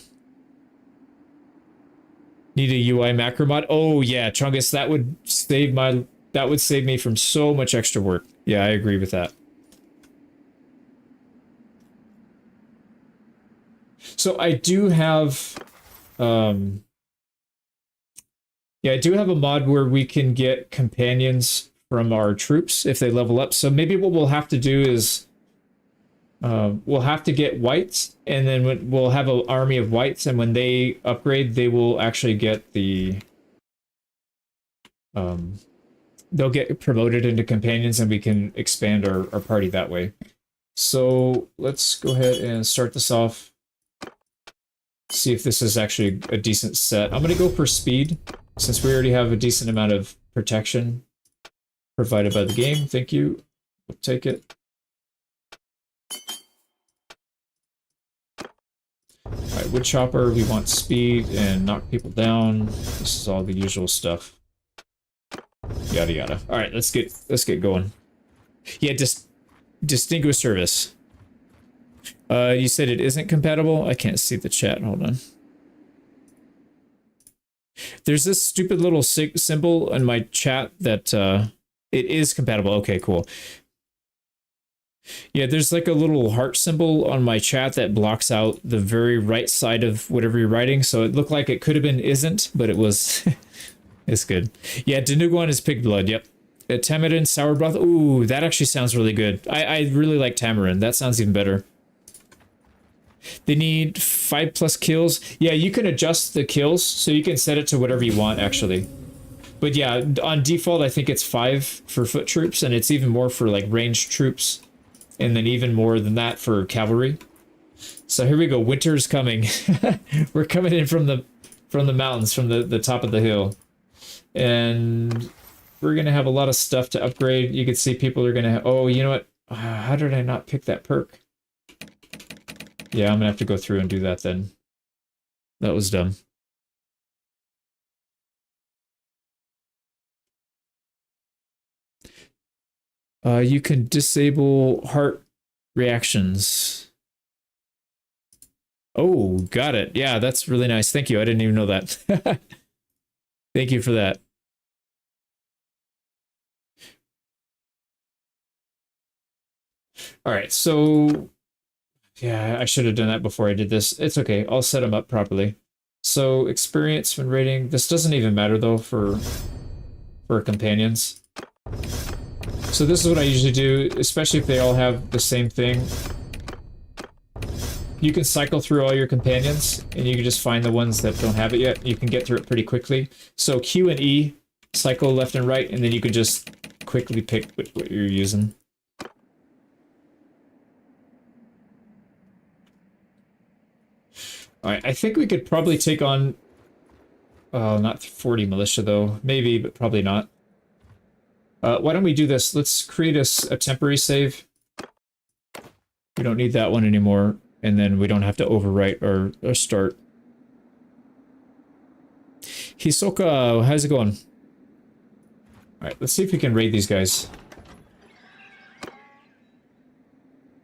Need a UI macro mod? Oh yeah, Chungus, that would save me from so much extra work. Yeah, I agree with that. So I do have, yeah, I do have a mod where we can get companions from our troops if they level up. So maybe what we'll have to do is, we'll have to get whites, and then we'll have an army of whites, and when they upgrade, they will actually get the, they'll get promoted into companions, and we can expand our party that way. So let's go ahead and start this off. See if this is actually a decent set. I'm going to go for speed, since we already have a decent amount of protection provided by the game. Thank you. We'll take it. Alright, wood chopper, we want speed and knock people down. This is all the usual stuff. Yada yada. Alright, let's get going. Yeah, distinguished service. You said it isn't compatible? I can't see the chat. Hold on. There's this stupid little symbol in my chat that it is compatible. Okay, cool. Yeah, there's like a little heart symbol on my chat that blocks out the very right side of whatever you're writing. So it looked like it could have been isn't, but it was. It's good. Yeah, Danuguan is pig blood. Yep. Tamarind sour broth. Ooh, that actually sounds really good. I really like tamarind. That sounds even better. They need 5+ kills. Yeah, you can adjust the kills, so you can set it to whatever you want, actually. But yeah, on default, I think it's 5 for foot troops, and it's even more for like ranged troops, and then even more than that for cavalry. So here we go. Winter's coming. We're coming in from the mountains, from the top of the hill, and we're gonna have a lot of stuff to upgrade. You can see people are gonna have. Oh, you know what? How did I not pick that perk? Yeah, I'm gonna have to go through and do that then. That was dumb. You can disable heart reactions. Oh, got it. Yeah, that's really nice. Thank you. I didn't even know that. Thank you for that. All right, so yeah, I should have done that before I did this. It's okay. I'll set them up properly. So experience when rating. This doesn't even matter though for companions. So this is what I usually do, especially if they all have the same thing. You can cycle through all your companions, and you can just find the ones that don't have it yet. You can get through it pretty quickly. So Q and E, cycle left and right, and then you can just quickly pick what you're using. Alright, I think we could probably take on... not 40 militia, though. Maybe, but probably not. Why don't we do this? Let's create a temporary save. We don't need that one anymore, and then we don't have to overwrite or start. Hisoka, how's it going? Alright, let's see if we can raid these guys.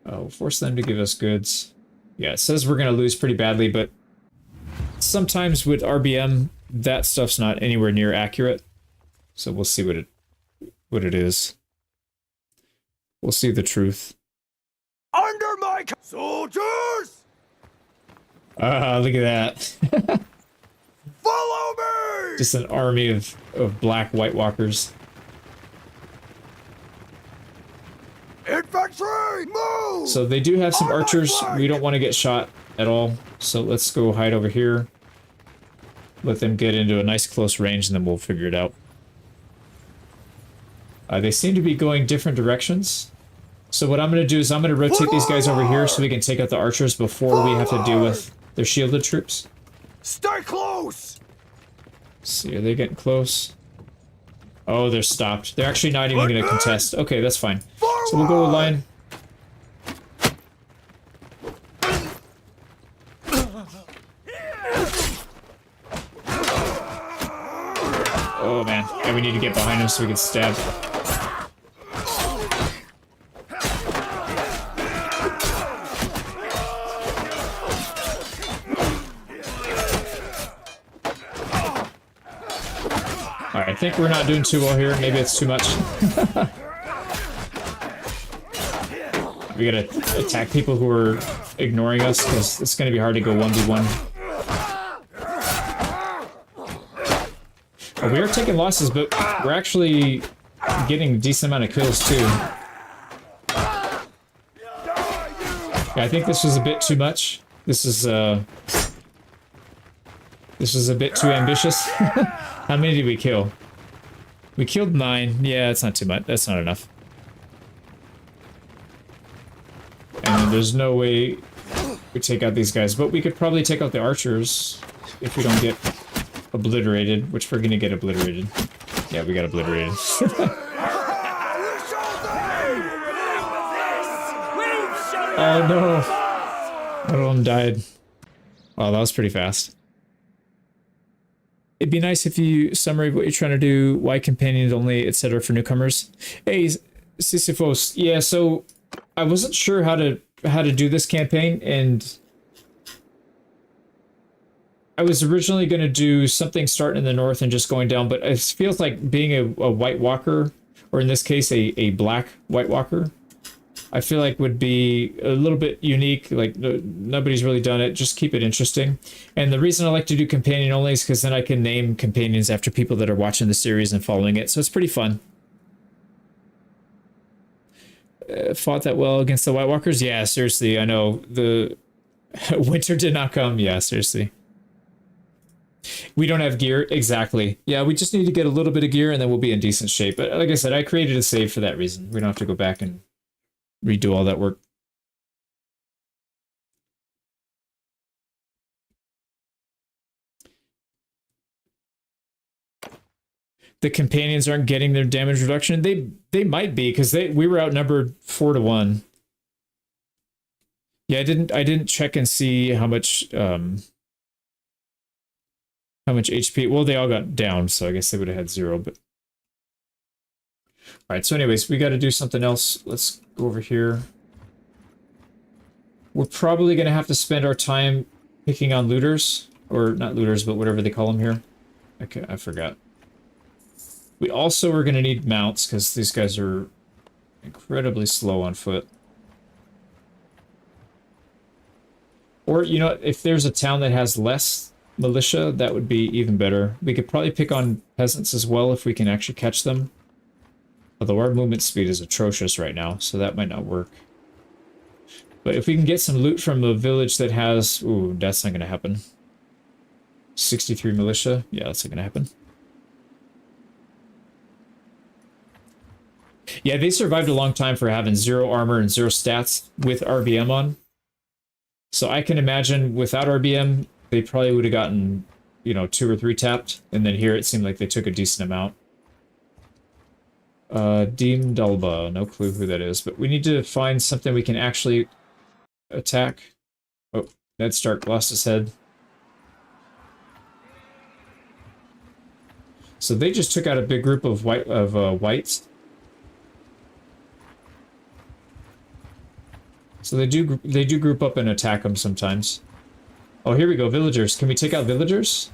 We'll force them to give us goods. Yeah, it says we're going to lose pretty badly, but sometimes with RBM, that stuff's not anywhere near accurate. So we'll see what it is. We'll see the truth. Under my soldiers! Look at that. Follow me! Just an army of black White Walkers. Infantry, move! So they do have some archers. We don't want to get shot at all. So let's go hide over here. Let them get into a nice close range, and then we'll figure it out. They seem to be going different directions. So what I'm going to do is I'm going to rotate these guys over here so we can take out the archers before we have to deal with their shielded troops. Stay close! Let's see, are they getting close? Oh, they're stopped. They're actually not even going to contest. Okay, that's fine. So we'll go with line. Oh man, yeah, we need to get behind him so we can stab. Alright, I think we're not doing too well here. Maybe it's too much. We gotta attack people who are ignoring us, because it's gonna be hard to go 1v1. Oh, we are taking losses, but we're actually getting a decent amount of kills too. Yeah, I think this was a bit too much. This is a bit too ambitious. How many did we kill? We killed 9. Yeah, it's not too much. That's not enough. And there's no way we take out these guys, but we could probably take out the archers if we don't get obliterated, which we're gonna get obliterated. Yeah, we got obliterated. Oh no! One of them died. Wow, that was pretty fast. It'd be nice if you summary what you're trying to do, why companions only, etc. for newcomers. Hey, Sisyphos. Yeah, so I wasn't sure how to do this campaign, and I was originally going to do something starting in the north and just going down, but it feels like being a White Walker, or in this case a black White Walker, I feel like would be a little bit unique. Like nobody's really done it. Just keep it interesting. And the reason I like to do companion only is because then I can name companions after people that are watching the series and following it. So it's pretty fun. Fought that well against the White Walkers? Yeah, seriously. I know the winter did not come. Yeah, seriously. We don't have gear. Exactly. Yeah, we just need to get a little bit of gear and then we'll be in decent shape. But like I said, I created a save for that reason. We don't have to go back and redo all that work. The companions aren't getting their damage reduction. They might be, because we were outnumbered 4-1. Yeah, I didn't check and see how much HP. Well, they all got down, so I guess they would have had 0. But all right. So, anyways, we got to do something else. Let's go over here. We're probably going to have to spend our time picking on looters, or not looters, but whatever they call them here. Okay, I forgot. We also are going to need mounts, because these guys are incredibly slow on foot. Or, you know, if there's a town that has less militia, that would be even better. We could probably pick on peasants as well if we can actually catch them. Although our movement speed is atrocious right now, so that might not work. But if we can get some loot from a village that has... Ooh, that's not going to happen. 63 militia? Yeah, that's not going to happen. Yeah, they survived a long time for having 0 armor and 0 stats with RBM on. So I can imagine without RBM, they probably would have gotten, you know, 2 or 3 tapped. And then here it seemed like they took a decent amount. Deem Dalba, no clue who that is. But we need to find something we can actually attack. Oh, Ned Stark lost his head. So they just took out a big group of whites. So they do group up and attack them sometimes. Oh, here we go, villagers. Can we take out villagers?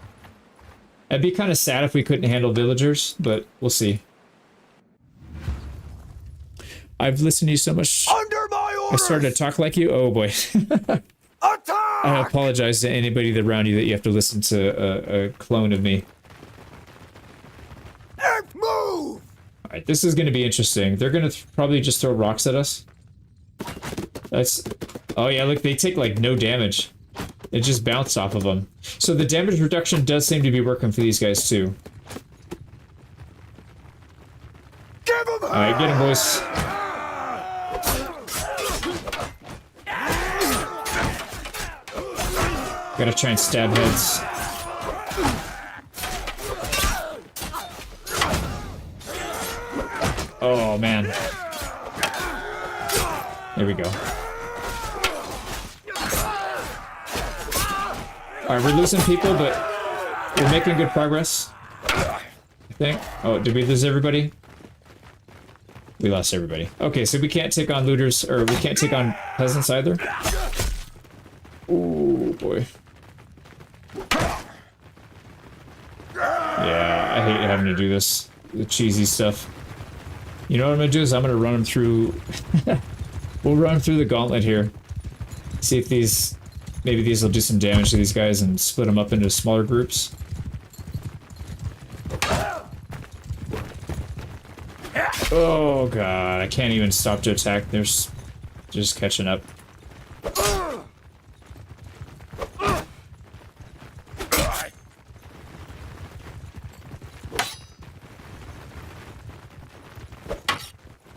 It'd be kind of sad if we couldn't handle villagers, but we'll see. I've listened to you so much. Under my orders! I started to talk like you. Oh boy. Attack! I apologize to anybody around you that you have to listen to a clone of me. And move! Alright, this is going to be interesting. They're going to probably just throw rocks at us. That's... Oh yeah, look, they take like no damage. It just bounced off of them. So the damage reduction does seem to be working for these guys too. Give him hell! Alright, get him, boys. Gotta try and stab heads. Oh man. There we go. Alright, we're losing people, but we're making good progress. I think. Oh, did we lose everybody? We lost everybody. Okay, so we can't take on looters, or we can't take on peasants either. Ooh, boy. Yeah, I hate having to do this. The cheesy stuff. You know what I'm gonna do is I'm gonna run them through We'll run through the gauntlet here. See if these... Maybe these will do some damage to these guys and split them up into smaller groups. Oh god, I can't even stop to attack. They're just catching up.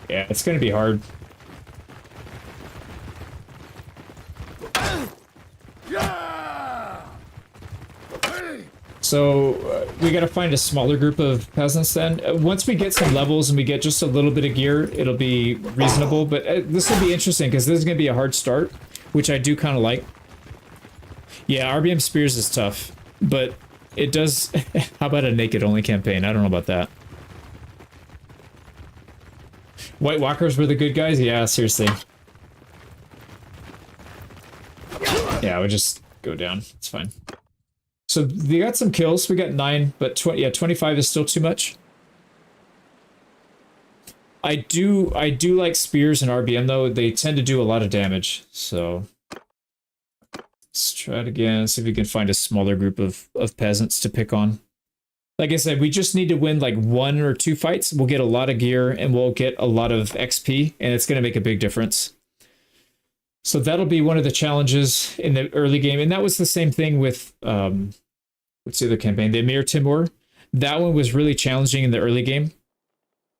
Yeah, it's gonna be hard. So, we gotta find a smaller group of peasants then. Once we get some levels and we get just a little bit of gear, it'll be reasonable, but this will be interesting because this is gonna be a hard start, which I do kind of like. Yeah, RBM Spears is tough, but it does... How about a naked-only campaign? I don't know about that. White Walkers were the good guys? Yeah, seriously. Yeah, we just go down. It's fine. So they got some kills. We got 9, but 25 is still too much. I do like spears and RBM though. They tend to do a lot of damage. So let's try it again. See if we can find a smaller group of peasants to pick on. Like I said, we just need to win like 1 or 2 fights. We'll get a lot of gear and we'll get a lot of XP, and it's going to make a big difference. So that'll be one of the challenges in the early game. And that was the same thing with, what's the other campaign? The Emir Timur. That one was really challenging in the early game,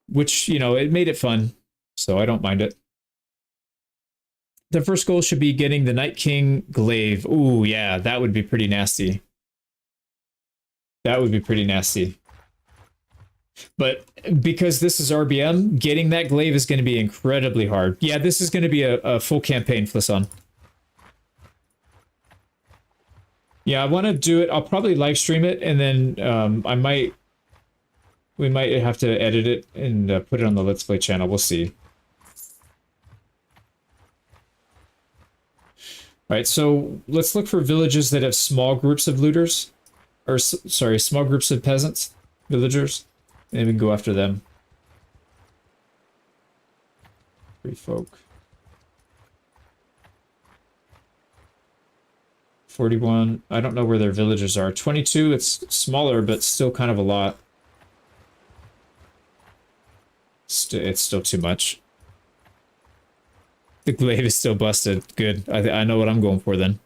which, you know, it made it fun. So I don't mind it. The first goal should be getting the Night King glaive. Ooh, yeah, that would be pretty nasty. That would be pretty nasty. But because this is RBM, getting that glaive is going to be incredibly hard. Yeah, this is going to be a full campaign, Flisson. Yeah, I want to do it. I'll probably live stream it, and then we might have to edit it and put it on the Let's Play channel. We'll see. All right, so let's look for villages that have small groups of looters. Or, sorry, small groups of peasants, villagers. And we can go after them. Free folk. 41. I don't know where their villages are. 22, it's smaller, but still kind of a lot. It's still too much. The glaive is still busted. Good. I know what I'm going for then.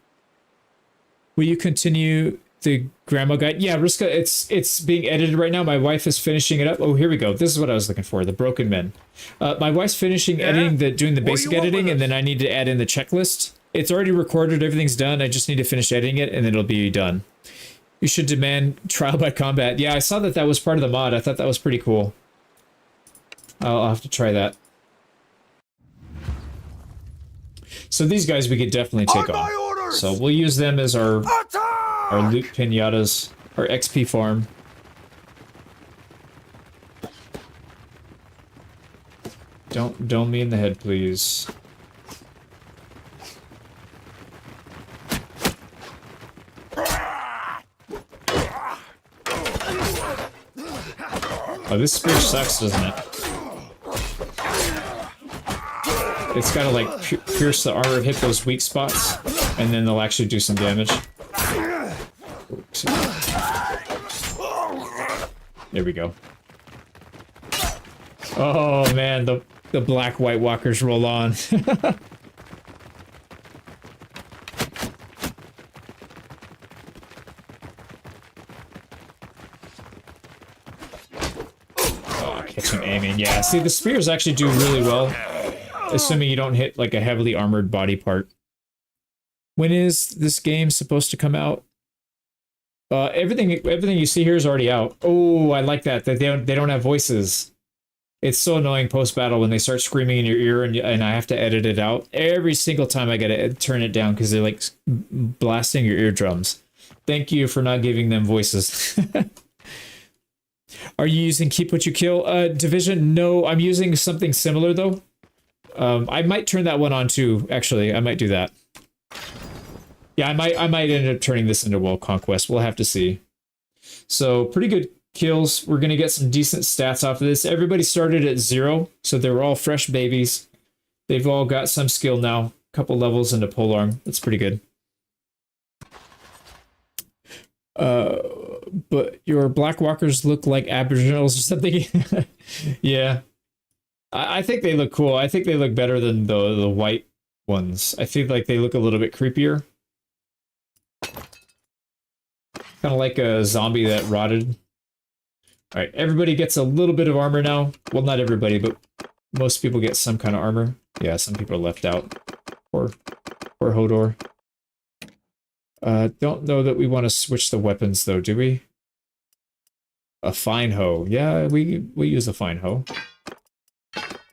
Will you continue the grandma guide? Yeah, Riska, it's being edited right now. My wife is finishing it up. Oh, here we go. This is what I was looking for. The Broken Men. My wife's finishing editing, doing the basic editing, and then I need to add in the checklist. It's already recorded. Everything's done. I just need to finish editing it, and then it'll be done. You should demand trial by combat. Yeah, I saw that that was part of the mod. I thought that was pretty cool. I'll have to try that. So these guys we could definitely take on. So we'll use them as our loot pinatas, our XP farm. Don't dome me in the head, please. Oh, this spear sucks, doesn't it? It's gotta like pierce the armor, hit those weak spots, and then they'll actually do some damage. Oops. There we go. Oh man, the black White Walkers roll on. Oh, catch him aiming. Yeah, see, the spears actually do really well. Assuming you don't hit like a heavily armored body part. When is this game supposed to come out? Everything you see here is already out. Oh, I like that they don't have voices. It's so annoying post battle when they start screaming in your ear and I have to edit it out every single time. I gotta turn it down because they're like blasting your eardrums. Thank you for not giving them voices. Are you using Keep What You Kill Division? No, I'm using something similar though. I might turn that one on too, actually. I might do that. Yeah, I might end up turning this into World Conquest. We'll have to see. So, pretty good kills. We're going to get some decent stats off of this. Everybody started at 0, so they were all fresh babies. They've all got some skill now. Couple levels into polearm. That's pretty good. But your black walkers look like aboriginals or something. Yeah. I think they look cool. I think they look better than the white ones. I feel like they look a little bit creepier. Kind of like a zombie that rotted. Alright, everybody gets a little bit of armor now. Well, not everybody, but most people get some kind of armor. Yeah, some people are left out. Poor Hodor. Don't know that we want to switch the weapons, though, do we? A fine hoe. Yeah, we use a fine hoe.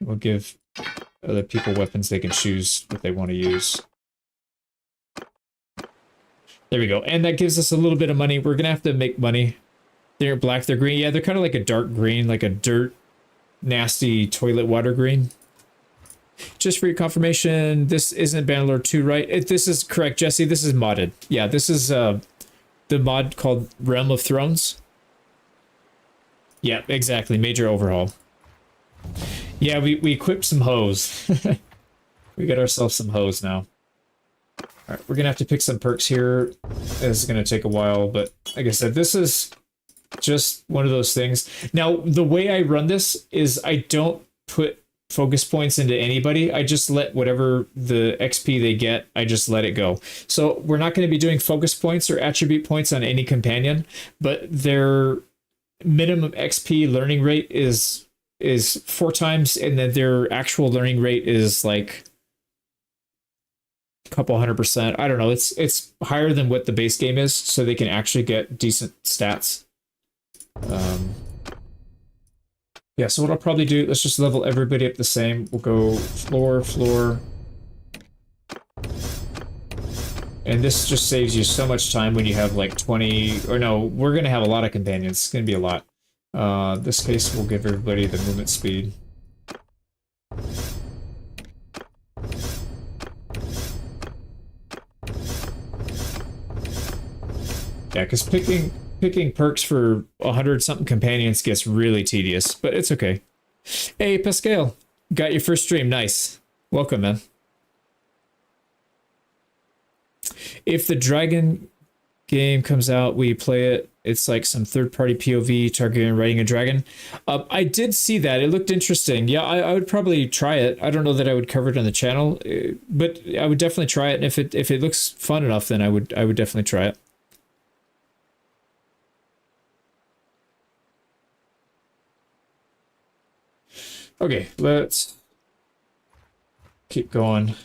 We'll give other people weapons they can choose what they want to use. There we go. And that gives us a little bit of money. We're going to have to make money. They're black, they're green. Yeah, they're kind of like a dark green, like a dirt, nasty toilet water green. Just for your confirmation, this isn't Bannerlord 2, right? This is correct, Jesse. This is modded. Yeah, this is the mod called Realm of Thrones. Yeah, exactly. Major overhaul. Yeah, we equipped some hoes. We got ourselves some hoes now. Alright, we're gonna have to pick some perks here. This is gonna take a while, but like I said, this is just one of those things. Now, the way I run this is I don't put focus points into anybody. I just let whatever the XP they get, I just let it go. So we're not going to be doing focus points or attribute points on any companion, but their minimum XP learning rate is 4 times, and then their actual learning rate is like a couple 100%. I don't know. It's higher than what the base game is, so they can actually get decent stats. Yeah, so what I'll probably do, let's just level everybody up the same. We'll go floor. And this just saves you so much time when you have like 20, or no, we're going to have a lot of companions. It's going to be a lot. This case will give everybody the movement speed. Yeah, because picking perks for 100-something companions gets really tedious, but it's okay. Hey, Pascal, got your first stream. Nice. Welcome, man. If the Dragon game comes out, we play it. It's like some third-party POV targeting riding a dragon. I did see that. It looked interesting. Yeah, I would probably try it. I don't know that I would cover it on the channel, but I would definitely try it. And if it looks fun enough, then I would definitely try it. Okay, let's keep going.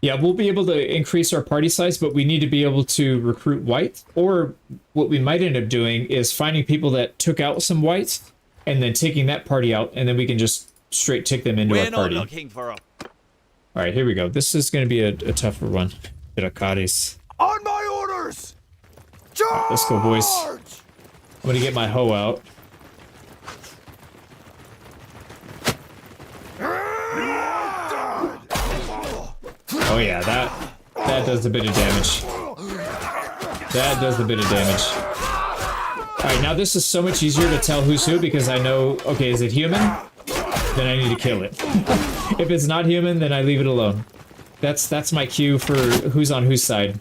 Yeah, we'll be able to increase our party size, but we need to be able to recruit white. Or what we might end up doing is finding people that took out some whites and then taking that party out, and then we can just straight tick them into our party. All right, here we go. This is going to be a tougher one. Bit of Cadiz. On my orders! Charge! Let's go, boys. I'm going to get my hoe out. Oh yeah, that does a bit of damage. That does a bit of damage. Alright, now this is so much easier to tell who's who because I know, okay, is it human? Then I need to kill it. If it's not human, then I leave it alone. That's my cue for who's on whose side.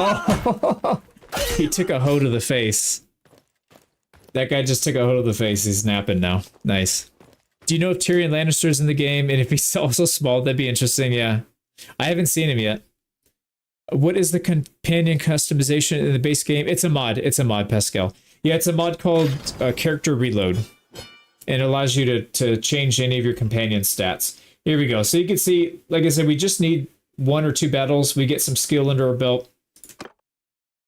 Oh, he took a hoe to the face. That guy just took a hoe to the face. He's napping now. Nice. Do you know if Tyrion Lannister's in the game? And if he's also small, that'd be interesting. Yeah. I haven't seen him yet. What is the companion customization in the base game? It's a mod. It's a mod, Pascal. Yeah, it's a mod called Character Reload. And it allows you to change any of your companion stats. Here we go. So you can see, like I said, we just need 1 or 2 battles. We get some skill under our belt.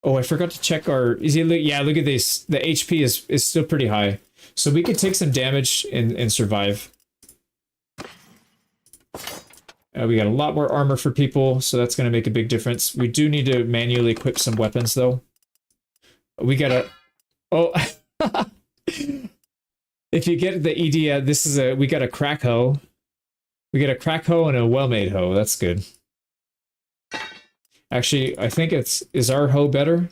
Oh, I forgot to check our... Yeah, look at this. The HP is still pretty high. So we could take some damage and survive. We got a lot more armor for people, so that's going to make a big difference. We do need to manually equip some weapons, though. We gotta... Oh! If you get the ED, this is a... We got a crack hoe. We got a crack hoe and a well-made hoe. That's good. Actually, I think is our hoe better?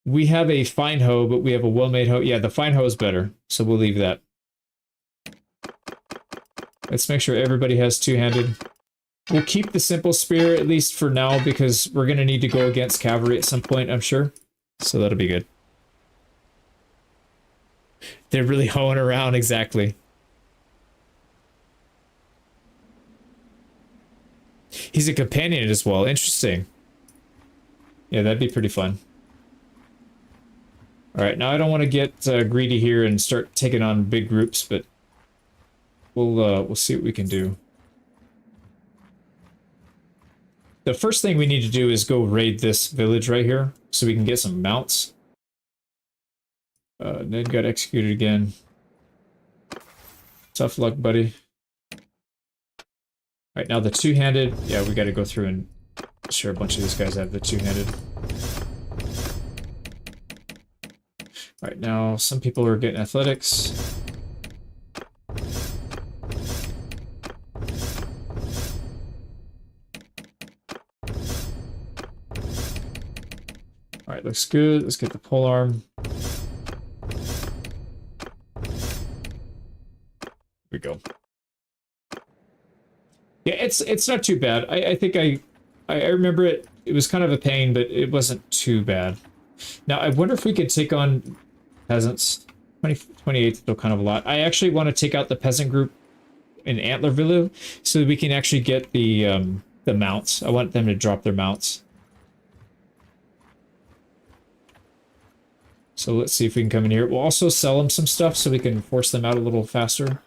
We have a fine hoe, but we have a well-made hoe. Yeah, the fine hoe is better, so we'll leave that. Let's make sure everybody has two-handed. We'll keep the simple spear, at least for now, because we're going to need to go against cavalry at some point, I'm sure. So that'll be good. They're really hoeing around, exactly. He's a companion as well. Interesting. Yeah, that'd be pretty fun. All right, now I don't want to get greedy here and start taking on big groups, but we'll see what we can do. The first thing we need to do is go raid this village right here, so we can get some mounts. Ned got executed again. Tough luck, buddy. Alright, now the two-handed. Yeah, we gotta go through and sure a bunch of these guys have the two-handed. Alright, now some people are getting athletics. Alright, looks good. Let's get the polearm. Here we go. Yeah, it's not too bad. I think I remember it. It was kind of a pain, but it wasn't too bad. Now, I wonder if we could take on peasants. 28 still kind of a lot. I actually want to take out the peasant group in Antlerville so that we can actually get the mounts. I want them to drop their mounts. So let's see if we can come in here. We'll also sell them some stuff so we can force them out a little faster.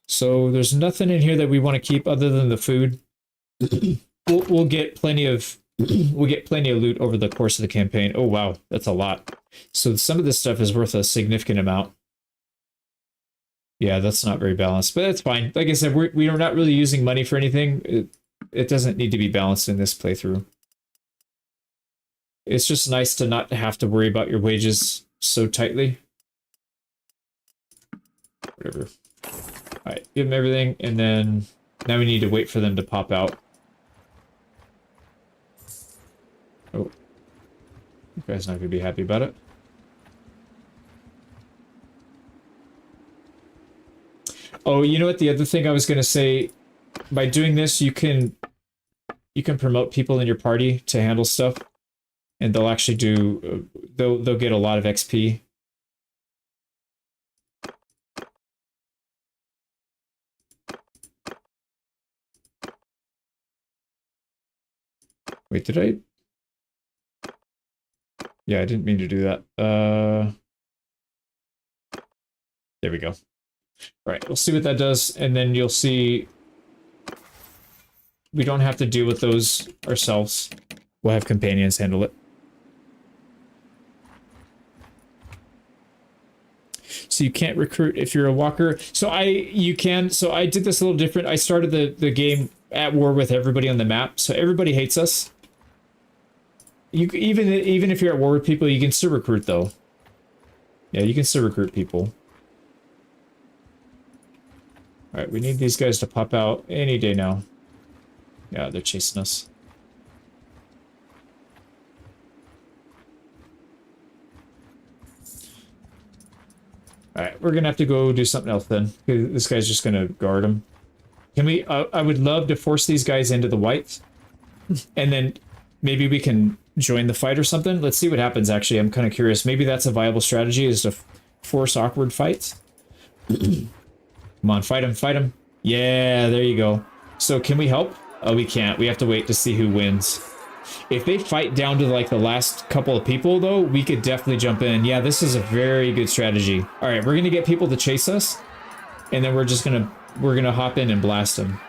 So there's nothing in here that we want to keep other than the food. We'll get plenty of loot over the course of the campaign. Oh wow, that's a lot. So some of this stuff is worth a significant amount. Yeah, that's not very balanced, but that's fine. Like I said, we are not really using money for anything. It doesn't need to be balanced in this playthrough. It's just nice to not have to worry about your wages so tightly. Whatever. Alright, give them everything, and then now we need to wait for them to pop out. Oh. You guys not gonna be happy about it. Oh, you know what? The other thing I was gonna say, by doing this, you can promote people in your party to handle stuff, and they'll actually do. They'll get a lot of XP. Wait, did I? Yeah, I didn't mean to do that. There we go. All right, we'll see what that does, and then you'll see we don't have to deal with those ourselves. We'll have companions handle it. So you can't recruit if you're a walker. You can. So I did this a little different. I started the game at war with everybody on the map, so everybody hates us. Even if you're at war with people, you can still recruit though. Yeah, you can still recruit people. All right, we need these guys to pop out any day now. Yeah, they're chasing us. Alright, we're gonna have to go do something else then. This guy's just gonna guard him. Can we, I would love to force these guys into the whites. And then maybe we can join the fight or something. Let's see what happens, actually. I'm kind of curious. Maybe that's a viable strategy, is to force awkward fights. Come on, fight him, fight him. Yeah, there you go. So can we help? Oh, we can't. We have to wait to see who wins. If they fight down to like the last couple of people though, we could definitely jump in. Yeah, this is a very good strategy. All right, we're gonna get people to chase us, and then we're gonna hop in and blast them.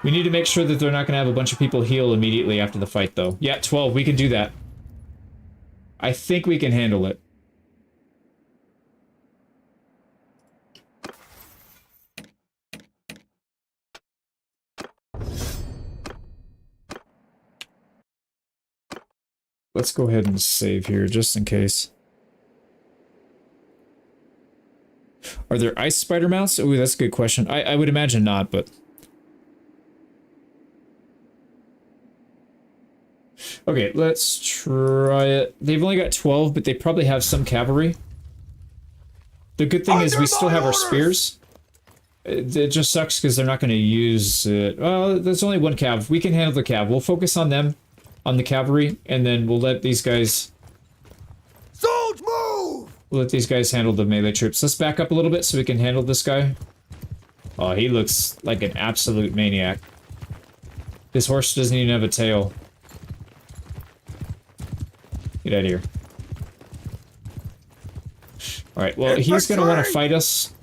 We need to make sure that they're not gonna have a bunch of people heal immediately after the fight though. Yeah, 12, we can do that. I think we can handle it. Let's go ahead and save here, just in case. Are there ice spider mounts? Ooh, that's a good question. I would imagine not, but... Okay, let's try it. They've only got 12, but they probably have some cavalry. The good thing is we still have our spears. It just sucks because they're not going to use it. Well, there's only one cav. We can handle the cav. We'll focus on them, on the cavalry, and then we'll let these guys... Soldiers, move! We'll let these guys handle the melee troops. Let's back up a little bit so we can handle this guy. Oh, he looks like an absolute maniac. His horse doesn't even have a tail. Get out of here. Alright, well, he's gonna want to fight us.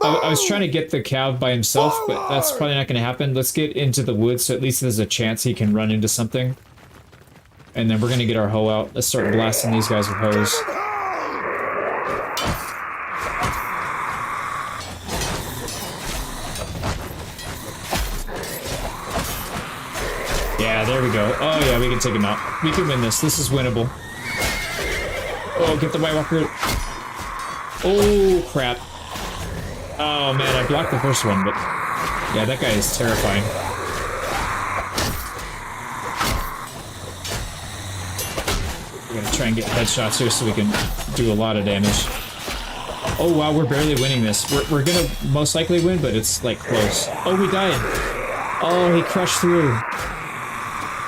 I was trying to get the cav by himself, but that's probably not gonna happen. Let's get into the woods so at least there's a chance he can run into something. And then we're gonna get our hoe out. Let's start blasting these guys with hoes. Yeah, there we go. Oh yeah, we can take him out. We can win this. This is winnable. Oh, get the White Walker. Oh, crap. Oh man, I blocked the first one, but... Yeah, that guy is terrifying. We're gonna try and get headshots here so we can do a lot of damage. Oh wow, we're barely winning this. We're gonna most likely win, but it's like close. Oh, we died. Oh, he crushed through.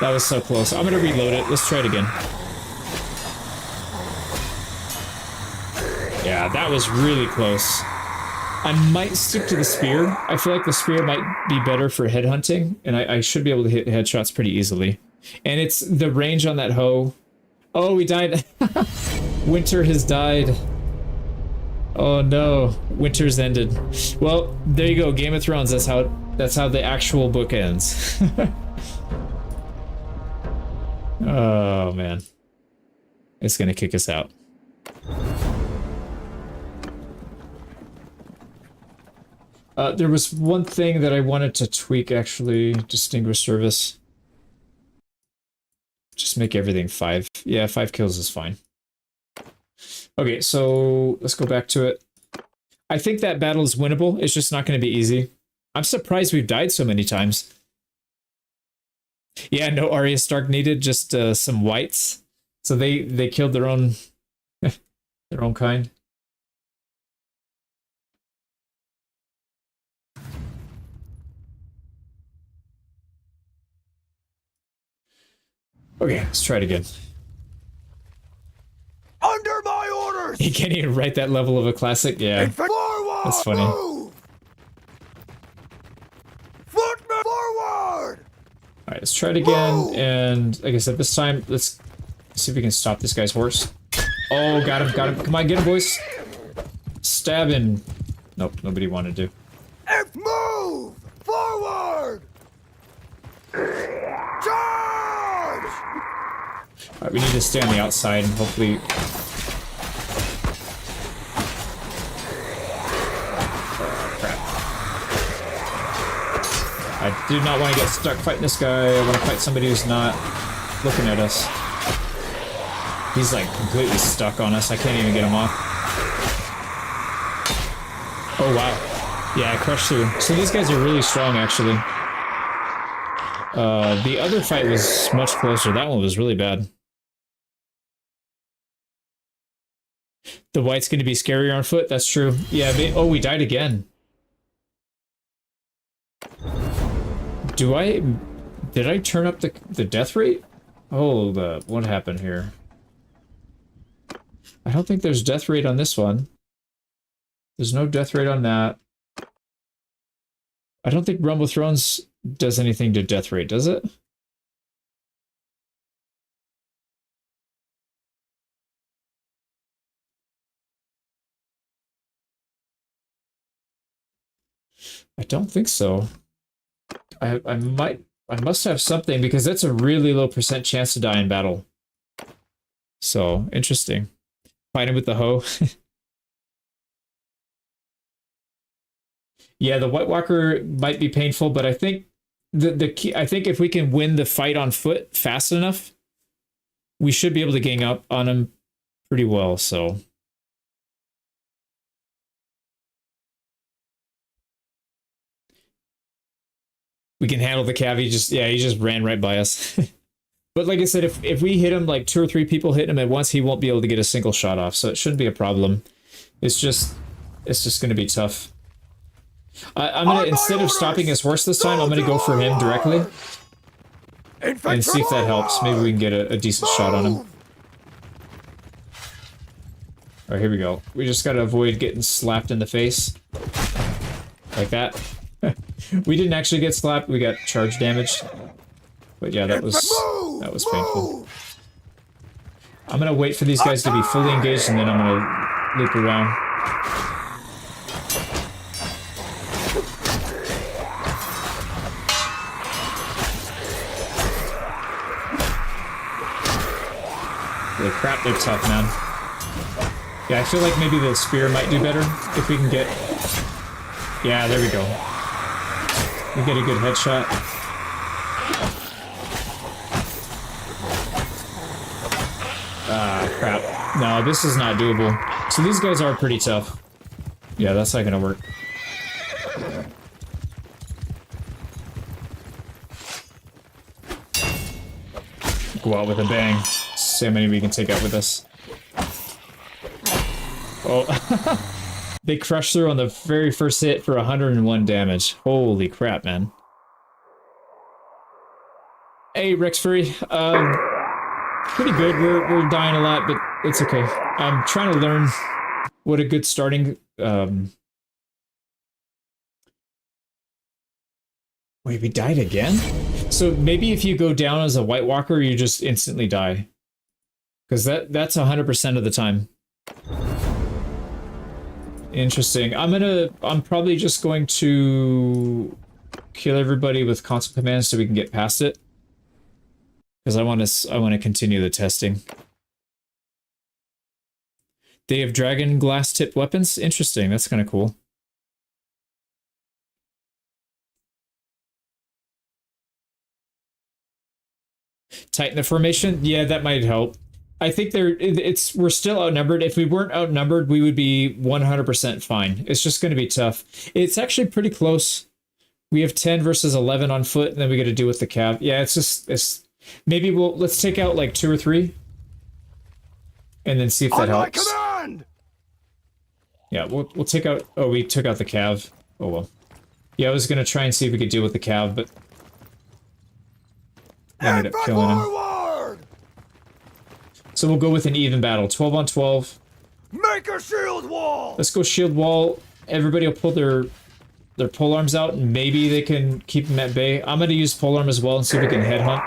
That was so close. I'm gonna reload it. Let's try it again. Yeah, that was really close. I might stick to the spear. I feel like the spear might be better for headhunting, and I should be able to hit headshots pretty easily. And it's the range on that hoe. Oh, we died. Winter has died. Oh no, winter's ended. Well, there you go. Game of Thrones. That's how the actual book ends. Oh man, it's gonna kick us out. There was one thing that I wanted to tweak, actually. Distinguished service. Just make everything 5. Yeah, 5 kills is fine. Okay, so let's go back to it. I think that battle is winnable. It's just not going to be easy. I'm surprised we've died so many times. Yeah, no Arya Stark needed, just some whites. So they killed their own their own kind. Okay, let's try it again. Under my orders! He can't even write that level of a classic. Yeah, Forward! that's funny. Move! Footman forward! All right, let's try it again. Whoa! And like I said, this time let's see if we can stop this guy's horse. Oh, got him, got him. Come on, get him, boys. Stab him. Nope, nobody wanted to. Move! Forward! Charge! Alright, we need to stay on the outside and hopefully... Crap. I do not want to get stuck fighting this guy. I want to fight somebody who's not looking at us. He's like completely stuck on us. I can't even get him off. Oh wow. Yeah, I crushed through. So these guys are really strong actually. The other fight was much closer. That one was really bad. The white's going to be scarier on foot. That's true. Yeah. Oh, we died again. Did I turn up the death rate? Hold up. What happened here? I don't think there's death rate on this one. There's no death rate on that. I don't think Rumble Thrones does anything to death rate, does it? I don't think so. I must have something because that's a really low % chance to die in battle. So interesting. Fight him with the hoe. Yeah, the White Walker might be painful, but I think the key, I think if we can win the fight on foot fast enough, we should be able to gang up on him pretty well. So we can handle the cav. He just ran right by us. But like I said, if we hit him, like 2 or 3 people hit him at once, he won't be able to get a single shot off. So it shouldn't be a problem. It's just going to be tough. I'm gonna, instead of stopping his horse this time, I'm gonna go for him directly and see if that helps. Maybe we can get a decent shot on him. All right, here we go. We just gotta avoid getting slapped in the face like that. We didn't actually get slapped. We got charge damage. But yeah, that was painful. I'm gonna wait for these guys to be fully engaged, and then I'm gonna loop around. Holy crap, they're tough, man. Yeah, I feel like maybe the spear might do better if we can get... Yeah, there we go. We get a good headshot. Ah, crap. No, this is not doable. So these guys are pretty tough. Yeah, that's not gonna work. Go out with a bang. See how many we can take out with this. Oh. They crushed through on the very first hit for 101 damage. Holy crap, man. Hey, Rex Fury. Pretty good. We're dying a lot, but it's okay. I'm trying to learn what a good starting... Wait, we died again? So maybe if you go down as a White Walker, you just instantly die. Because that's 100% of the time. Interesting. I'm probably just going to kill everybody with console commands so we can get past it. Because I want to continue the testing. They have dragon glass tipped weapons? Interesting, that's kind of cool. Tighten the formation? Yeah, that might help. I think we're still outnumbered. If we weren't outnumbered, we would be 100% fine. It's just going to be tough. It's actually pretty close. We have 10 versus 11 on foot, and then we got to deal with the cav. Yeah, maybe let's take out like 2 or 3, and then see if that helps. Command! Yeah, we'll take out. Oh, we took out the cav. Oh well. Yeah, I was gonna try and see if we could deal with the cav, but I ended up killing him. So we'll go with an even battle, 12 on 12. Make a shield wall. Let's go shield wall. Everybody will pull their polearms out, and maybe they can keep them at bay. I'm gonna use polearm as well and see if we can headhunt.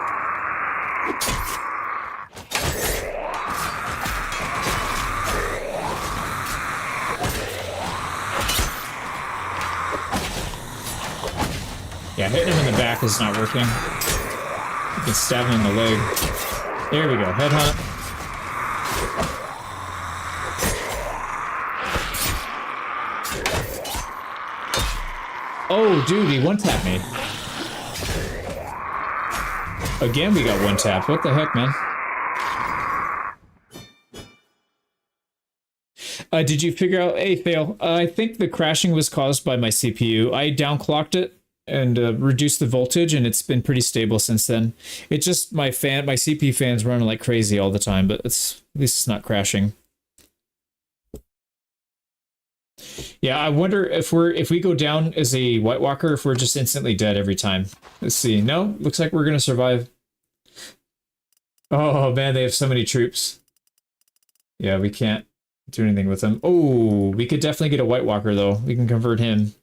Yeah, hitting him in the back is not working. You can stab him in the leg. There we go, headhunt. Oh, dude, he one-tapped me. Again, we got one-tapped. What the heck, man? Did you figure out... Hey, Fail. I think the crashing was caused by my CPU. I downclocked it and reduced the voltage, and it's been pretty stable since then. It just... My CPU fan's running like crazy all the time, but at least it's not crashing. Yeah, I wonder if we go down as a White Walker, if we're just instantly dead every time. Let's see. No, looks like we're gonna survive. Oh man, they have so many troops. Yeah, we can't do anything with them. Oh, we could definitely get a White Walker though. We can convert him.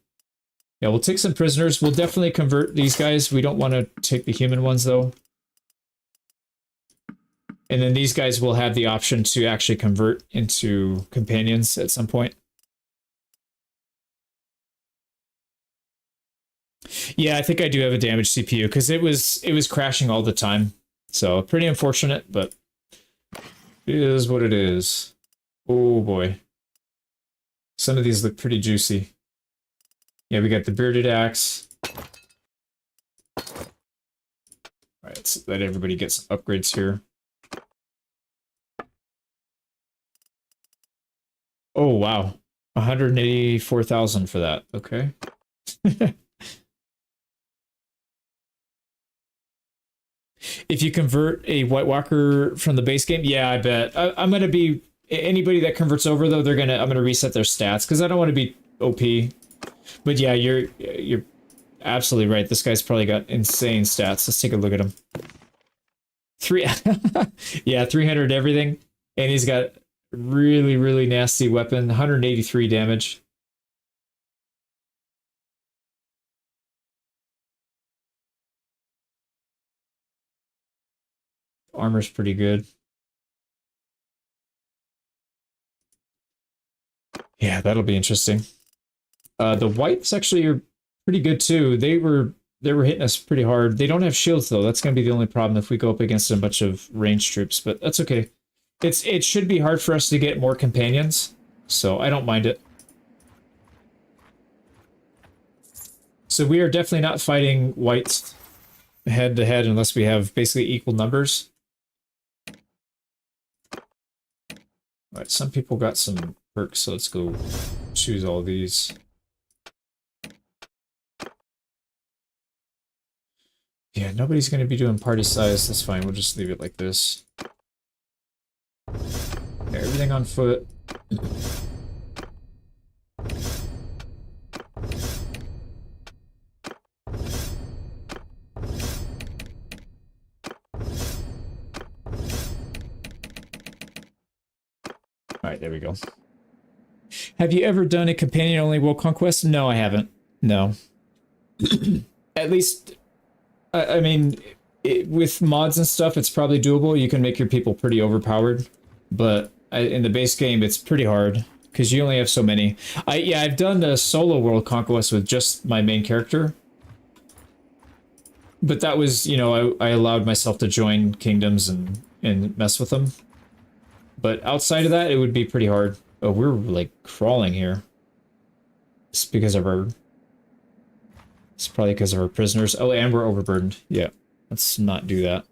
Yeah, we'll take some prisoners. We'll definitely convert these guys. We don't want to take the human ones though. And then these guys will have the option to actually convert into companions at some point. Yeah, I think I do have a damaged CPU because it was crashing all the time. So pretty unfortunate, but it is what it is. Oh boy. Some of these look pretty juicy. Yeah, we got the bearded axe. Alright, let's let everybody get some upgrades here. Oh wow. 184,000 for that. Okay. If you convert a White Walker from the base game, yeah, I bet. I'm gonna be anybody that converts over though. I'm gonna reset their stats because I don't want to be OP. But yeah, you're absolutely right. This guy's probably got insane stats. Let's take a look at him. Yeah, 300 everything, and he's got really nasty weapon. 183 damage. Armor's pretty good. Yeah, that'll be interesting. The whites actually are pretty good too. They were hitting us pretty hard. They don't have shields though. That's gonna be the only problem if we go up against a bunch of ranged troops, but that's okay. It should be hard for us to get more companions, so I don't mind it. So we are definitely not fighting whites head to head unless we have basically equal numbers. Alright, some people got some perks, so let's go choose all these. Yeah, nobody's going to be doing party size. That's fine. We'll just leave it like this. Yeah, everything on foot. Alright, there we go. Have you ever done a companion-only world conquest? No, I haven't. No. At least... I mean, with mods and stuff, it's probably doable. You can make your people pretty overpowered, but in the base game, it's pretty hard because you only have so many. Yeah, I've done a solo world conquest with just my main character, but that was, you know, I allowed myself to join kingdoms and mess with them. But outside of that, it would be pretty hard. Oh, we're like crawling here. It's because of our... It's probably because of our prisoners. Oh, and we're overburdened. Yeah, let's not do that.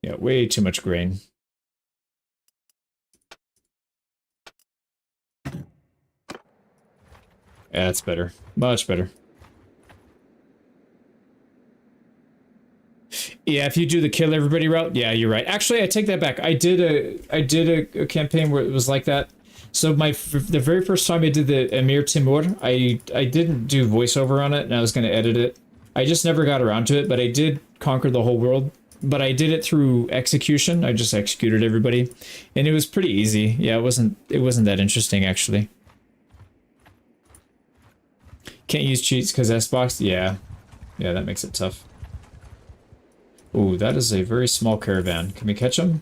Yeah, way too much grain. Yeah, that's better. Much better. Yeah, if you do the kill everybody route, yeah, you're right. Actually, I take that back. I did a campaign where it was like that. So the very first time I did the Emir Timur, I didn't do voiceover on it, and I was going to edit it. I just never got around to it, but I did conquer the whole world. But I did it through execution. I just executed everybody, and it was pretty easy. Yeah, it wasn't that interesting actually. Can't use cheats because S-Box. Yeah, that makes it tough. Ooh, that is a very small caravan. Can we catch them?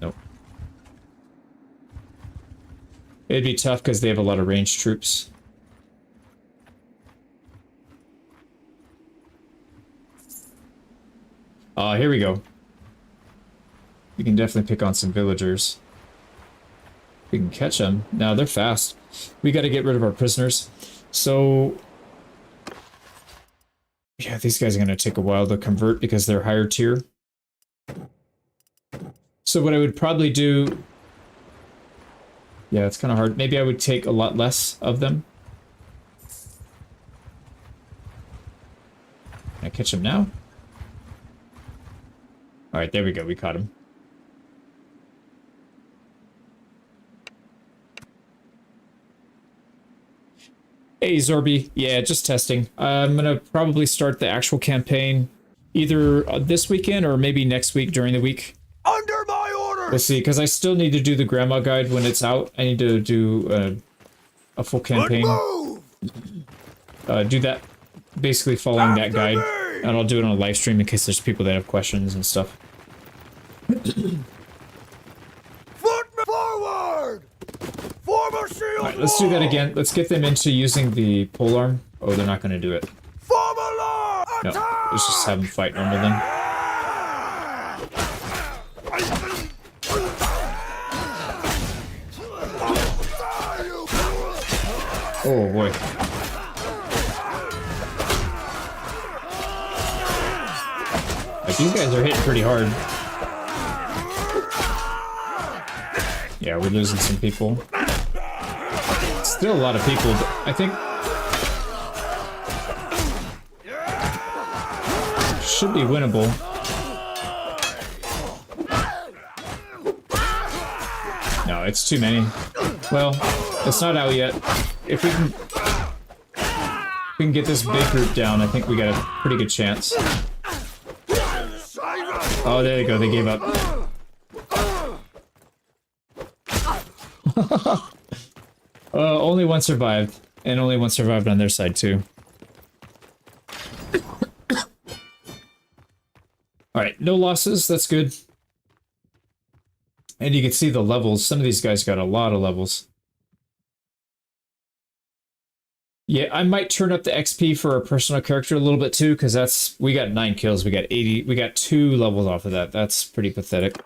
Nope. It'd be tough because they have a lot of ranged troops. Here we go. We can definitely pick on some villagers. We can catch them. Now they're fast. We got to get rid of our prisoners. So... yeah, these guys are going to take a while to convert because they're higher tier. So what I would probably do... yeah, it's kind of hard. Maybe I would take a lot less of them. Can I catch him now? Alright, there we go. We caught him. Hey, Zorby. Yeah, just testing. I'm going to probably start the actual campaign either this weekend or maybe next week during the week. Under my orders! We'll see, because I still need to do the grandma guide when it's out. I need to do a full campaign. Do that basically following that guide. And I'll do it on a live stream in case there's people that have questions and stuff. Foot forward! Form a shield Alright, let's do that again. Let's get them into using the polearm. Oh, they're not going to do it. Form a line! No, let's just have them fight normal then. Oh boy. Like, these guys are hitting pretty hard. Yeah, we're losing some people. Still a lot of people, but I think should be winnable. No, it's too many. Well, it's not out yet. If we can get this big group down, I think we got a pretty good chance. Oh, there you go. They gave up. Only one survived, and only one survived on their side too. Alright, no losses, that's good. And you can see the levels. Some of these guys got a lot of levels. Yeah, I might turn up the XP for our personal character a little bit too, because we got 9 kills, we got 80, we got 2 levels off of that. That's pretty pathetic.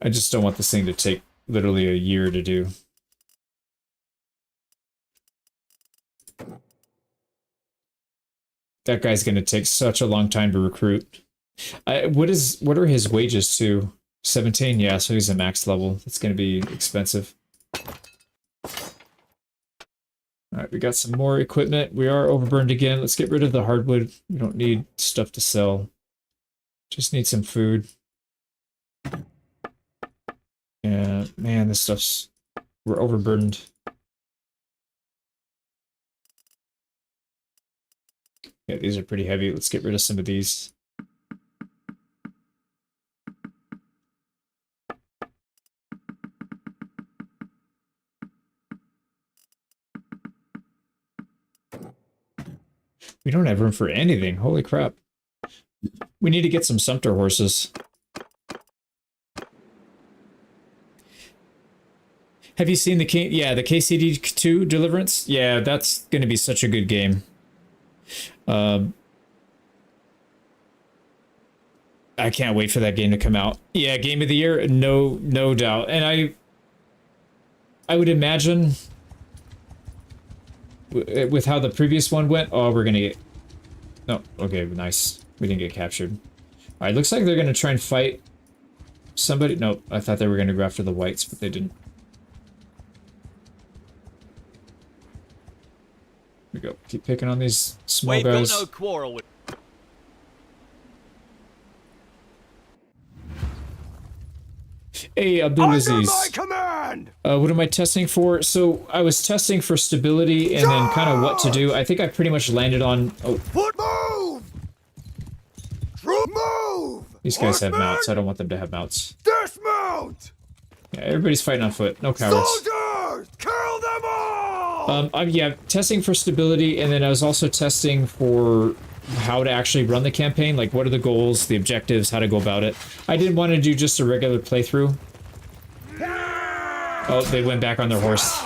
I just don't want this thing to take literally a year to do. That guy's going to take such a long time to recruit. What are his wages too? 17? Yeah, so he's a max level. It's going to be expensive. Alright, we got some more equipment. We are overburned again. Let's get rid of the hardwood. We don't need stuff to sell. Just need some food. Yeah, man, this stuff's... We're overburdened. Yeah, these are pretty heavy. Let's get rid of some of these. We don't have room for anything. Holy crap. We need to get some Sumpter horses. Have you seen the KCD2 Deliverance? Yeah, that's going to be such a good game. I can't wait for that game to come out. Yeah, game of the year, no doubt. And I would imagine with how the previous one went, oh, we're gonna get... No, okay, nice. We didn't get captured. Alright, looks like they're gonna try and fight somebody. Nope, I thought they were gonna go after the whites, but they didn't. Here we go. Keep picking on these small guys. Got no quarrel with. Hey, Under Abdulaziz. my command! What am I testing for? So I was testing for stability and then kind of what to do. I think I pretty much landed on... Oh, Foot move! Troop move! these guys have Horsemen, mounts. I don't want them to have mounts. Dismount! Yeah, everybody's fighting on foot. No cowards. Soldiers! Kill them all! Yeah, testing for stability, and then I was also testing for how to actually run the campaign, like what are the goals, the objectives, how to go about it. I didn't want to do just a regular playthrough. Oh, they went back on their horse.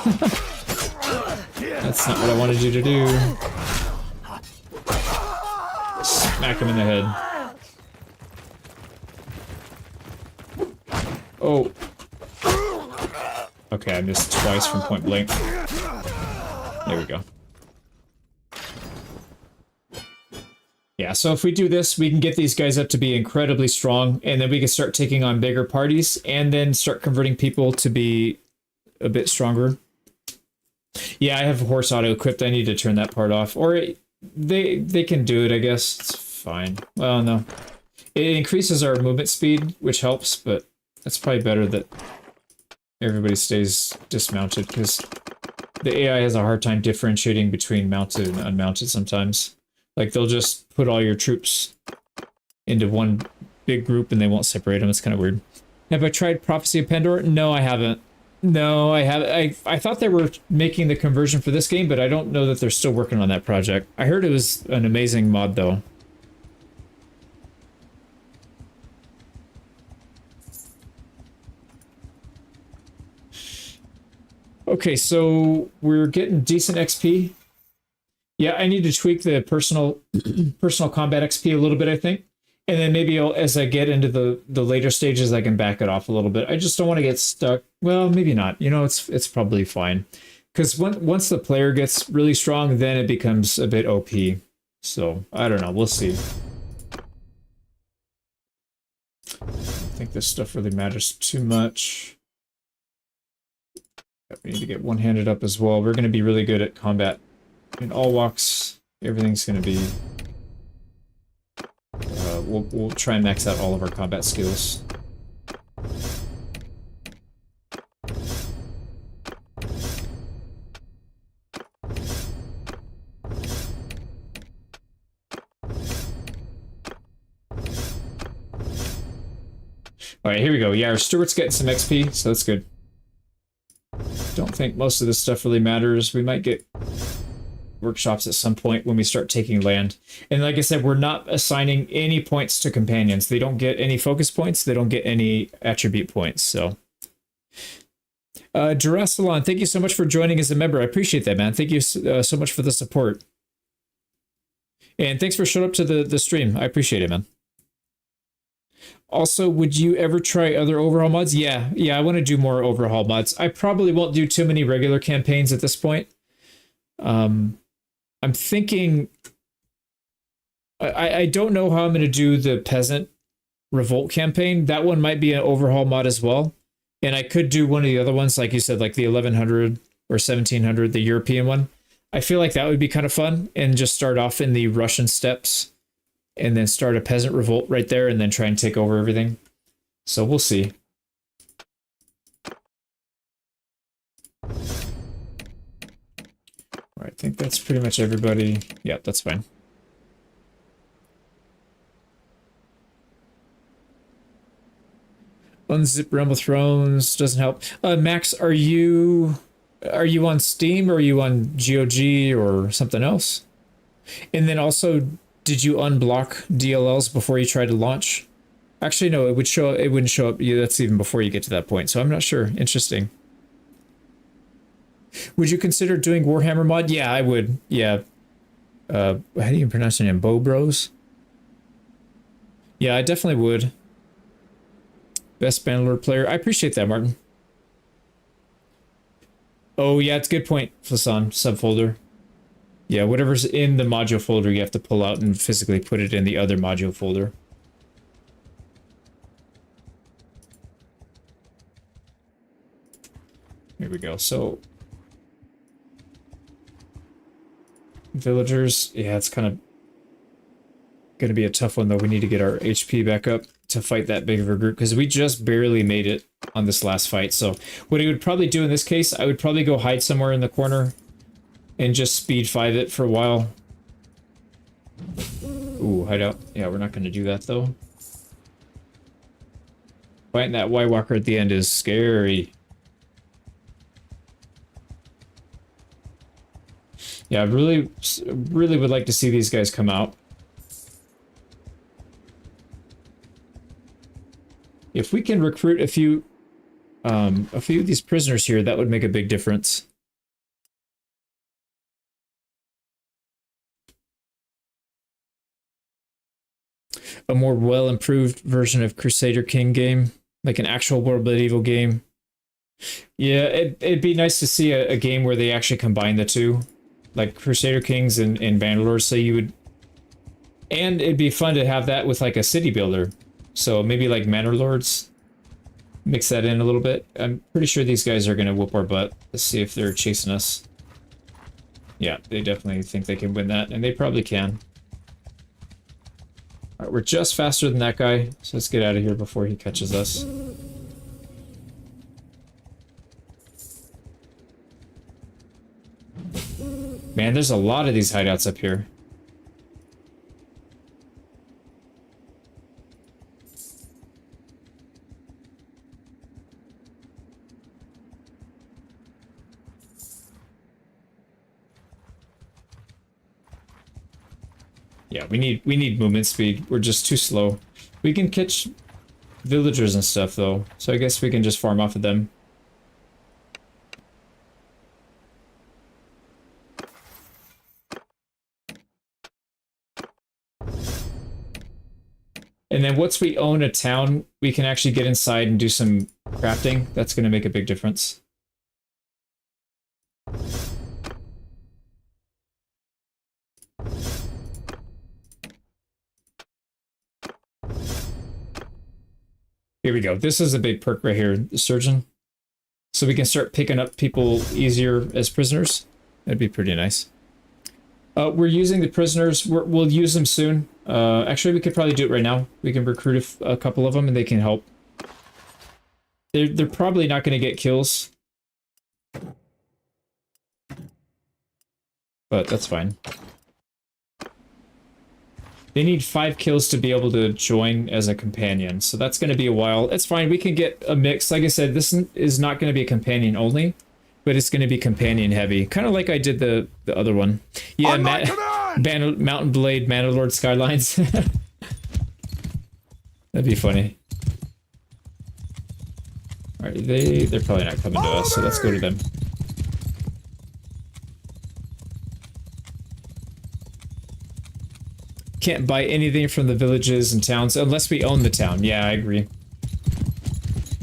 That's not what I wanted you to do. Smack him in the head. Oh. Okay, I missed twice from point blank. There we go. Yeah, so if we do this, we can get these guys up to be incredibly strong, and then we can start taking on bigger parties, and then start converting people to be a bit stronger. Yeah, I have horse auto equipped. I need to turn that part off. Or they can do it, I guess. It's fine. Well, no. It increases our movement speed, which helps, but that's probably better that everybody stays dismounted, because the AI has a hard time differentiating between mounted and unmounted sometimes. Like, they'll just put all your troops into one big group and they won't separate them. It's kind of weird. Have I tried Prophecy of Pandora? No, I haven't. No, I haven't. I thought they were making the conversion for this game, but I don't know that they're still working on that project. I heard it was an amazing mod, though. Okay, so we're getting decent XP. Yeah, I need to tweak the personal combat XP a little bit, I think. And then maybe as I get into the later stages, I can back it off a little bit. I just don't want to get stuck. Well, maybe not. You know, it's probably fine. Because once the player gets really strong, then it becomes a bit OP. So, I don't know. We'll see. I think this stuff really matters too much. We need to get one-handed up as well. We're going to be really good at combat. In all walks, everything's going to be we'll try and max out all of our combat skills. Alright, here we go. Yeah, our Stuart's getting some XP, so that's good. Don't think most of this stuff really matters. We might get workshops at some point when we start taking land. And like I said, we're not assigning any points to companions. They don't get any focus points. They don't get any attribute points, so. Jurasalon, thank you so much for joining as a member. I appreciate that, man. Thank you so much for the support. And thanks for showing up to the stream. I appreciate it, man. Also, would you ever try other overhaul mods? Yeah, I want to do more overhaul mods. I probably won't do too many regular campaigns at this point. I'm thinking... I don't know how I'm going to do the Peasant Revolt campaign. That one might be an overhaul mod as well. And I could do one of the other ones, like you said, like the 1100 or 1700, the European one. I feel like that would be kind of fun, and just start off in the Russian steppes. And then start a peasant revolt right there, and then try and take over everything. So we'll see. All right, I think that's pretty much everybody. Yeah, that's fine. Unzip Realm of Thrones doesn't help. Max, are you on Steam, or are you on GOG or something else? And then also, did you unblock DLLs before you tried to launch? Actually, no, it wouldn't show up. Yeah, that's even before you get to that point, so I'm not sure. Interesting. Would you consider doing Warhammer mod? Yeah, I would. Yeah. How do you pronounce your name? Bo Bros? Yeah, I definitely would. Best Bannerlord player. I appreciate that, Martin. Oh, yeah, it's a good point, Flasan. Subfolder. Yeah, whatever's in the module folder, you have to pull out and physically put it in the other module folder. Here we go. So, villagers. Yeah, it's kind of going to be a tough one, though. We need to get our HP back up to fight that big of a group, because we just barely made it on this last fight. So, what I would probably do in this case, I would probably go hide somewhere in the corner and just speed 5 it for a while. Ooh, hideout. Yeah, we're not going to do that, though. Fighting that White Walker at the end is scary. Yeah, I really would like to see these guys come out. If we can recruit a few of these prisoners here, that would make a big difference. A more well-improved version of Crusader King game, like an actual World Medieval game. Yeah, it'd be nice to see a game where they actually combine the two, like Crusader Kings and Bannerlord. So you would, and it'd be fun to have that with like a city builder. So maybe like Bannerlords, mix that in a little bit. I'm pretty sure these guys are gonna whoop our butt. Let's see if they're chasing us. Yeah, they definitely think they can win that, and they probably can. Alright, we're just faster than that guy, so let's get out of here before he catches us. Man, there's a lot of these hideouts up here. Yeah, we need movement speed. We're just too slow. We can catch villagers and stuff though, so I guess we can just farm off of them. And then once we own a town, we can actually get inside and do some crafting. That's going to make a big difference. Here we go. This is a big perk right here, the Surgeon. So we can start picking up people easier as prisoners. That'd be pretty nice. We're using the prisoners. We'll use them soon. Actually, we could probably do it right now. We can recruit a couple of them, and they can help. They're probably not going to get kills, but that's fine. They need 5 kills to be able to join as a companion, so that's going to be a while. It's fine. We can get a mix. Like I said, this is not going to be a companion only, but it's going to be companion heavy, kind of like I did the other one. Yeah, Mountain Blade, Bannerlord Skylines. That'd be funny. All right, they're probably not coming to us, so let's go to them. Can't buy anything from the villages and towns unless we own the town. Yeah, I agree.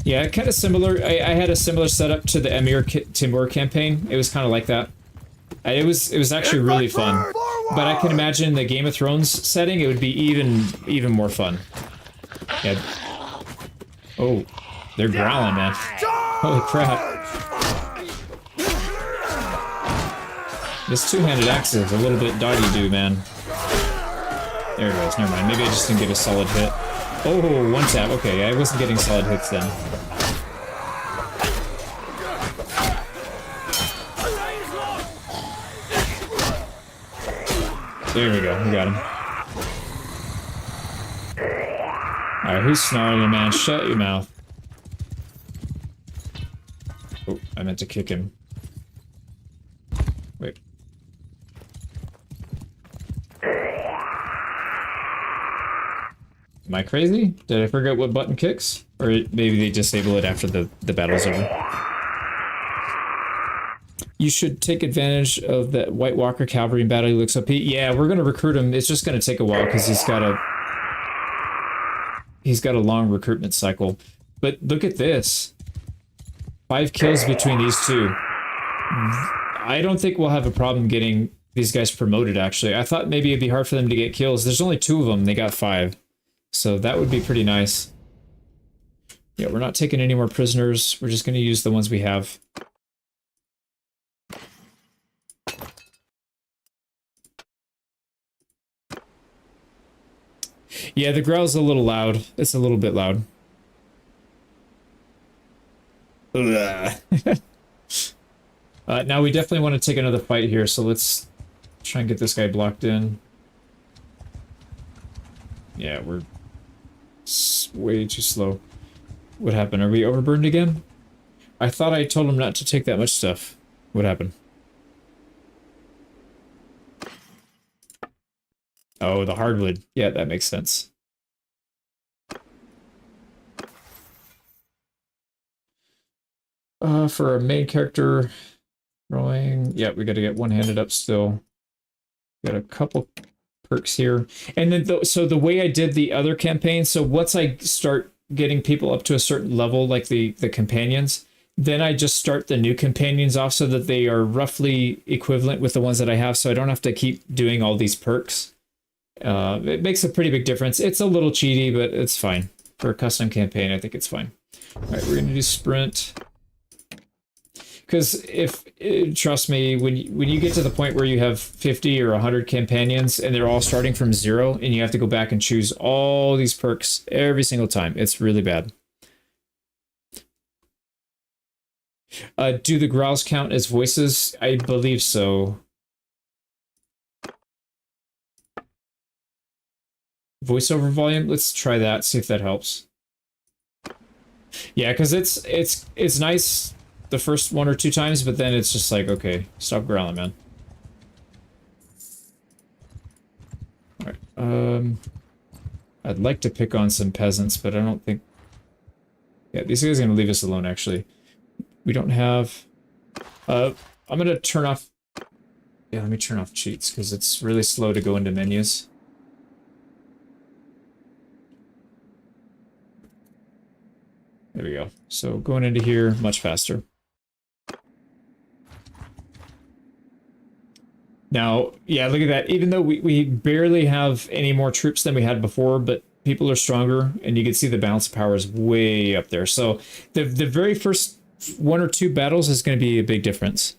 Yeah, kind of similar. I had a similar setup to the Emir Timur campaign. It was kind of like that. It was actually really fun. But I can imagine the Game of Thrones setting, it would be even more fun. Yeah. Oh, they're growling, man. Holy crap. This two-handed axe is a little bit doggy-doo, man. There it goes. Never mind. Maybe I just didn't get a solid hit. Oh, one tap. Okay, I wasn't getting solid hits then. There we go. We got him. Alright, who's snarling, man? Shut your mouth. Oh, I meant to kick him. Wait. Am I crazy? Did I forget what button kicks? Or maybe they disable it after the battle's over. You should take advantage of that White Walker cavalry in battle. He looks OP. Yeah, we're gonna recruit him. It's just gonna take a while because he's got a long recruitment cycle. But look at this. 5 kills between these two. I don't think we'll have a problem getting these guys promoted, actually. I thought maybe it'd be hard for them to get kills. There's only 2 of them. They got 5. So that would be pretty nice. Yeah, we're not taking any more prisoners. We're just going to use the ones we have. Yeah, the growl's a little loud. It's a little bit loud. Now we definitely want to take another fight here, so let's try and get this guy blocked in. Yeah, we're way too slow. What happened? Are we overburdened again? I thought I told him not to take that much stuff. What happened? Oh, the hardwood. Yeah, that makes sense. For our main character, throwing. Yeah, we got to get one-handed up still. Got a couple perks here. And then, so the way I did the other campaign, so once I start getting people up to a certain level, like the companions, then I just start the new companions off so that they are roughly equivalent with the ones that I have, so I don't have to keep doing all these perks. It makes a pretty big difference. It's a little cheaty, but it's fine. For a custom campaign, I think it's fine. All right, we're going to do sprint. Because trust me, when you get to the point where you have 50 or 100 companions and they're all starting from 0 and you have to go back and choose all these perks every single time, it's really bad. Do the growls count as voices? I believe so. Voiceover volume? Let's try that, see if that helps. Yeah, because it's nice the first 1 or 2 times, but then it's just like, okay, stop growling, man. Alright, I'd like to pick on some peasants, but I don't think... Yeah, these guys are going to leave us alone, actually. We don't have... I'm going to turn off... Yeah, let me turn off cheats, because it's really slow to go into menus. There we go. So going into here, much faster. Now, yeah, look at that. Even though we barely have any more troops than we had before, but people are stronger, and you can see the balance of power is way up there. So the very first 1 or 2 battles is going to be a big difference.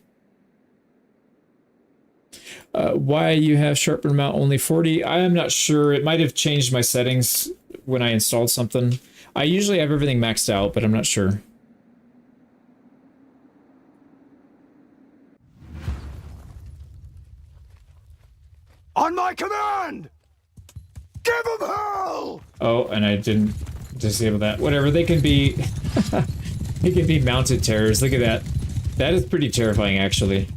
Why you have sharpen amount only 40? I am not sure. It might have changed my settings when I installed something. I usually have everything maxed out, but I'm not sure. On my command! Give them hell! Oh, and I didn't disable that. Whatever, they can be... they can be mounted terrors. Look at that. That is pretty terrifying, actually.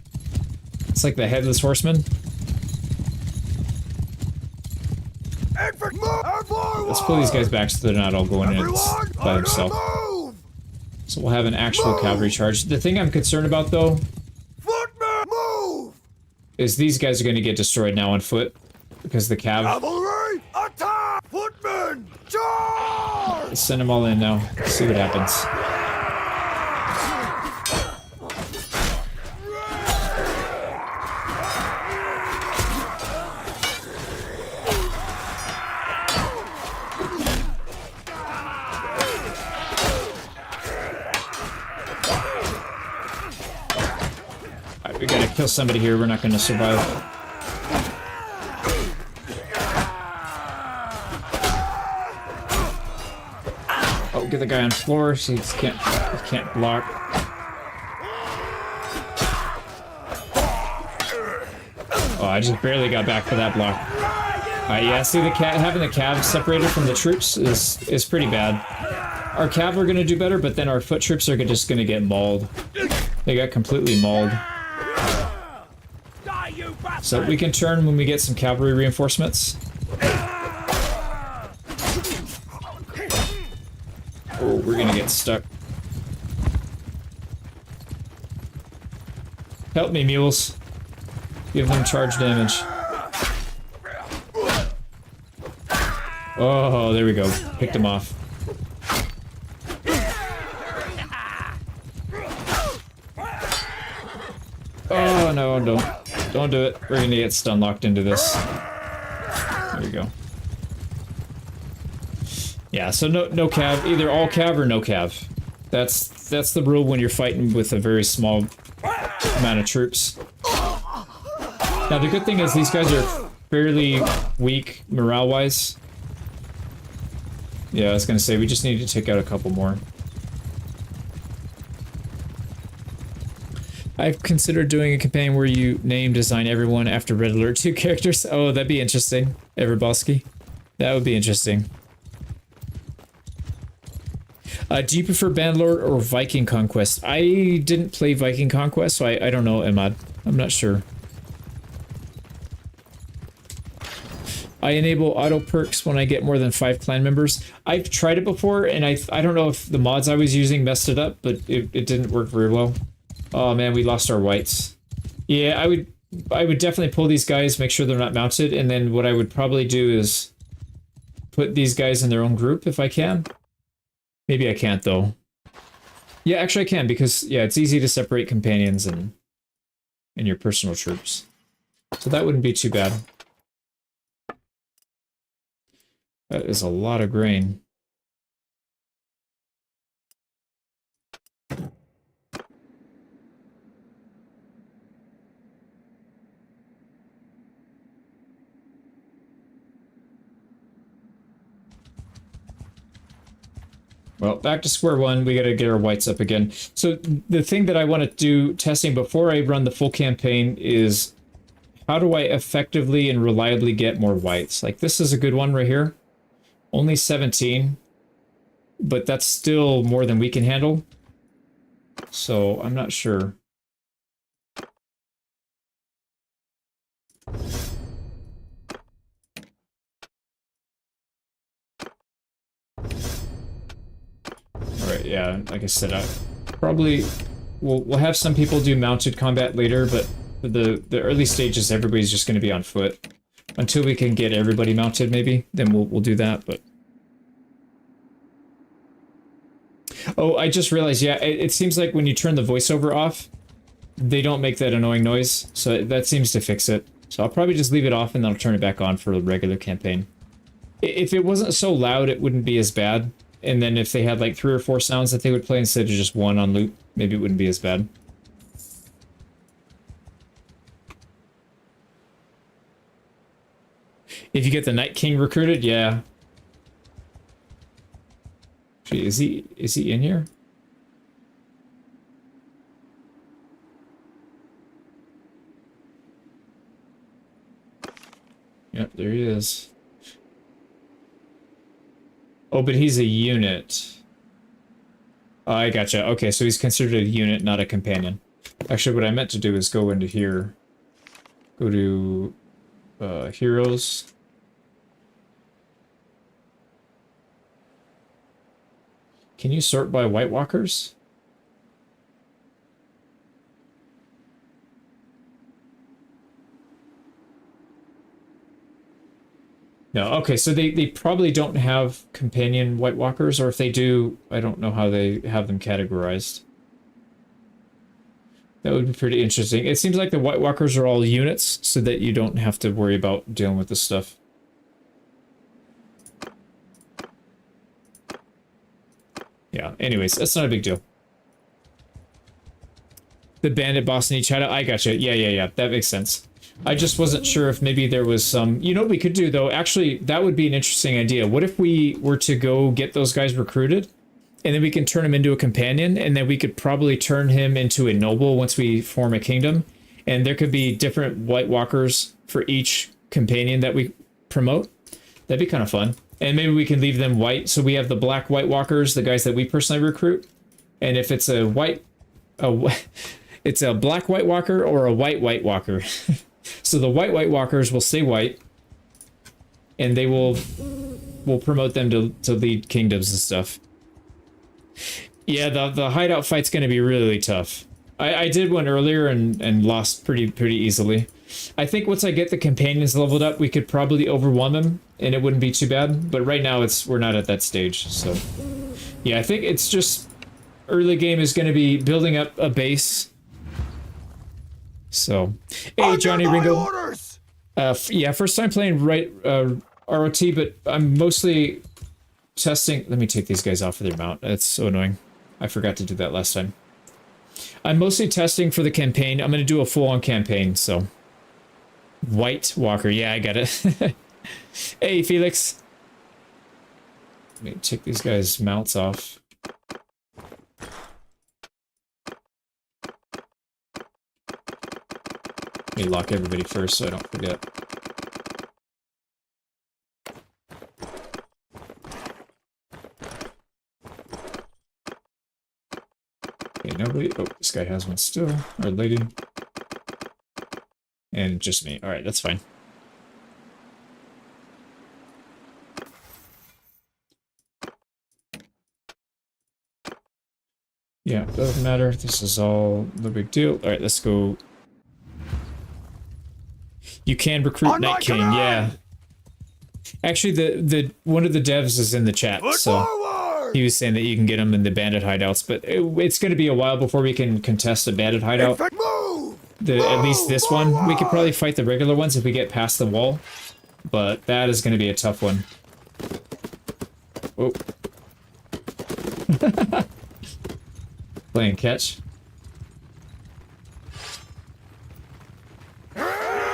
It's like the Headless Horseman. Let's pull these guys back so they're not all going in by themselves. So we'll have an actual cavalry charge. The thing I'm concerned about, though, is these guys are going to get destroyed now on foot because the cav. Cavalry, attack! Footmen, charge! Let's send them all in now. See what happens. We gotta kill somebody here, we're not gonna survive. Oh, get the guy on floor so he can't block. Oh, I just barely got back for that block. Yeah, see having the cav separated from the troops is pretty bad. Our cav are gonna do better, but then our foot troops are just gonna get mauled. They got completely mauled. So we can turn when we get some cavalry reinforcements. Oh, we're gonna get stuck. Help me, mules. Give them charge damage. Oh, there we go. Picked them off. Oh, no, don't do it. We're gonna get stun locked into this. There we go. Yeah, so no cav. Either all cav or no cav. That's the rule when you're fighting with a very small amount of troops. Now the good thing is these guys are fairly weak morale-wise. Yeah, I was gonna say we just need to take out a couple more. I've considered doing a campaign where you name design everyone after Red Alert 2 characters. Oh, that'd be interesting. Everboski. That would be interesting. Do you prefer Bannerlord or Viking Conquest? I didn't play Viking Conquest, so I don't know, Emad. I'm not sure. I enable auto perks when I get more than 5 clan members. I've tried it before, and I don't know if the mods I was using messed it up, but it didn't work very well. Oh man, we lost our whites. Yeah, I would definitely pull these guys, make sure they're not mounted, and then what I would probably do is put these guys in their own group if I can. Maybe I can't though. Yeah, actually I can, because yeah, it's easy to separate companions and your personal troops. So that wouldn't be too bad. That is a lot of grain. Well, back to square one, we gotta get our whites up again. So the thing that I want to do testing before I run the full campaign is how do I effectively and reliably get more whites? Like this is a good one right here. Only 17, but that's still more than we can handle. So I'm not sure. Alright, yeah, like I said, I probably we'll have some people do mounted combat later, but for the early stages, everybody's just going to be on foot. Until we can get everybody mounted, maybe, then we'll do that, but... Oh, I just realized, yeah, it seems like when you turn the voiceover off, they don't make that annoying noise, so that seems to fix it. So I'll probably just leave it off and then I'll turn it back on for a regular campaign. If it wasn't so loud, it wouldn't be as bad. And then if they had like 3 or 4 sounds that they would play instead of just 1 on loop, maybe it wouldn't be as bad. If you get the Night King recruited, yeah. Gee, is he in here? Yep, there he is. Oh, but he's a unit. Oh, I gotcha. Okay, so he's considered a unit, not a companion. Actually, what I meant to do is go into here. Go to heroes. Can you sort by White Walkers? No, okay, so they probably don't have companion White Walkers, or if they do, I don't know how they have them categorized. That would be pretty interesting. It seems like the White Walkers are all units, so that you don't have to worry about dealing with this stuff. Yeah, anyways, that's not a big deal. The bandit boss in each hideout, I gotcha. Yeah, that makes sense. I just wasn't sure if maybe there was some... You know what we could do, though? Actually, that would be an interesting idea. What if we were to go get those guys recruited, and then we can turn him into a companion, and then we could probably turn him into a noble once we form a kingdom, and there could be different White Walkers for each companion that we promote? That'd be kind of fun. And maybe we can leave them white, so we have the black White Walkers, the guys that we personally recruit, and if it's a white... it's a black White Walker or a white White Walker. So the White Walkers will stay white, and they will promote them to lead kingdoms and stuff. Yeah, the hideout fight's going to be really tough. I did one earlier and lost pretty easily. I think once I get the companions leveled up, we could probably overwhelm them, and it wouldn't be too bad. But right now, we're not at that stage. So yeah, I think it's just early game is going to be building up a base. So, hey, Johnny Ringo. Yeah, first time playing ROT, but I'm mostly testing. Let me take these guys off of their mount. That's so annoying. I forgot to do that last time. I'm mostly testing for the campaign. I'm going to do a full-on campaign, so. White Walker. Yeah, I got it. Hey, Felix. Let me take these guys' mounts off. Let me lock everybody first so I don't forget. Okay, nobody. Oh, this guy has one still. Or lady. And just me. Alright, that's fine. Yeah, doesn't matter. This is all no big deal. Alright, let's go. You can recruit Night King, yeah. Actually, the one of the devs is in the chat, so he was saying that you can get them in the bandit hideouts, but it's going to be a while before we can contest a bandit hideout. At least this one. We could probably fight the regular ones if we get past the wall, but that is going to be a tough one. Oh. Playing catch.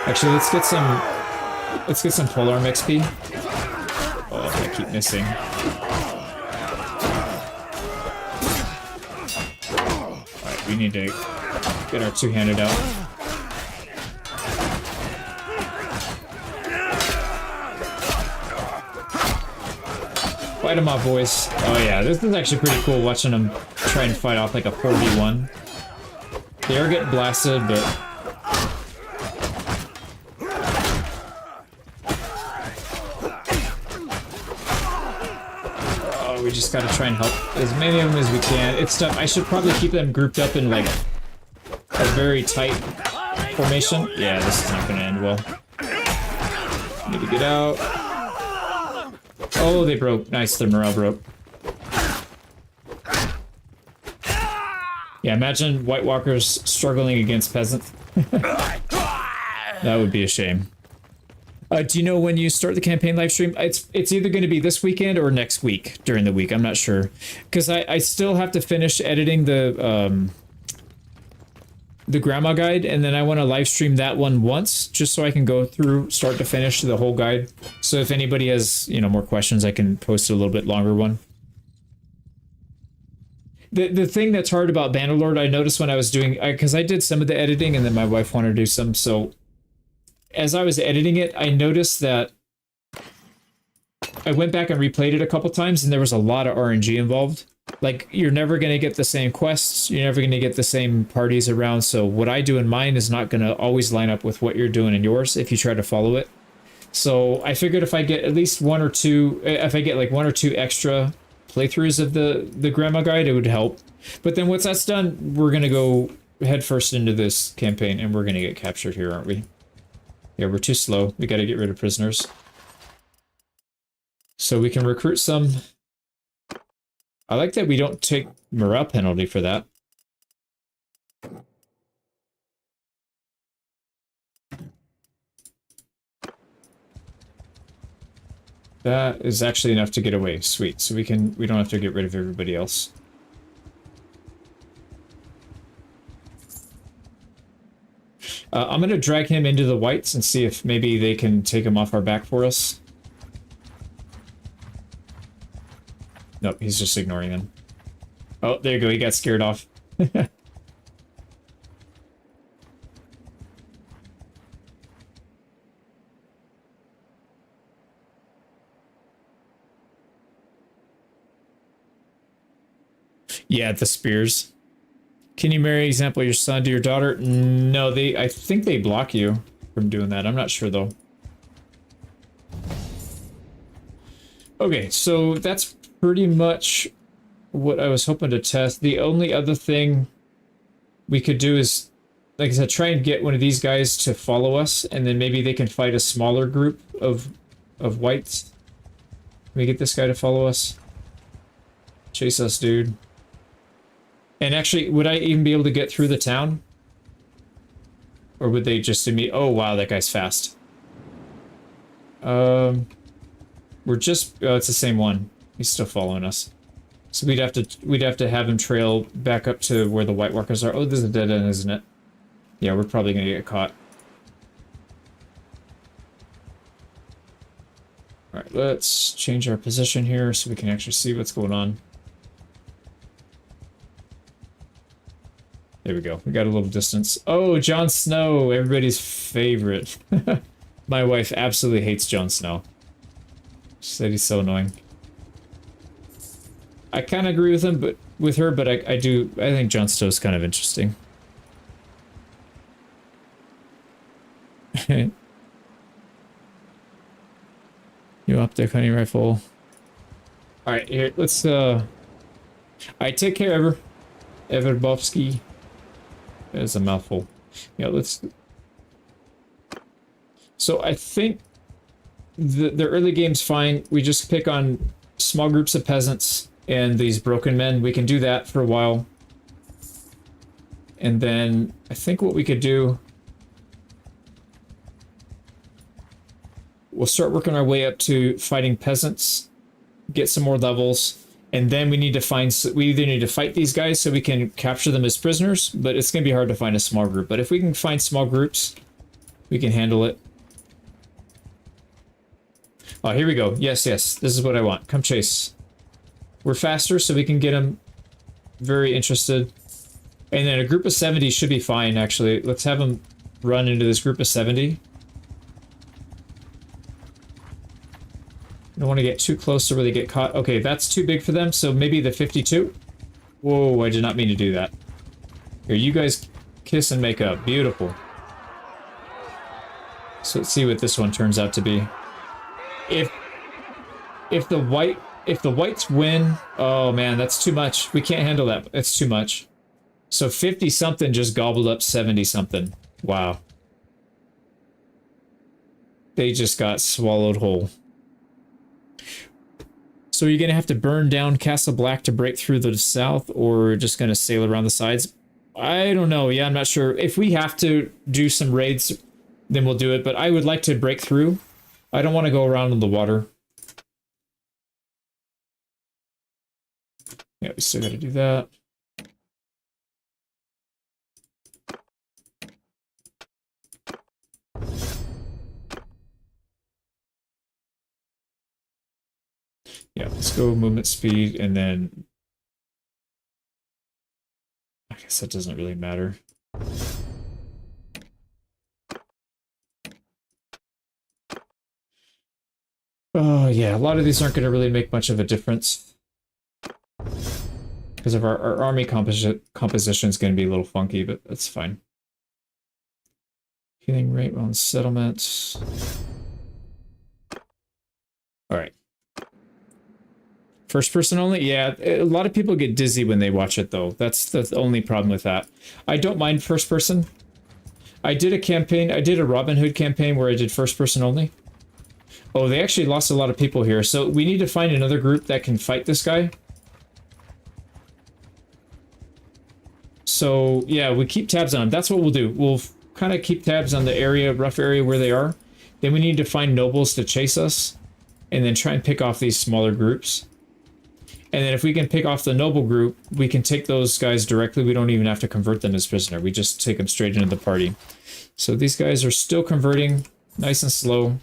Actually, let's get some polearm XP. Oh, I keep missing. Alright, we need to get our two-handed out. Fight them off, boys. Oh yeah, this is actually pretty cool watching them try and fight off like a 4v1. They are getting blasted, but... we just gotta try and help as many of them as we can. It's tough. I should probably keep them grouped up in like a very tight formation. Yeah, this is not gonna end well. Need to get out. Oh, they broke. Nice, their morale broke. Yeah, imagine White Walkers struggling against peasants. That would be a shame. Do you know when you start the campaign live stream? It's either going to be this weekend or next week during the week. I'm not sure. Because I still have to finish editing the the grandma guide, and then I want to live stream that one once, just so I can go through start to finish the whole guide. So if anybody has, you know, more questions, I can post a little bit longer one. The thing that's hard about Bannerlord, I noticed when I was doing, because I did some of the editing and then my wife wanted to do some, so as I was editing it, I noticed that I went back and replayed it a couple times and there was a lot of RNG involved. Like, you're never going to get the same quests, you're never going to get the same parties around, so what I do in mine is not going to always line up with what you're doing in yours if you try to follow it. So I figured if I get at least one or two, if I get like 1 or 2 extra playthroughs of the grandma guide, it would help. But then once that's done, we're gonna go headfirst into this campaign and we're gonna get captured here, aren't we? Yeah, we're too slow. We gotta get rid of prisoners. So we can recruit some. I like that we don't take morale penalty for that. That is actually enough to get away. Sweet. So we don't have to get rid of everybody else. I'm gonna drag him into the whites and see if maybe they can take him off our back for us. Nope, he's just ignoring them. Oh, there you go. He got scared off. Yeah, the spears. Can you marry, example, your son to your daughter? No, I think they block you from doing that. I'm not sure, though. Okay, so that's pretty much what I was hoping to test. The only other thing we could do is, like I said, try and get one of these guys to follow us, and then maybe they can fight a smaller group of whites. Can we get this guy to follow us? Chase us, dude. And actually, would I even be able to get through the town? Or would they just immediately... Oh, wow, that guy's fast. We're just... Oh, it's the same one. He's still following us. So we'd have to have him trail back up to where the white walkers are. Oh, there's a dead end, isn't it? Yeah, we're probably gonna get caught. Alright, let's change our position here so we can actually see what's going on. There we go. We got a little distance. Oh, Jon Snow, everybody's favorite. My wife absolutely hates Jon Snow. She said he's so annoying. I kind of agree with him, but with her, but I think Jon Snow's kind of interesting. You optic hunting rifle. Alright, here, let's alright, take care, Everbovsky. That is a mouthful. Yeah, let's... So I think the early game's fine. We just pick on small groups of peasants and these broken men. We can do that for a while. And then I think what we could do... We'll start working our way up to fighting peasants, get some more levels, and then we need to find... We either need to fight these guys so we can capture them as prisoners, but it's going to be hard to find a small group. But if we can find small groups, we can handle it. Oh, here we go. Yes, yes. This is what I want. Come chase. We're faster, so we can get them very interested. And then a group of 70 should be fine, actually. Let's have them run into this group of 70. I don't want to get too close to where they get caught. Okay, that's too big for them, so maybe the 52? Whoa, I did not mean to do that. Here, you guys kiss and make up. Beautiful. So let's see what this one turns out to be. If the whites win, oh man, that's too much. We can't handle that. It's too much. So 50-something just gobbled up 70-something. Wow. They just got swallowed whole. So you're going to have to burn down Castle Black to break through the south, or just going to sail around the sides? I don't know. Yeah, I'm not sure. If we have to do some raids, then we'll do it. But I would like to break through. I don't want to go around in the water. Yeah, we still got to do that. Yeah, let's go movement speed, and then I guess that doesn't really matter. Oh yeah, a lot of these aren't going to really make much of a difference because of our army composition is going to be a little funky, but that's fine. Healing rate on settlement. All right. First person only? Yeah, a lot of people get dizzy when they watch it, though. That's the only problem with that. I don't mind first person. I did a campaign, I did a Robin Hood campaign where I did first person only. Oh, they actually lost a lot of people here, so we need to find another group that can fight this guy. So, yeah, we keep tabs on them. That's what we'll do. We'll kind of keep tabs on the area, rough area where they are. Then we need to find nobles to chase us, and then try and pick off these smaller groups. And then if we can pick off the noble group, we can take those guys directly. We don't even have to convert them as prisoner. We just take them straight into the party. So these guys are still converting, nice and slow.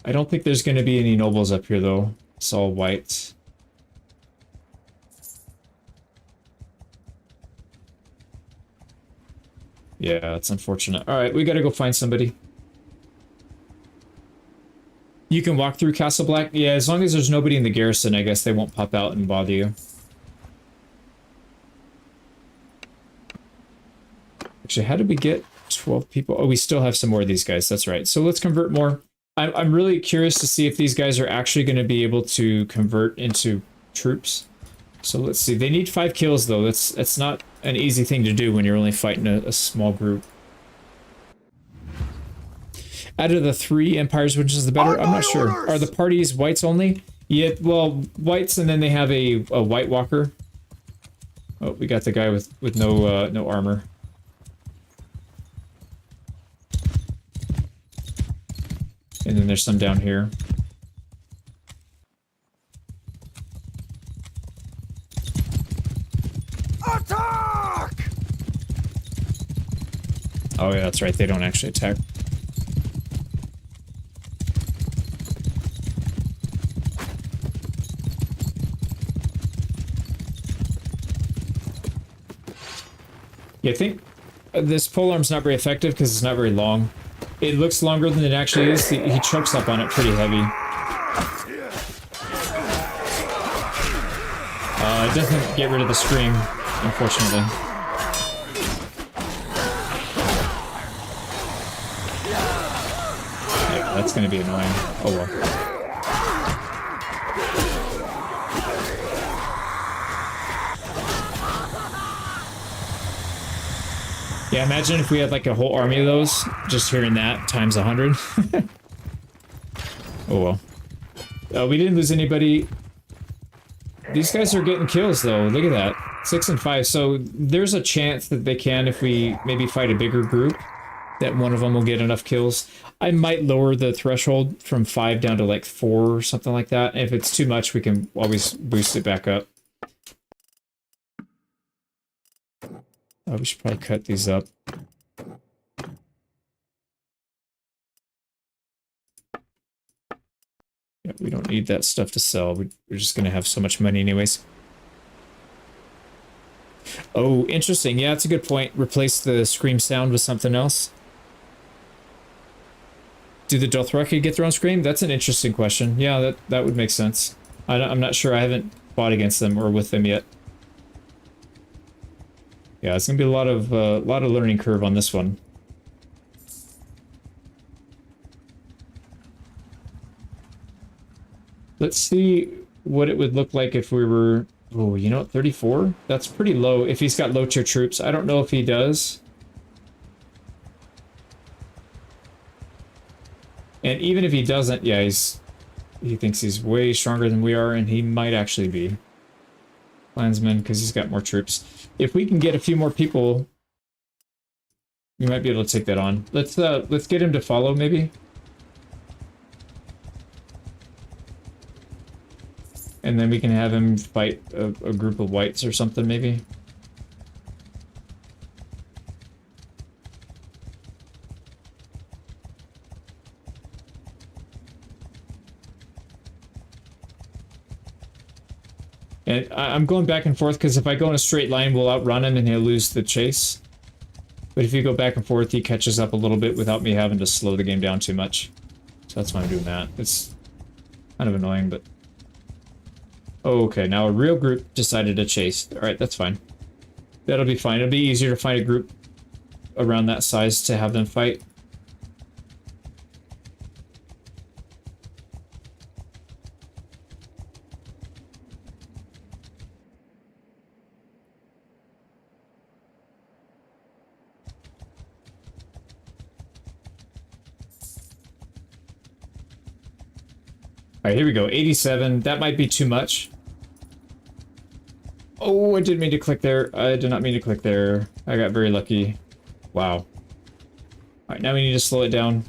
I don't think there's going to be any nobles up here, though. It's all white. Yeah, it's unfortunate. All right, we got to go find somebody. You can walk through Castle Black? Yeah, as long as there's nobody in the garrison, I guess they won't pop out and bother you. Actually, how did we get 12 people? Oh, we still have some more of these guys. That's right. So let's convert more. I'm really curious to see if these guys are actually going to be able to convert into troops. So let's see. They need 5 kills, though. That's not an easy thing to do when you're only fighting a small group. Out of the 3 empires, which is the better? I'm not sure. Are the parties whites only? Yeah, well, whites, and then they have a White Walker. Oh, we got the guy with no no armor. And then there's some down here. Attack! Oh yeah, that's right. They don't actually attack. Yeah, I think this polearm's not very effective because it's not very long. It looks longer than it actually is. He chokes up on it pretty heavy. It doesn't get rid of the scream, unfortunately. Yeah, that's going to be annoying. Oh well. Yeah, imagine if we had like a whole army of those, just hearing that times 100. Oh well. We didn't lose anybody. These guys are getting kills though, look at that. 6 and 5, so there's a chance that they can, if we maybe fight a bigger group, that one of them will get enough kills. I might lower the threshold from 5 down to like 4 or something like that. And if it's too much, we can always boost it back up. Oh, we should probably cut these up. Yeah, we don't need that stuff to sell. We're just going to have so much money anyways. Oh, interesting. Yeah, that's a good point. Replace the scream sound with something else. Do the Dothraki get their own scream? That's an interesting question. Yeah, that would make sense. I'm not sure. I haven't fought against them or with them yet. Yeah, it's gonna be a lot of learning curve on this one. Let's see what it would look like if we were. Oh, you know what? 34? That's pretty low. If he's got low tier troops, I don't know if he does. And even if he doesn't, yeah, he thinks he's way stronger than we are, and he might actually be. Clansman, because he's got more troops. If we can get a few more people, we might be able to take that on. Let's get him to follow, maybe. And then we can have him fight a group of whites or something, maybe. And I'm going back and forth because if I go in a straight line, we'll outrun him and he'll lose the chase. But if you go back and forth, he catches up a little bit without me having to slow the game down too much. So that's why I'm doing that. It's kind of annoying, but... Okay, now a real group decided to chase. Alright, that's fine. That'll be fine. It'll be easier to find a group around that size to have them fight. Alright, here we go. 87. That might be too much. Oh, I didn't mean to click there. I did not mean to click there. I got very lucky. Wow. Alright, now we need to slow it down.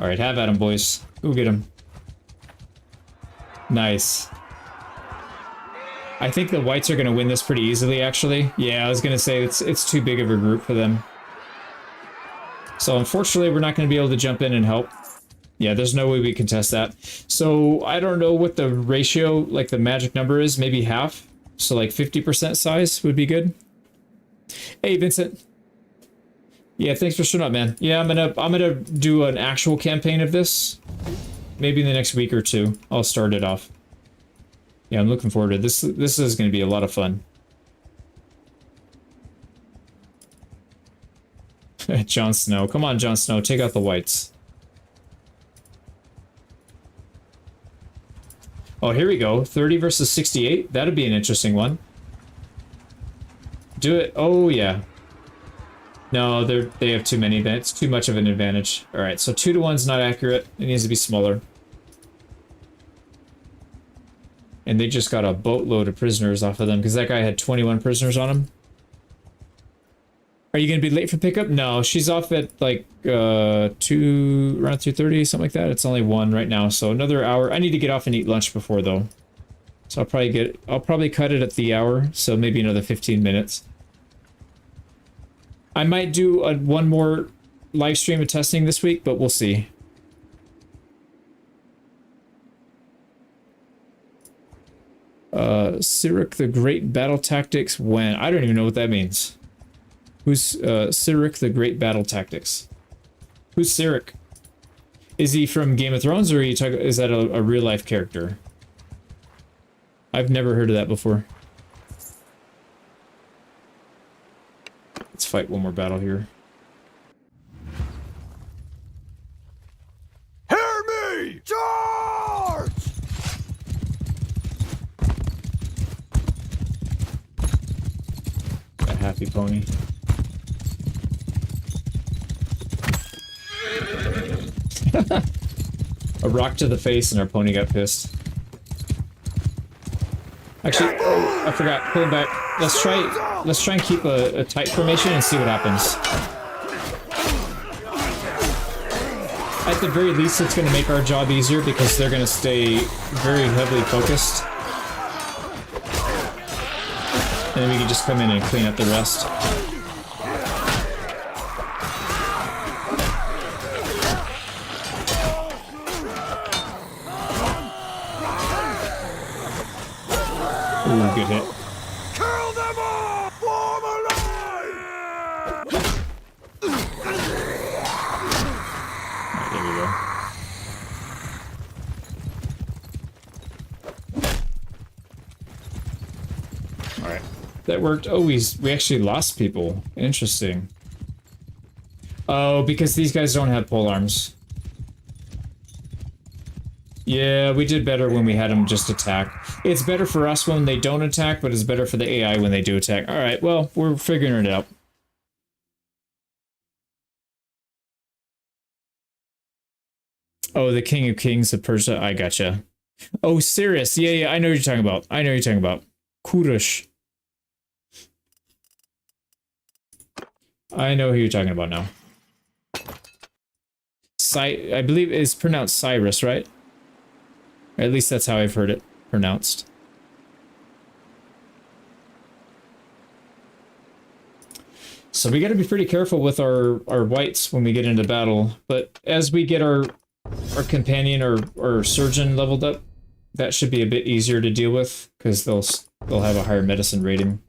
Alright, have at him, boys. Go get him. Nice. I think the whites are going to win this pretty easily, actually. Yeah, I was going to say it's too big of a group for them. So unfortunately, we're not going to be able to jump in and help. Yeah, there's no way we can test that. So I don't know what the ratio, like the magic number is, maybe half. So like 50% size would be good. Hey, Vincent. Yeah, thanks for showing up, man. Yeah, I'm gonna do an actual campaign of this. Maybe in the next week or two. I'll start it off. Yeah, I'm looking forward to this. This is going to be a lot of fun. Jon Snow. Come on, Jon Snow. Take out the whites. Oh, here we go. 30 versus 68. That'd be an interesting one. Do it. Oh, yeah. No, they have too many. It's too much of an advantage. All right, so 2 to 1's not accurate. It needs to be smaller. And they just got a boatload of prisoners off of them because that guy had 21 prisoners on him. Are you going to be late for pickup? No, she's off at like around 2:30, something like that. It's only 1 right now, so another hour. I need to get off and eat lunch before though. So I'll probably cut it at the hour, so maybe another 15 minutes. I might do one more live stream of testing this week, but we'll see. Cyric the Great Battle Tactics when? I don't even know what that means. Who's Cyric the Great Battle Tactics? Who's Cyric? Is he from Game of Thrones, or is that a real life character? I've never heard of that before. Let's fight one more battle here. Hear me! Charge! A happy pony. A rock to the face and our pony got pissed. Actually, oh, I forgot. Pull him back. Let's try and keep a tight formation and see what happens. At the very least, it's going to make our job easier because they're going to stay very heavily focused. And then we can just come in and clean up the rest. Ooh, good hit. Kill them all! Form a line! Right, there we go. Alright. That worked. Oh, we actually lost people. Interesting. Oh, because these guys don't have pole arms. Yeah, we did better when we had them just attack. It's better for us when they don't attack, but it's better for the AI when they do attack. Alright, well, we're figuring it out. Oh, the King of Kings of Persia. I gotcha. Oh, Cyrus. Yeah, I know what you're talking about. I know what you're talking about. Kurush. I know who you're talking about now. I believe it's pronounced Cyrus, right? Or at least that's how I've heard it pronounced. So we got to be pretty careful with our whites when we get into battle. But as we get our our companion or surgeon leveled up, that should be a bit easier to deal with because they'll have a higher medicine rating,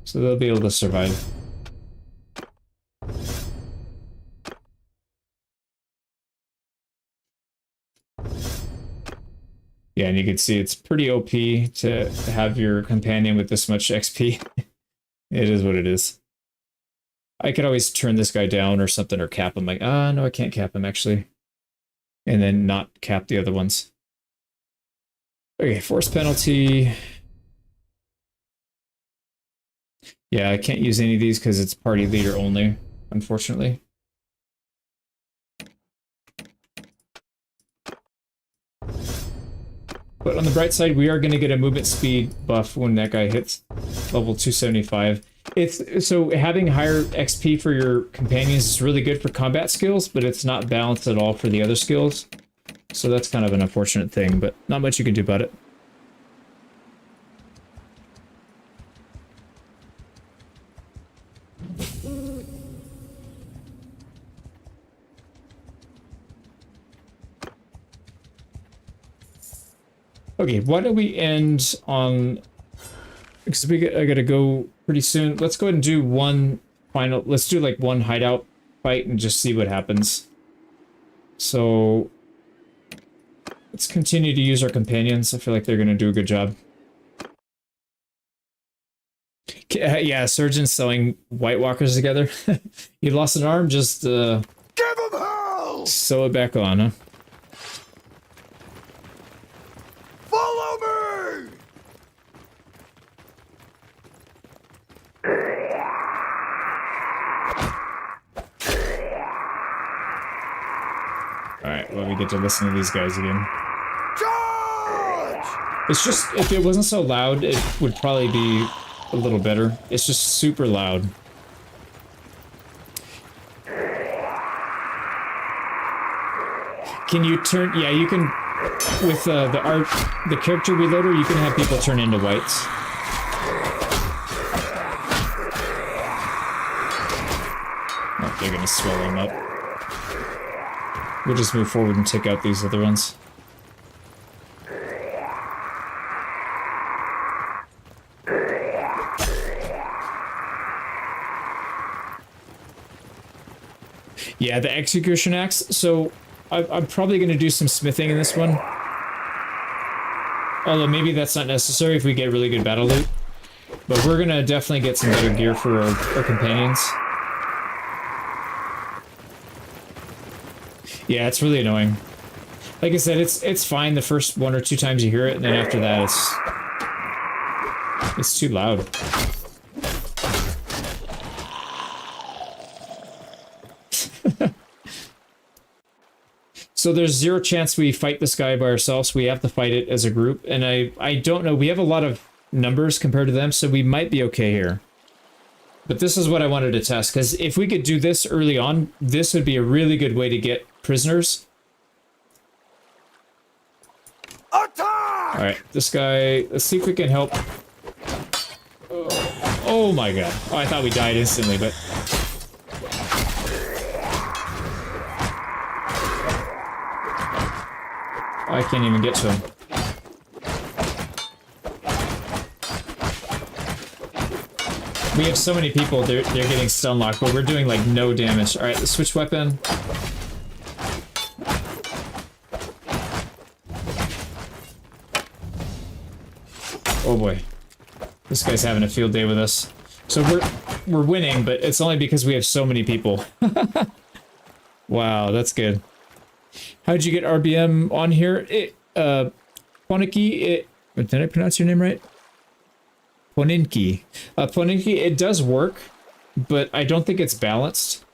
so they'll be able to survive. Yeah, and you can see it's pretty OP to have your companion with this much XP. It is what it is. I could always turn this guy down or something, or cap him. Like, no, I can't cap him, actually. And then not cap the other ones. Okay, force penalty. Yeah, I can't use any of these because it's party leader only, unfortunately. But on the bright side, we are going to get a movement speed buff when that guy hits level 275. So having higher XP for your companions is really good for combat skills, but it's not balanced at all for the other skills. So that's kind of an unfortunate thing, but not much you can do about it. Okay, why don't we end on... Because I gotta go pretty soon. Let's go ahead and do one final... Let's do like one hideout fight and just see what happens. So... Let's continue to use our companions. I feel like they're gonna do a good job. Yeah, surgeons sewing White Walkers together. You lost an arm, just Give him hell! sew it back on, huh? Follow me! Alright, well, we get to listen to these guys again. Charge! It's just, if it wasn't so loud, it would probably be a little better. It's just super loud. Can you turn, yeah, you can, with the character reloader, you can have people turn into whites. Oh, they're gonna swell them up. We'll just move forward and take out these other ones. Yeah, the execution axe. So I'm probably going to do some smithing in this one. Although maybe that's not necessary if we get really good battle loot. But we're going to definitely get some better gear for our companions. Yeah, it's really annoying. Like I said, it's fine the first 1 or 2 times you hear it, and then after that it's too loud. So there's 0 chance we fight this guy by ourselves. We have to fight it as a group. And I don't know. We have a lot of numbers compared to them, so we might be okay here. But this is what I wanted to test, because if we could do this early on, this would be a really good way to get prisoners. Attack! Alright, this guy, let's see if we can help. Oh my god. Oh, I thought we died instantly, but... I can't even get to him. We have so many people, they're getting stun locked, but we're doing like no damage. Alright, let's switch weapon. Oh boy. This guy's having a field day with us. So we're winning, but it's only because we have so many people. Wow, that's good. How'd you get RBM on here? Poninki, did I pronounce your name right? Poninki. Poninki, it does work, but I don't think it's balanced.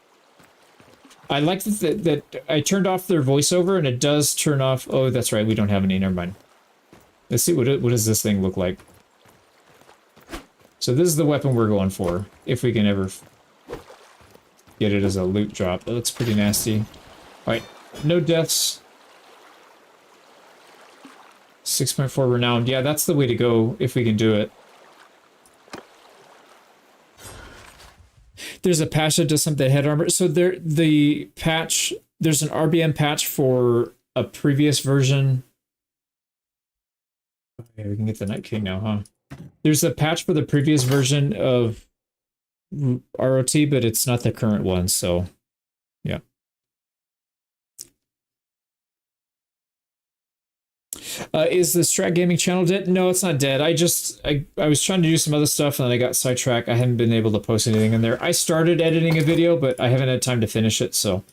I like that I turned off their voiceover, and it does turn off... Oh, that's right, we don't have any, never mind. Let's see, what does this thing look like? So this is the weapon we're going for, if we can ever get it as a loot drop. That looks pretty nasty. Alright. No deaths. 6.4 renowned. Yeah, that's the way to go if we can do it. There's a patch that does something head armor. So the patch there's an RBM patch for a previous version. Okay, we can get the Night King now, huh? There's a patch for the previous version of ROT, but it's not the current one, so yeah. Is the Strat Gaming channel dead? No, it's not dead. I was trying to do some other stuff and then I got sidetracked. I haven't been able to post anything in there. I started editing a video, but I haven't had time to finish it, so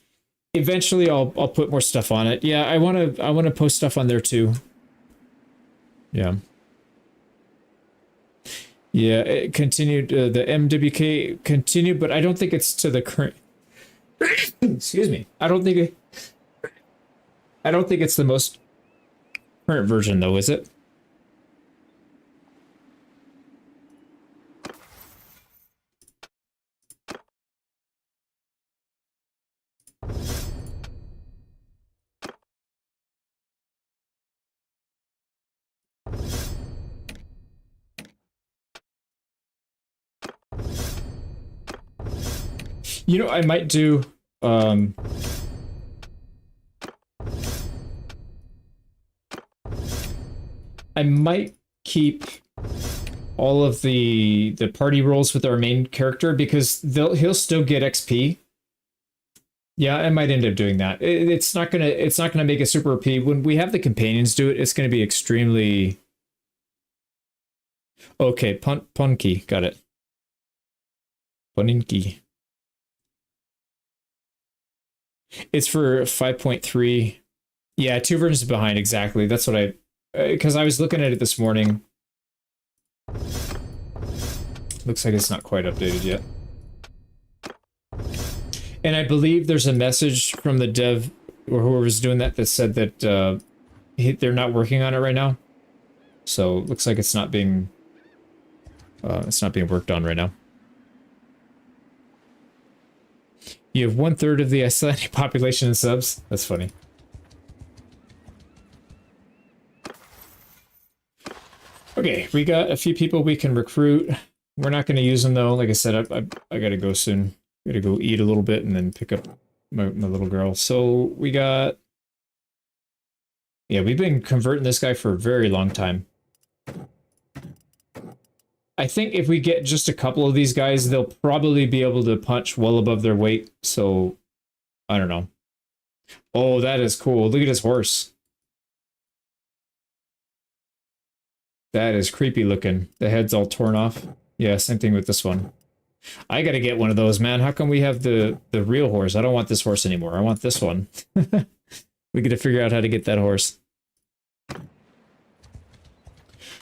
eventually I'll put more stuff on it. Yeah, I wanna post stuff on there too. Yeah. Yeah, it continued, the MWK continued, but I don't think it's to the current. Excuse me. I don't think it's the most current version though, is it? You know, I might do, I might keep all of the party roles with our main character because he'll still get XP. Yeah, I might end up doing that. It's not gonna make it super OP. When we have the companions do it, it's gonna be extremely okay. Punky, got it. Puninki. It's for 5.3. Yeah, 2 versions behind, exactly. That's what because I was looking at it this morning. Looks like it's not quite updated yet. And I believe there's a message from the dev or whoever's doing that said that they're not working on it right now. So looks like it's not being worked on right now. You have 1/3 of the Icelandic population in subs. That's funny. Okay, we got a few people we can recruit. We're not going to use them though. Like I said, I gotta go soon. Gotta go eat a little bit and then pick up my little girl. So we got, yeah, we've been converting this guy for a very long time. I think if we get just a couple of these guys, they'll probably be able to punch well above their weight. So, I don't know. Oh, that is cool. Look at his horse. That is creepy looking. The head's all torn off. Yeah, same thing with this one. I gotta get one of those, man. How come we have the real horse? I don't want this horse anymore. I want this one. We gotta figure out how to get that horse.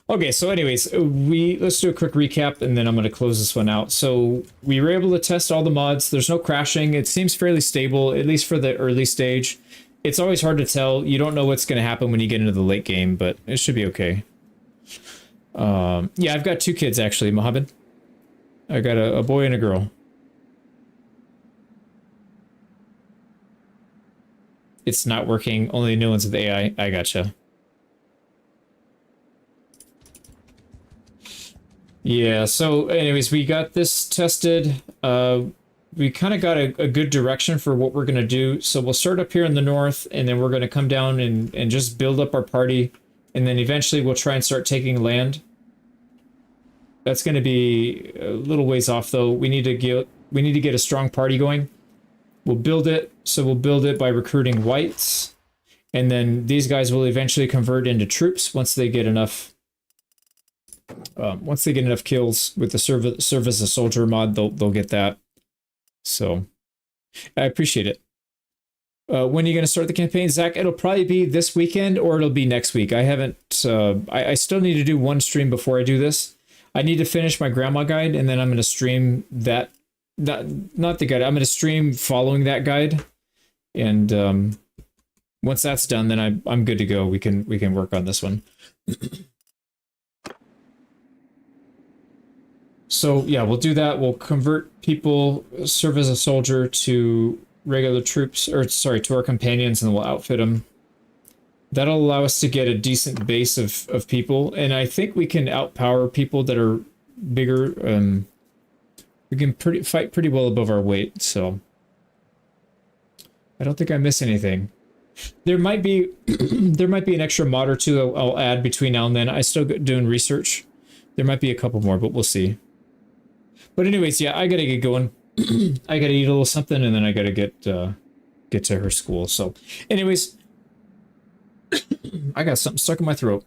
Okay, so anyways, let's do a quick recap and then I'm going to close this one out. So we were able to test all the mods. There's no crashing. It seems fairly stable, at least for the early stage. It's always hard to tell. You don't know what's going to happen when you get into the late game, but it should be okay. Yeah, I've got 2 kids actually, Mohammed. I got a boy and a girl. It's not working. Only new ones with AI. I gotcha. Yeah, so anyways, we got this tested. We kind of got a good direction for what we're going to do. So we'll start up here in the north, and then we're going to come down and just build up our party. And then eventually we'll try and start taking land. That's going to be a little ways off, though. We need to get a strong party going. We'll build it. So we'll build it by recruiting whites. And then these guys will eventually convert into troops once they get enough... once they get enough kills with the serve as a soldier mod, they'll get that. So I appreciate it. When are you going to start the campaign, Zach? It'll probably be this weekend or it'll be next week. I haven't. I still need to do one stream before I do this. I need to finish my grandma guide and then I'm going to stream that. Not the guide. I'm going to stream following that guide, and once that's done, then I'm good to go. We can work on this one. So yeah, we'll do that. We'll convert people, serve as a soldier to regular troops, or sorry, to our companions, and we'll outfit them. That'll allow us to get a decent base of people, and I think we can outpower people that are bigger. We can fight pretty well above our weight, so I don't think I miss anything. There might be there might be an extra mod or two I'll add between now and then. I still doing research. There might be a couple more, but we'll see. But anyways, yeah, I gotta get going. I gotta eat a little something, and then I gotta get to her school. So, anyways, I got something stuck in my throat.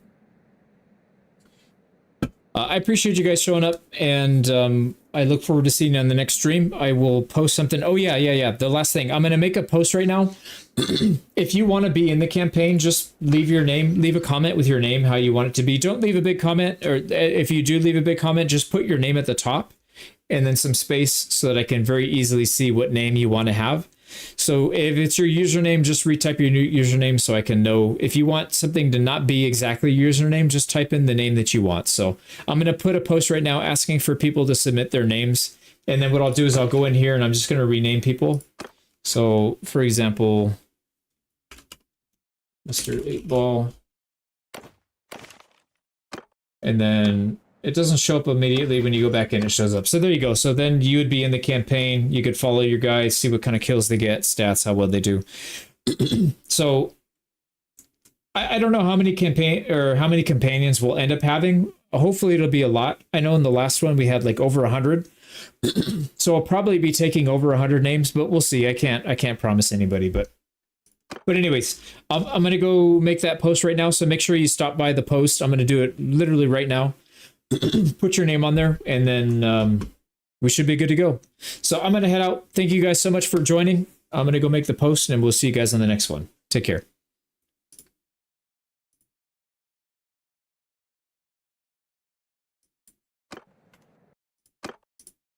I appreciate you guys showing up, and I look forward to seeing you on the next stream. I will post something. Oh yeah. The last thing, I'm gonna make a post right now. If you want to be in the campaign, just leave your name, leave a comment with your name, how you want it to be. Don't leave a big comment, or if you do leave a big comment, just put your name at the top and then some space so that I can very easily see what name you want to have. So if it's your username, just retype your new username so I can know. If you want something to not be exactly your username, just type in the name that you want. So I'm going to put a post right now asking for people to submit their names. And then what I'll do is I'll go in here and I'm just going to rename people. So for example, Mr. 8Ball. And then it doesn't show up immediately. When you go back in, it shows up. So there you go. So then you would be in the campaign. You could follow your guys, see what kind of kills they get, stats, how well they do. So I don't know how many companions we'll end up having. Hopefully it'll be a lot. I know in the last one we had like over 100. So I'll probably be taking over 100 names, but we'll see. I can't promise anybody, but anyways, I'm going to go make that post right now. So make sure you stop by the post. I'm going to do it literally right now. Put your name on there, and then we should be good to go. So I'm going to head out. Thank you guys so much for joining. I'm going to go make the post, and we'll see you guys on the next one. Take care.